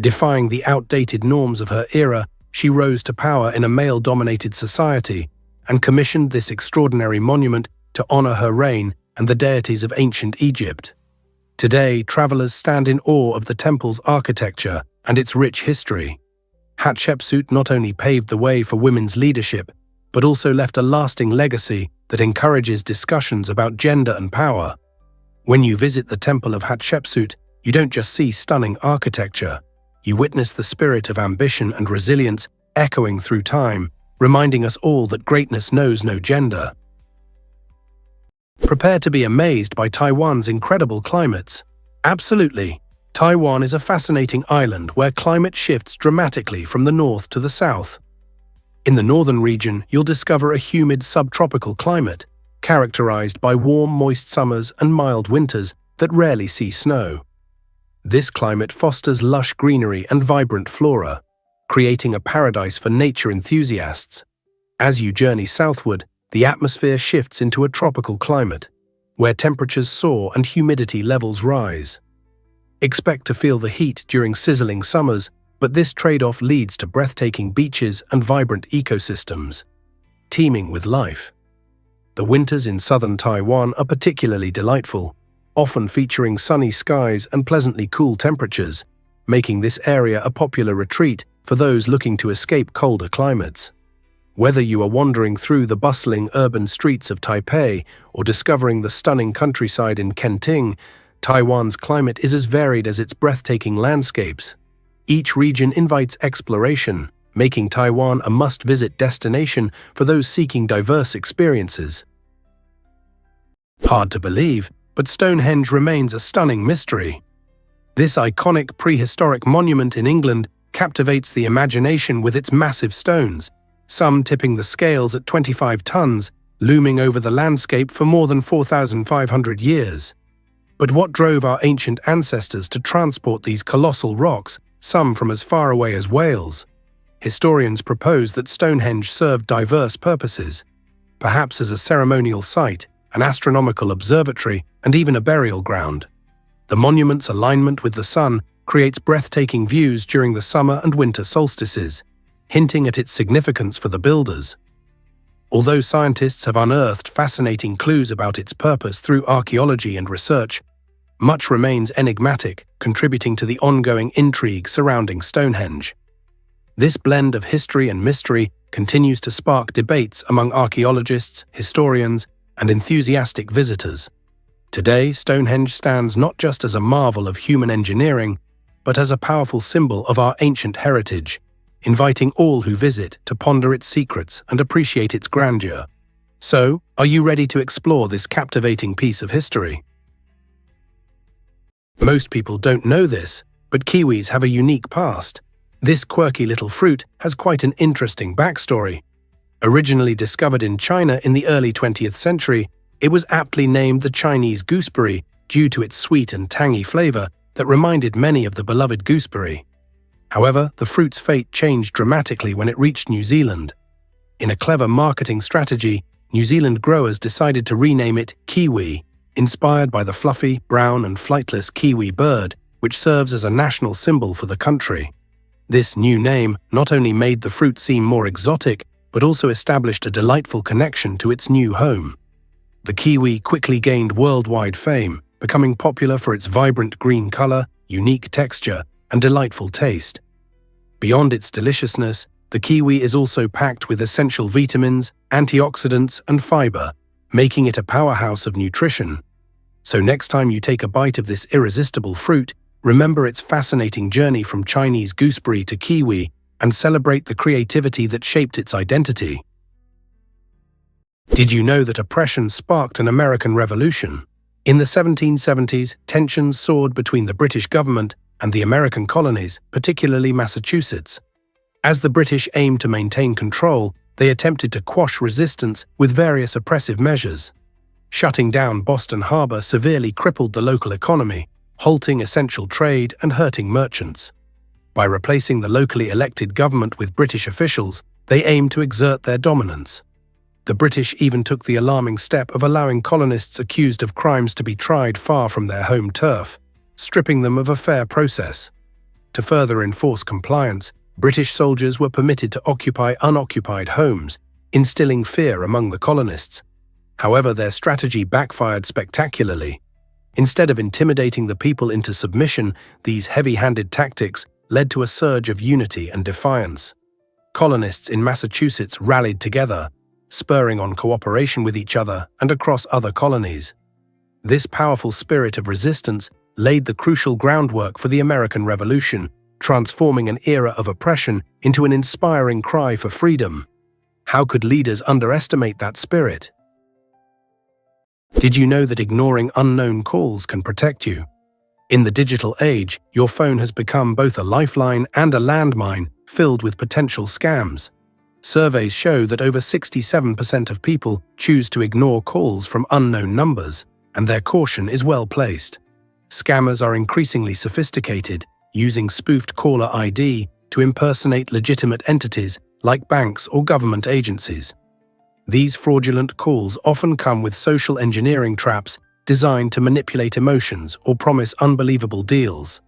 Defying the outdated norms of her era, she rose to power in a male-dominated society and commissioned this extraordinary monument to honor her reign and the deities of ancient Egypt. Today, travelers stand in awe of the temple's architecture and its rich history. Hatshepsut not only paved the way for women's leadership, but also left a lasting legacy that encourages discussions about gender and power. When you visit the Temple of Hatshepsut, you don't just see stunning architecture. You witness the spirit of ambition and resilience echoing through time, reminding us all that greatness knows no gender. Prepare to be amazed by Taiwan's incredible climates. Absolutely. Taiwan is a fascinating island where climate shifts dramatically from the north to the south. In the northern region, you'll discover a humid subtropical climate, characterized by warm, moist summers and mild winters that rarely see snow. This climate fosters lush greenery and vibrant flora, creating a paradise for nature enthusiasts. As you journey southward, the atmosphere shifts into a tropical climate, where temperatures soar and humidity levels rise. Expect to feel the heat during sizzling summers, but this trade-off leads to breathtaking beaches and vibrant ecosystems, teeming with life. The winters in southern Taiwan are particularly delightful, often featuring sunny skies and pleasantly cool temperatures, making this area a popular retreat for those looking to escape colder climates. Whether you are wandering through the bustling urban streets of Taipei or discovering the stunning countryside in Kenting, Taiwan's climate is as varied as its breathtaking landscapes. Each region invites exploration, making Taiwan a must-visit destination for those seeking diverse experiences. Hard to believe, but Stonehenge remains a stunning mystery. This iconic prehistoric monument in England captivates the imagination with its massive stones, some tipping the scales at 25 tons, looming over the landscape for more than 4,500 years. But what drove our ancient ancestors to transport these colossal rocks, some from as far away as Wales? Historians propose that Stonehenge served diverse purposes, perhaps as a ceremonial site, an astronomical observatory, and even a burial ground. The monument's alignment with the sun creates breathtaking views during the summer and winter solstices, hinting at its significance for the builders. Although scientists have unearthed fascinating clues about its purpose through archaeology and research, much remains enigmatic, contributing to the ongoing intrigue surrounding Stonehenge. This blend of history and mystery continues to spark debates among archaeologists, historians, and enthusiastic visitors. Today, Stonehenge stands not just as a marvel of human engineering, but as a powerful symbol of our ancient heritage, inviting all who visit to ponder its secrets and appreciate its grandeur. So, are you ready to explore this captivating piece of history? Most people don't know this, but kiwis have a unique past. This quirky little fruit has quite an interesting backstory. Originally discovered in China in the early 20th century, it was aptly named the Chinese gooseberry due to its sweet and tangy flavor that reminded many of the beloved gooseberry. However, the fruit's fate changed dramatically when it reached New Zealand, In a clever marketing strategy, New Zealand growers decided to rename it kiwi, inspired by the fluffy, brown and flightless kiwi bird, which serves as a national symbol for the country. This new name not only made the fruit seem more exotic, but also established a delightful connection to its new home. The kiwi quickly gained worldwide fame, becoming popular for its vibrant green color, unique texture, and delightful taste. Beyond its deliciousness, the kiwi is also packed with essential vitamins, antioxidants, and fiber, making it a powerhouse of nutrition. So next time you take a bite of this irresistible fruit, remember its fascinating journey from Chinese gooseberry to kiwi and celebrate the creativity that shaped its identity. Did you know that oppression sparked an American Revolution? In the 1770s, tensions soared between the British government and the American colonies, particularly Massachusetts. As the British aimed to maintain control, they attempted to quash resistance with various oppressive measures. Shutting down Boston Harbor severely crippled the local economy, halting essential trade and hurting merchants. By replacing the locally elected government with British officials, they aimed to exert their dominance. The British even took the alarming step of allowing colonists accused of crimes to be tried far from their home turf, stripping them of a fair process. To further enforce compliance, British soldiers were permitted to occupy unoccupied homes, instilling fear among the colonists. However, their strategy backfired spectacularly. Instead of intimidating the people into submission, these heavy-handed tactics led to a surge of unity and defiance. Colonists in Massachusetts rallied together, spurring on cooperation with each other and across other colonies. This powerful spirit of resistance laid the crucial groundwork for the American Revolution, transforming an era of oppression into an inspiring cry for freedom. How could leaders underestimate that spirit? Did you know that ignoring unknown calls can protect you? In the digital age, your phone has become both a lifeline and a landmine filled with potential scams. Surveys show that over 67% of people choose to ignore calls from unknown numbers, and their caution is well placed. Scammers are increasingly sophisticated, using spoofed caller ID to impersonate legitimate entities like banks or government agencies. These fraudulent calls often come with social engineering traps designed to manipulate emotions or promise unbelievable deals.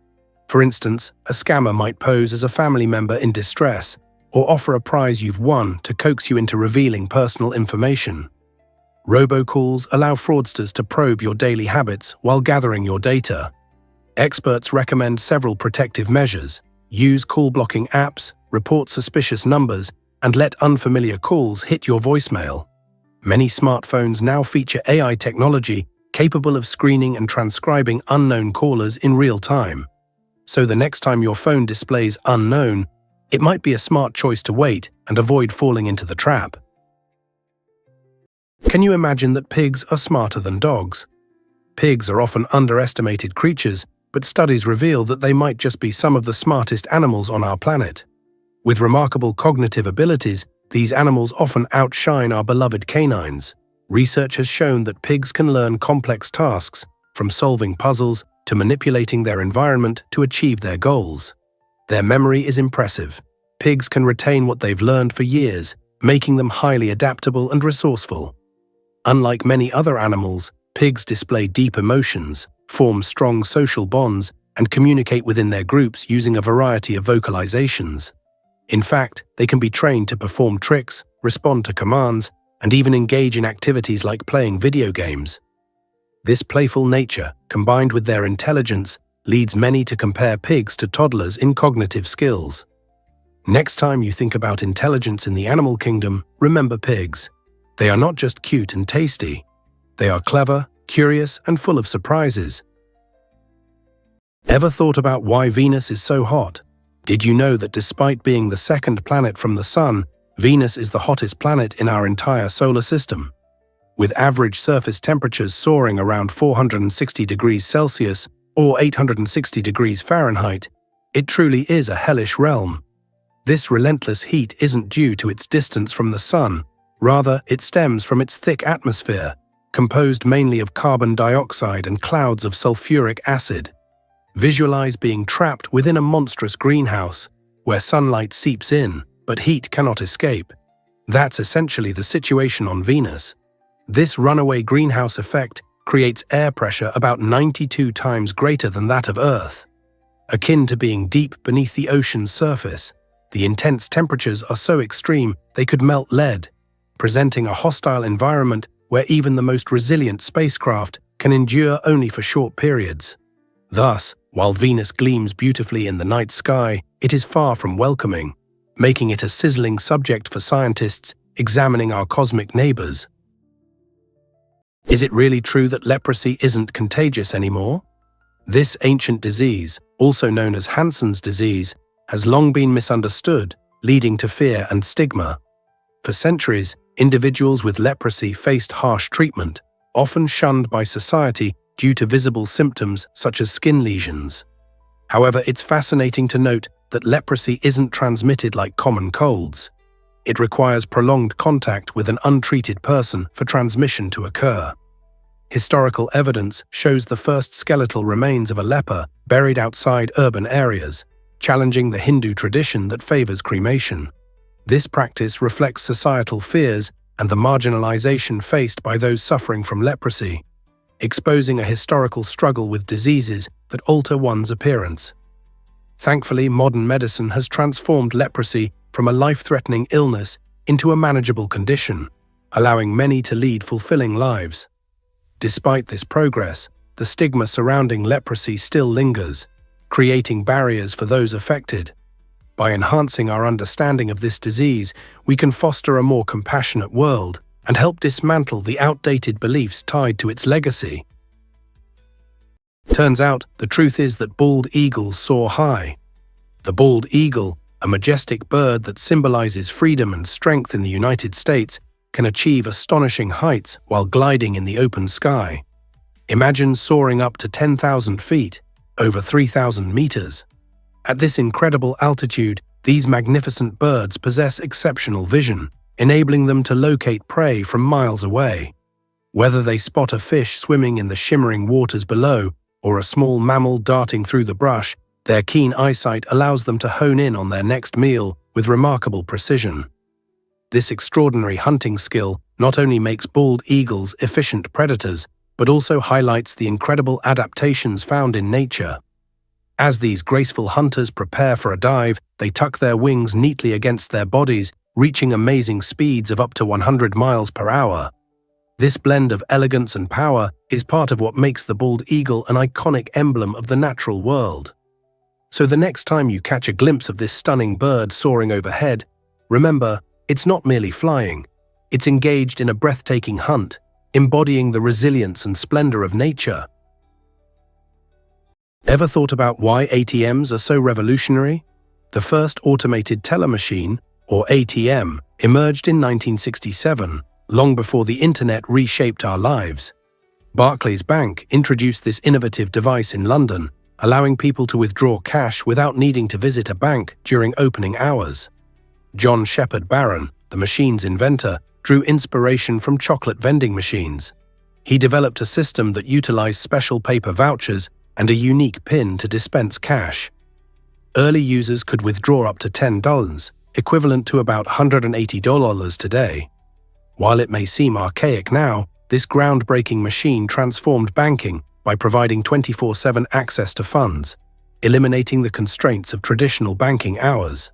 For instance, a scammer might pose as a family member in distress or offer a prize you've won to coax you into revealing personal information. Robocalls allow fraudsters to probe your daily habits while gathering your data. Experts recommend several protective measures. Use call-blocking apps, report suspicious numbers, and let unfamiliar calls hit your voicemail. Many smartphones now feature AI technology capable of screening and transcribing unknown callers in real time. So the next time your phone displays unknown, it might be a smart choice to wait and avoid falling into the trap. Can you imagine that pigs are smarter than dogs? Pigs are often underestimated creatures, but studies reveal that they might just be some of the smartest animals on our planet. With remarkable cognitive abilities, these animals often outshine our beloved canines. Research has shown that pigs can learn complex tasks, from solving puzzles to manipulating their environment to achieve their goals. Their memory is impressive. Pigs can retain what they've learned for years, making them highly adaptable and resourceful. Unlike many other animals, pigs display deep emotions, form strong social bonds, and communicate within their groups using a variety of vocalizations. In fact, they can be trained to perform tricks, respond to commands, and even engage in activities like playing video games. This playful nature, combined with their intelligence, leads many to compare pigs to toddlers in cognitive skills. Next time you think about intelligence in the animal kingdom, remember pigs. They are not just cute and tasty. They are clever, curious, and full of surprises. Ever thought about why Venus is so hot? Did you know that despite being the second planet from the Sun, Venus is the hottest planet in our entire solar system? With average surface temperatures soaring around 460 degrees Celsius or 860 degrees Fahrenheit, it truly is a hellish realm. This relentless heat isn't due to its distance from the Sun. Rather, it stems from its thick atmosphere, composed mainly of carbon dioxide and clouds of sulfuric acid. Visualize being trapped within a monstrous greenhouse, where sunlight seeps in, but heat cannot escape. That's essentially the situation on Venus. This runaway greenhouse effect creates air pressure about 92 times greater than that of Earth. Akin to being deep beneath the ocean's surface, the intense temperatures are so extreme they could melt lead, presenting a hostile environment where even the most resilient spacecraft can endure only for short periods. Thus, while Venus gleams beautifully in the night sky, it is far from welcoming, making it a sizzling subject for scientists examining our cosmic neighbors. Is it really true that leprosy isn't contagious anymore? This ancient disease, also known as Hansen's disease, has long been misunderstood, leading to fear and stigma. For centuries, individuals with leprosy faced harsh treatment, often shunned by society due to visible symptoms such as skin lesions. However, it's fascinating to note that leprosy isn't transmitted like common colds. It requires prolonged contact with an untreated person for transmission to occur. Historical evidence shows the first skeletal remains of a leper buried outside urban areas, challenging the Hindu tradition that favors cremation. This practice reflects societal fears and the marginalization faced by those suffering from leprosy, exposing a historical struggle with diseases that alter one's appearance. Thankfully, modern medicine has transformed leprosy from a life-threatening illness into a manageable condition, allowing many to lead fulfilling lives. Despite this progress, the stigma surrounding leprosy still lingers, creating barriers for those affected. By enhancing our understanding of this disease, we can foster a more compassionate world and help dismantle the outdated beliefs tied to its legacy. Turns out, the truth is that bald eagles soar high. The bald eagle, a majestic bird that symbolizes freedom and strength in the United States, can achieve astonishing heights while gliding in the open sky. Imagine soaring up to 10,000 feet, over 3,000 meters. At this incredible altitude, these magnificent birds possess exceptional vision, enabling them to locate prey from miles away. Whether they spot a fish swimming in the shimmering waters below or a small mammal darting through the brush, their keen eyesight allows them to hone in on their next meal with remarkable precision. This extraordinary hunting skill not only makes bald eagles efficient predators, but also highlights the incredible adaptations found in nature. As these graceful hunters prepare for a dive, they tuck their wings neatly against their bodies, reaching amazing speeds of up to 100 miles per hour. This blend of elegance and power is part of what makes the bald eagle an iconic emblem of the natural world. So the next time you catch a glimpse of this stunning bird soaring overhead, remember, it's not merely flying. It's engaged in a breathtaking hunt, embodying the resilience and splendor of nature. Ever thought about why ATMs are so revolutionary? The first automated teller machine, or ATM, emerged in 1967, long before the internet reshaped our lives. Barclays Bank introduced this innovative device in London, allowing people to withdraw cash without needing to visit a bank during opening hours. John Shepherd Barron, the machine's inventor, drew inspiration from chocolate vending machines. He developed a system that utilized special paper vouchers and a unique PIN to dispense cash. Early users could withdraw up to $10, equivalent to about $180 today. While it may seem archaic now, this groundbreaking machine transformed banking by providing 24/7 access to funds, eliminating the constraints of traditional banking hours.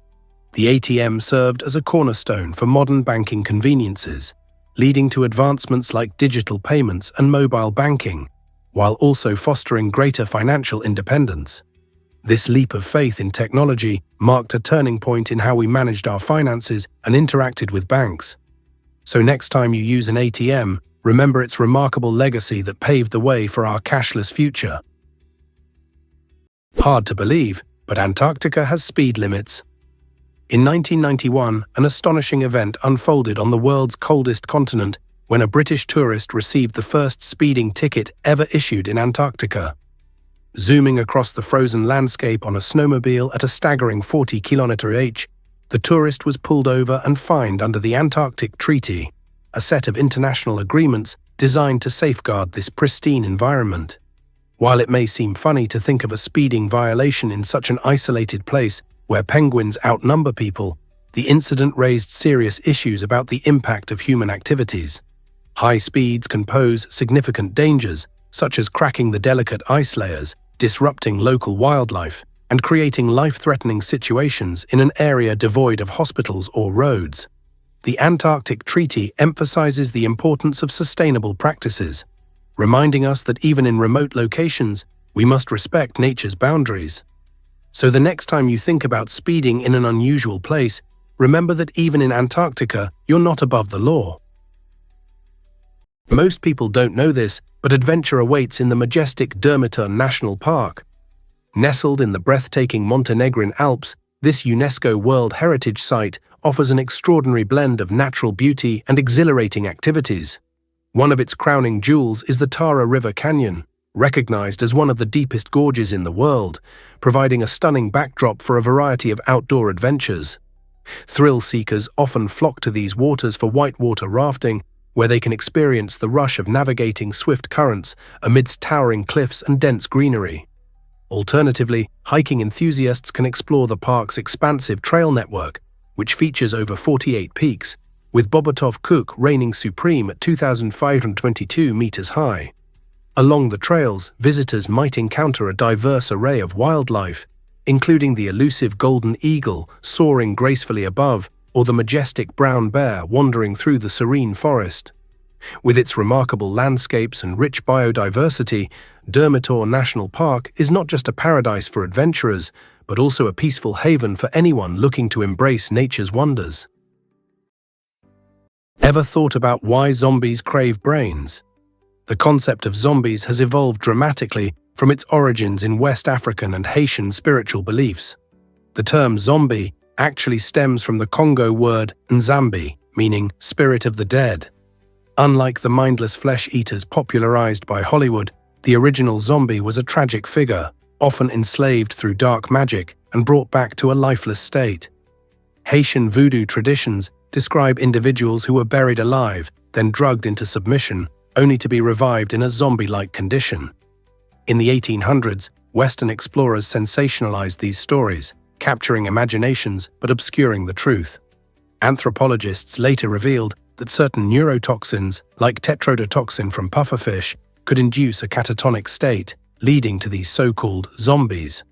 The ATM served as a cornerstone for modern banking conveniences, leading to advancements like digital payments and mobile banking, while also fostering greater financial independence. This leap of faith in technology marked a turning point in how we managed our finances and interacted with banks. So next time you use an ATM, remember its remarkable legacy that paved the way for our cashless future. Hard to believe, but Antarctica has speed limits. In 1991, an astonishing event unfolded on the world's coldest continent when a British tourist received the first speeding ticket ever issued in Antarctica. Zooming across the frozen landscape on a snowmobile at a staggering 40 km/h, the tourist was pulled over and fined under the Antarctic Treaty, a set of international agreements designed to safeguard this pristine environment. While it may seem funny to think of a speeding violation in such an isolated place where penguins outnumber people, The incident raised serious issues about the impact of human activities. High speeds can pose significant dangers, such as cracking the delicate ice layers, disrupting local wildlife, and creating life-threatening situations in an area devoid of hospitals or roads. The Antarctic Treaty emphasizes the importance of sustainable practices, reminding us that even in remote locations, we must respect nature's boundaries. So the next time you think about speeding in an unusual place, remember that even in Antarctica, you're not above the law. Most people don't know this, but adventure awaits in the majestic Durmitor National Park. Nestled in the breathtaking Montenegrin Alps, this UNESCO World Heritage Site offers an extraordinary blend of natural beauty and exhilarating activities. One of its crowning jewels is the Tara River Canyon, recognized as one of the deepest gorges in the world, providing a stunning backdrop for a variety of outdoor adventures. Thrill-seekers often flock to these waters for whitewater rafting, where they can experience the rush of navigating swift currents amidst towering cliffs and dense greenery. Alternatively, hiking enthusiasts can explore the park's expansive trail network, which features over 48 peaks, with Bobotov Kuk reigning supreme at 2,522 meters high. Along the trails, visitors might encounter a diverse array of wildlife, including the elusive golden eagle soaring gracefully above, or the majestic brown bear wandering through the serene forest. With its remarkable landscapes and rich biodiversity, Durmitor National Park is not just a paradise for adventurers, but also a peaceful haven for anyone looking to embrace nature's wonders. Ever thought about why zombies crave brains? The concept of zombies has evolved dramatically from its origins in West African and Haitian spiritual beliefs. The term zombie actually stems from the Congo word nzambi, meaning spirit of the dead. Unlike the mindless flesh-eaters popularized by Hollywood, the original zombie was a tragic figure, often enslaved through dark magic and brought back to a lifeless state. Haitian voodoo traditions describe individuals who were buried alive, then drugged into submission, only to be revived in a zombie-like condition. In the 1800s, Western explorers sensationalized these stories, capturing imaginations but obscuring the truth. Anthropologists later revealed that certain neurotoxins, like tetrodotoxin from pufferfish, could induce a catatonic state, leading to these so-called zombies.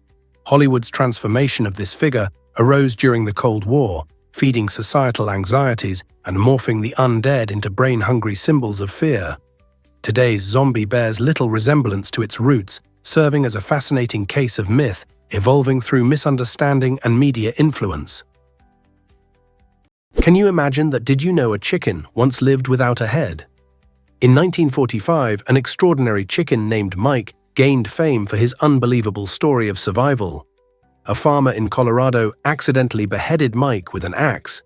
Hollywood's transformation of this figure arose during the Cold War, feeding societal anxieties and morphing the undead into brain-hungry symbols of fear. Today's zombie bears little resemblance to its roots, serving as a fascinating case of myth evolving through misunderstanding and media influence. Can you imagine that Did You Know a Chicken once lived without a head? In 1945, an extraordinary chicken named Mike gained fame for his unbelievable story of survival. A farmer in Colorado accidentally beheaded Mike with an axe.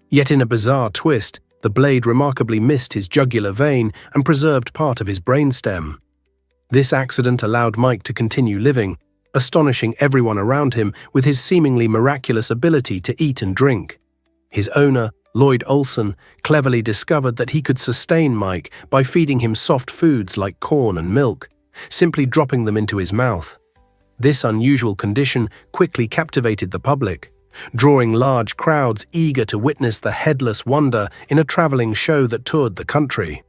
Yet in a bizarre twist, the blade remarkably missed his jugular vein and preserved part of his brainstem. This accident allowed Mike to continue living, astonishing everyone around him with his seemingly miraculous ability to eat and drink. His owner, Lloyd Olson, cleverly discovered that he could sustain Mike by feeding him soft foods like corn and milk, simply dropping them into his mouth. This unusual condition quickly captivated the public, drawing large crowds eager to witness the headless wonder in a traveling show that toured the country.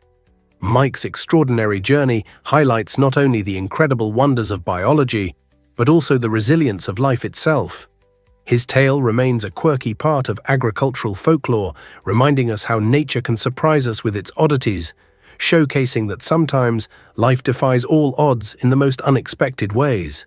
Mike's extraordinary journey highlights not only the incredible wonders of biology, but also the resilience of life itself. His tale remains a quirky part of agricultural folklore, reminding us how nature can surprise us with its oddities, showcasing that sometimes life defies all odds in the most unexpected ways.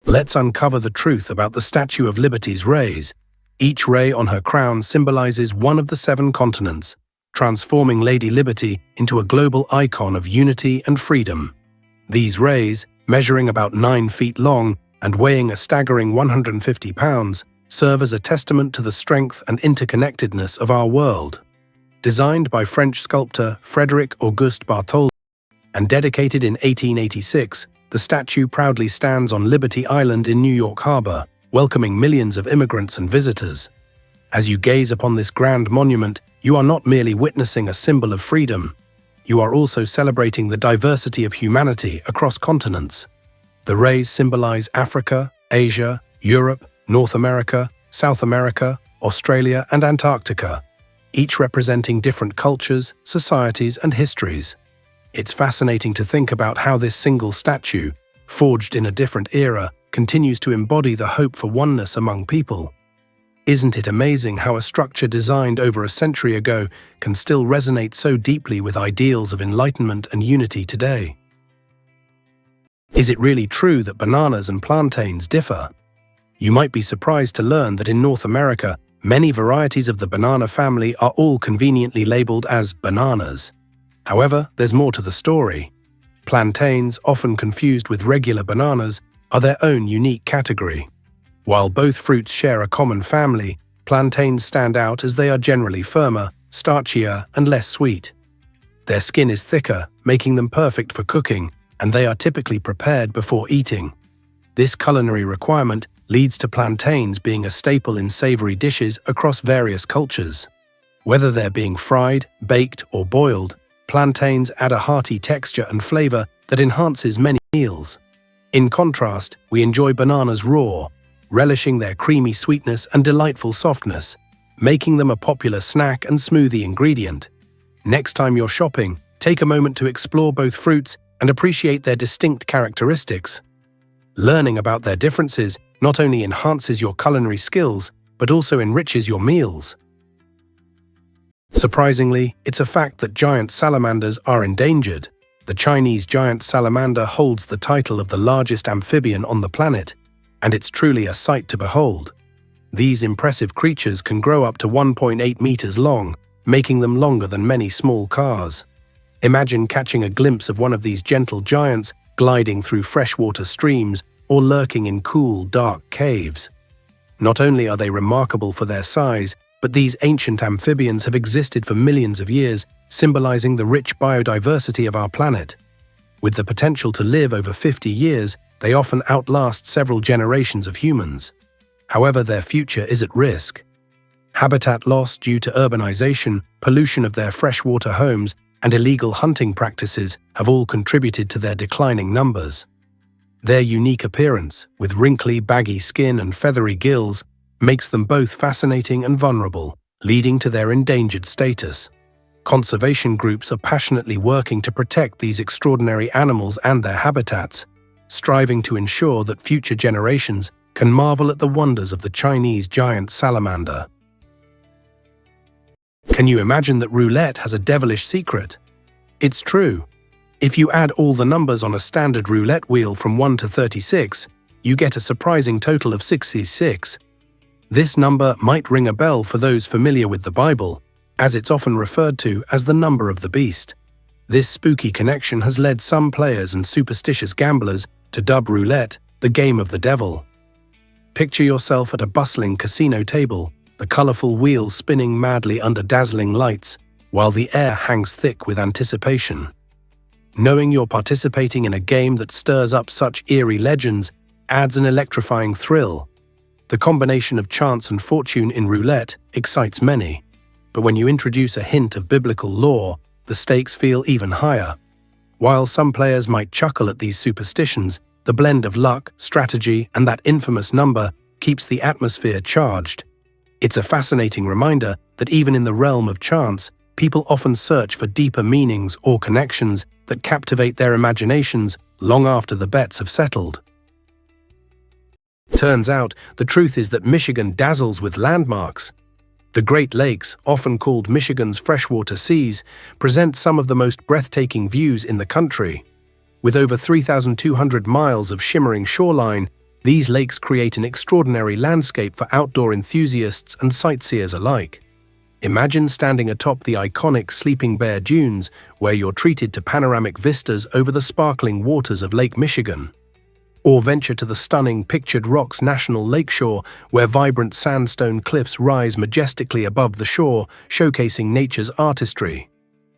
Let's uncover the truth about the Statue of Liberty's rays. Each ray on her crown symbolizes one of the 7 continents, transforming Lady Liberty into a global icon of unity and freedom. These rays, measuring about 9 feet long and weighing a staggering 150 pounds, serve as a testament to the strength and interconnectedness of our world. Designed by French sculptor Frédéric Auguste Bartholdi and dedicated in 1886, the statue proudly stands on Liberty Island in New York Harbor, welcoming millions of immigrants and visitors. As you gaze upon this grand monument, you are not merely witnessing a symbol of freedom. You are also celebrating the diversity of humanity across continents. The rays symbolize Africa, Asia, Europe, North America, South America, Australia, and Antarctica, each representing different cultures, societies, and histories. It's fascinating to think about how this single statue, forged in a different era, continues to embody the hope for oneness among people. Isn't it amazing how a structure designed over a century ago can still resonate so deeply with ideals of enlightenment and unity today? Is it really true that bananas and plantains differ? You might be surprised to learn that in North America, many varieties of the banana family are all conveniently labeled as bananas. However, there's more to the story. Plantains, often confused with regular bananas, are their own unique category. While both fruits share a common family, plantains stand out as they are generally firmer, starchier, and less sweet. Their skin is thicker, making them perfect for cooking, and they are typically prepared before eating. This culinary requirement leads to plantains being a staple in savory dishes across various cultures. Whether they're being fried, baked, or boiled, plantains add a hearty texture and flavor that enhances many meals. In contrast, we enjoy bananas raw, relishing their creamy sweetness and delightful softness, making them a popular snack and smoothie ingredient. Next time you're shopping, take a moment to explore both fruits and appreciate their distinct characteristics. Learning about their differences not only enhances your culinary skills, but also enriches your meals. Surprisingly, it's a fact that giant salamanders are endangered. The Chinese giant salamander holds the title of the largest amphibian on the planet, and it's truly a sight to behold. These impressive creatures can grow up to 1.8 meters long, making them longer than many small cars. Imagine catching a glimpse of one of these gentle giants gliding through freshwater streams or lurking in cool, dark caves. Not only are they remarkable for their size, but these ancient amphibians have existed for millions of years, symbolizing the rich biodiversity of our planet. With the potential to live over 50 years, they often outlast several generations of humans. However, their future is at risk. Habitat loss due to urbanization, pollution of their freshwater homes, and illegal hunting practices have all contributed to their declining numbers. Their unique appearance, with wrinkly, baggy skin and feathery gills, makes them both fascinating and vulnerable, leading to their endangered status. Conservation groups are passionately working to protect these extraordinary animals and their habitats, striving to ensure that future generations can marvel at the wonders of the Chinese giant salamander. Can you imagine that roulette has a devilish secret? It's true. If you add all the numbers on a standard roulette wheel from 1 to 36, you get a surprising total of 66. This number might ring a bell for those familiar with the Bible, as it's often referred to as the number of the beast. This spooky connection has led some players and superstitious gamblers to dub roulette the game of the devil. Picture yourself at a bustling casino table, the colorful wheels spinning madly under dazzling lights, while the air hangs thick with anticipation. Knowing you're participating in a game that stirs up such eerie legends adds an electrifying thrill. The combination of chance and fortune in roulette excites many, but when you introduce a hint of biblical lore, the stakes feel even higher. While some players might chuckle at these superstitions, the blend of luck, strategy, and that infamous number keeps the atmosphere charged. It's a fascinating reminder that even in the realm of chance, people often search for deeper meanings or connections that captivate their imaginations long after the bets have settled. Turns out, the truth is that Michigan dazzles with landmarks. The Great Lakes, often called Michigan's freshwater seas, present some of the most breathtaking views in the country. With over 3,200 miles of shimmering shoreline, these lakes create an extraordinary landscape for outdoor enthusiasts and sightseers alike. Imagine standing atop the iconic Sleeping Bear Dunes, where you're treated to panoramic vistas over the sparkling waters of Lake Michigan. Or venture to the stunning Pictured Rocks National Lakeshore, where vibrant sandstone cliffs rise majestically above the shore, showcasing nature's artistry.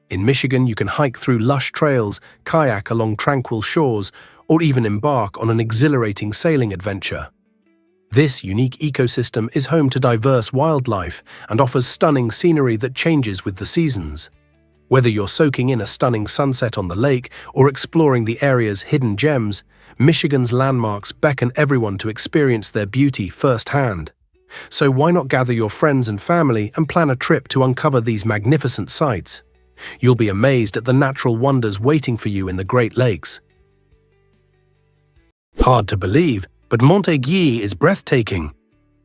In Michigan, you can hike through lush trails, kayak along tranquil shores, or even embark on an exhilarating sailing adventure. This unique ecosystem is home to diverse wildlife and offers stunning scenery that changes with the seasons. Whether you're soaking in a stunning sunset on the lake or exploring the area's hidden gems, Michigan's landmarks beckon everyone to experience their beauty firsthand. So why not gather your friends and family and plan a trip to uncover these magnificent sights? You'll be amazed at the natural wonders waiting for you in the Great Lakes. Hard to believe, but Mont Aiguille is breathtaking.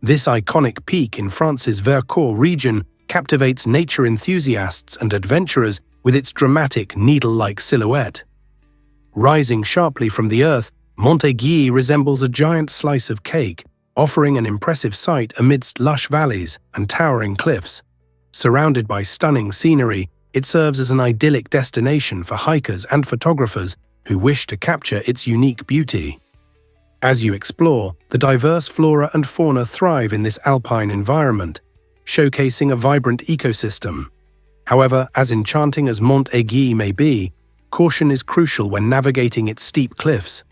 This iconic peak in France's Vercors region captivates nature enthusiasts and adventurers with its dramatic needle-like silhouette. Rising sharply from the earth, Mont Aiguille resembles a giant slice of cake, offering an impressive sight amidst lush valleys and towering cliffs. Surrounded by stunning scenery, it serves as an idyllic destination for hikers and photographers who wish to capture its unique beauty. As you explore, the diverse flora and fauna thrive in this alpine environment, showcasing a vibrant ecosystem. However, as enchanting as Mont Aiguille may be, caution is crucial when navigating its steep cliffs.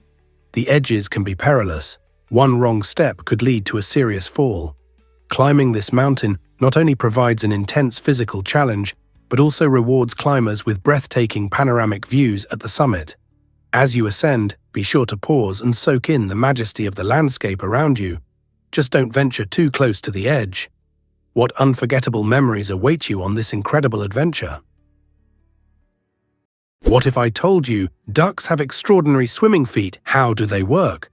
The edges can be perilous. One wrong step could lead to a serious fall. Climbing this mountain not only provides an intense physical challenge, but also rewards climbers with breathtaking panoramic views at the summit. As you ascend, be sure to pause and soak in the majesty of the landscape around you. Just don't venture too close to the edge. What unforgettable memories await you on this incredible adventure? What if I told you ducks have extraordinary swimming feet? How do they work?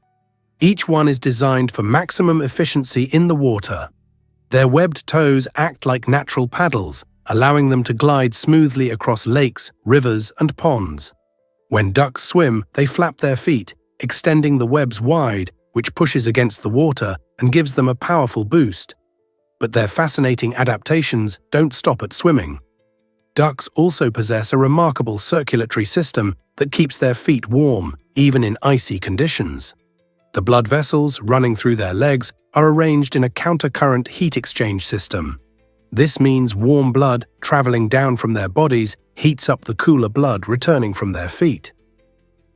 Each one is designed for maximum efficiency in the water. Their webbed toes act like natural paddles, allowing them to glide smoothly across lakes, rivers, and ponds. When ducks swim, they flap their feet, extending the webs wide, which pushes against the water and gives them a powerful boost. But their fascinating adaptations don't stop at swimming. Ducks also possess a remarkable circulatory system that keeps their feet warm, even in icy conditions. The blood vessels running through their legs are arranged in a counter-current heat exchange system. This means warm blood traveling down from their bodies heats up the cooler blood returning from their feet.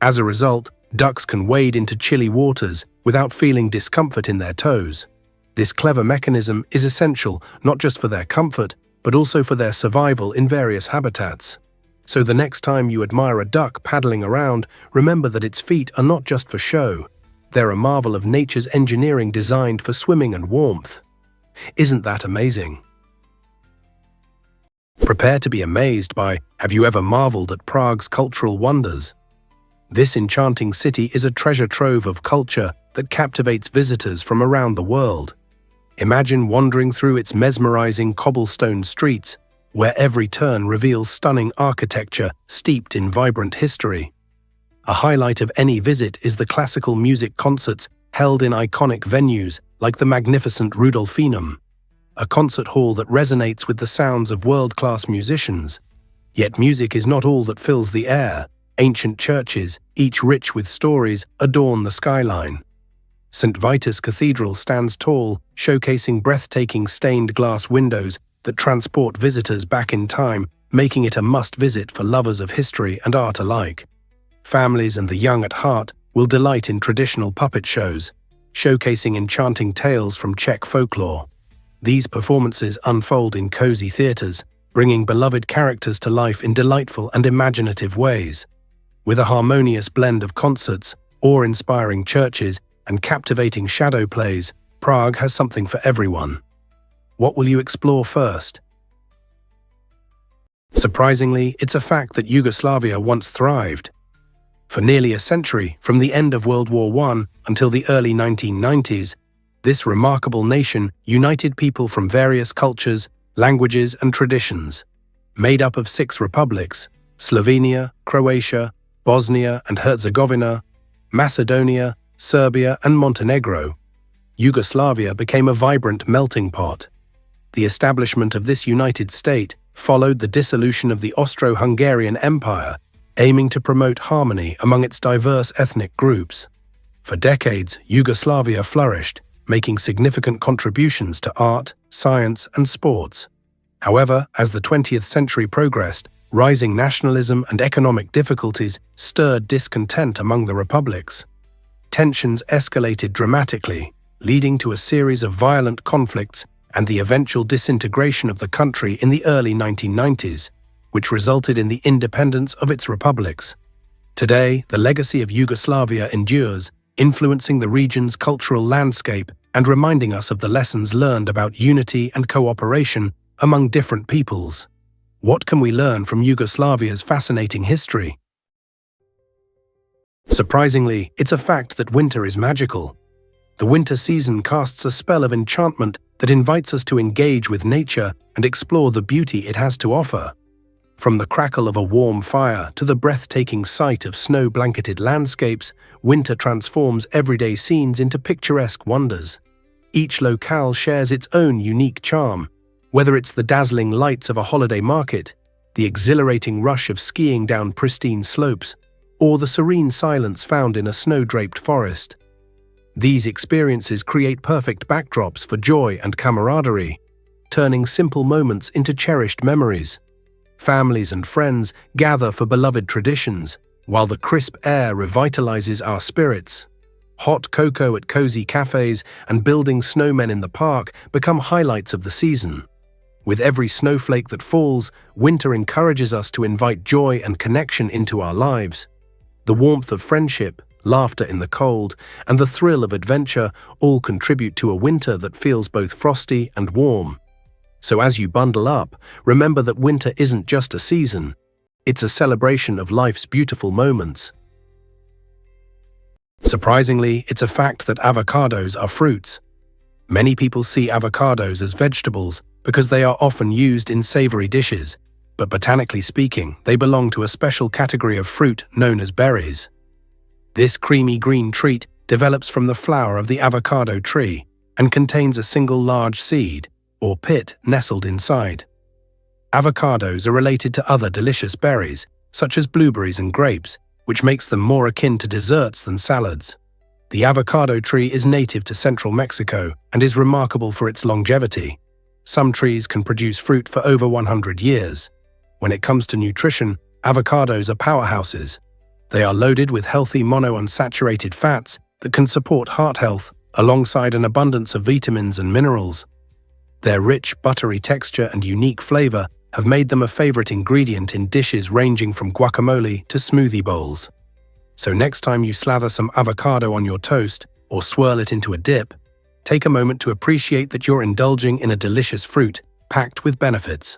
As a result, ducks can wade into chilly waters without feeling discomfort in their toes. This clever mechanism is essential not just for their comfort, but also for their survival in various habitats. So the next time you admire a duck paddling around, remember that its feet are not just for show. They're a marvel of nature's engineering designed for swimming and warmth. Isn't that amazing? Prepare to be amazed by, have you ever marveled at Prague's cultural wonders? This enchanting city is a treasure trove of culture that captivates visitors from around the world. Imagine wandering through its mesmerizing cobblestone streets, where every turn reveals stunning architecture steeped in vibrant history. A highlight of any visit is the classical music concerts held in iconic venues like the magnificent Rudolfinum, a concert hall that resonates with the sounds of world-class musicians. Yet music is not all that fills the air. Ancient churches, each rich with stories, adorn the skyline. St. Vitus Cathedral stands tall, showcasing breathtaking stained glass windows that transport visitors back in time, making it a must-visit for lovers of history and art alike. Families and the young at heart will delight in traditional puppet shows, showcasing enchanting tales from Czech folklore. These performances unfold in cozy theaters, bringing beloved characters to life in delightful and imaginative ways. With a harmonious blend of concerts, awe-inspiring churches, and captivating shadow plays, Prague has something for everyone. What will you explore first? Surprisingly, it's a fact that Yugoslavia once thrived. For nearly a century, from the end of World War I until the early 1990s, this remarkable nation united people from various cultures, languages, and traditions. Made up of 6 republics, Slovenia, Croatia, Bosnia and Herzegovina, Macedonia, Serbia, and Montenegro, Yugoslavia became a vibrant melting pot. The establishment of this united state followed the dissolution of the Austro-Hungarian Empire, aiming to promote harmony among its diverse ethnic groups. For decades, Yugoslavia flourished, making significant contributions to art, science, and sports. However, as the 20th century progressed, rising nationalism and economic difficulties stirred discontent among the republics. Tensions escalated dramatically, leading to a series of violent conflicts and the eventual disintegration of the country in the early 1990s, which resulted in the independence of its republics. Today, the legacy of Yugoslavia endures, influencing the region's cultural landscape and reminding us of the lessons learned about unity and cooperation among different peoples. What can we learn from Yugoslavia's fascinating history? Surprisingly, it's a fact that winter is magical. The winter season casts a spell of enchantment that invites us to engage with nature and explore the beauty it has to offer. From the crackle of a warm fire to the breathtaking sight of snow-blanketed landscapes, winter transforms everyday scenes into picturesque wonders. Each locale shares its own unique charm, whether it's the dazzling lights of a holiday market, the exhilarating rush of skiing down pristine slopes, or the serene silence found in a snow-draped forest. These experiences create perfect backdrops for joy and camaraderie, turning simple moments into cherished memories. Families and friends gather for beloved traditions, while the crisp air revitalizes our spirits. Hot cocoa at cozy cafes and building snowmen in the park become highlights of the season. With every snowflake that falls, winter encourages us to invite joy and connection into our lives. The warmth of friendship, laughter in the cold, and the thrill of adventure all contribute to a winter that feels both frosty and warm. So as you bundle up, remember that winter isn't just a season. It's a celebration of life's beautiful moments. Surprisingly, it's a fact that avocados are fruits. Many people see avocados as vegetables because they are often used in savory dishes, but botanically speaking, they belong to a special category of fruit known as berries. This creamy green treat develops from the flower of the avocado tree and contains a single large seed, or pit, nestled inside. Avocados are related to other delicious berries, such as blueberries and grapes, which makes them more akin to desserts than salads. The avocado tree is native to central Mexico and is remarkable for its longevity. Some trees can produce fruit for over 100 years. When it comes to nutrition, avocados are powerhouses. They are loaded with healthy monounsaturated fats that can support heart health alongside an abundance of vitamins and minerals. Their rich, buttery texture and unique flavor have made them a favorite ingredient in dishes ranging from guacamole to smoothie bowls. So next time you slather some avocado on your toast or swirl it into a dip, take a moment to appreciate that you're indulging in a delicious fruit packed with benefits.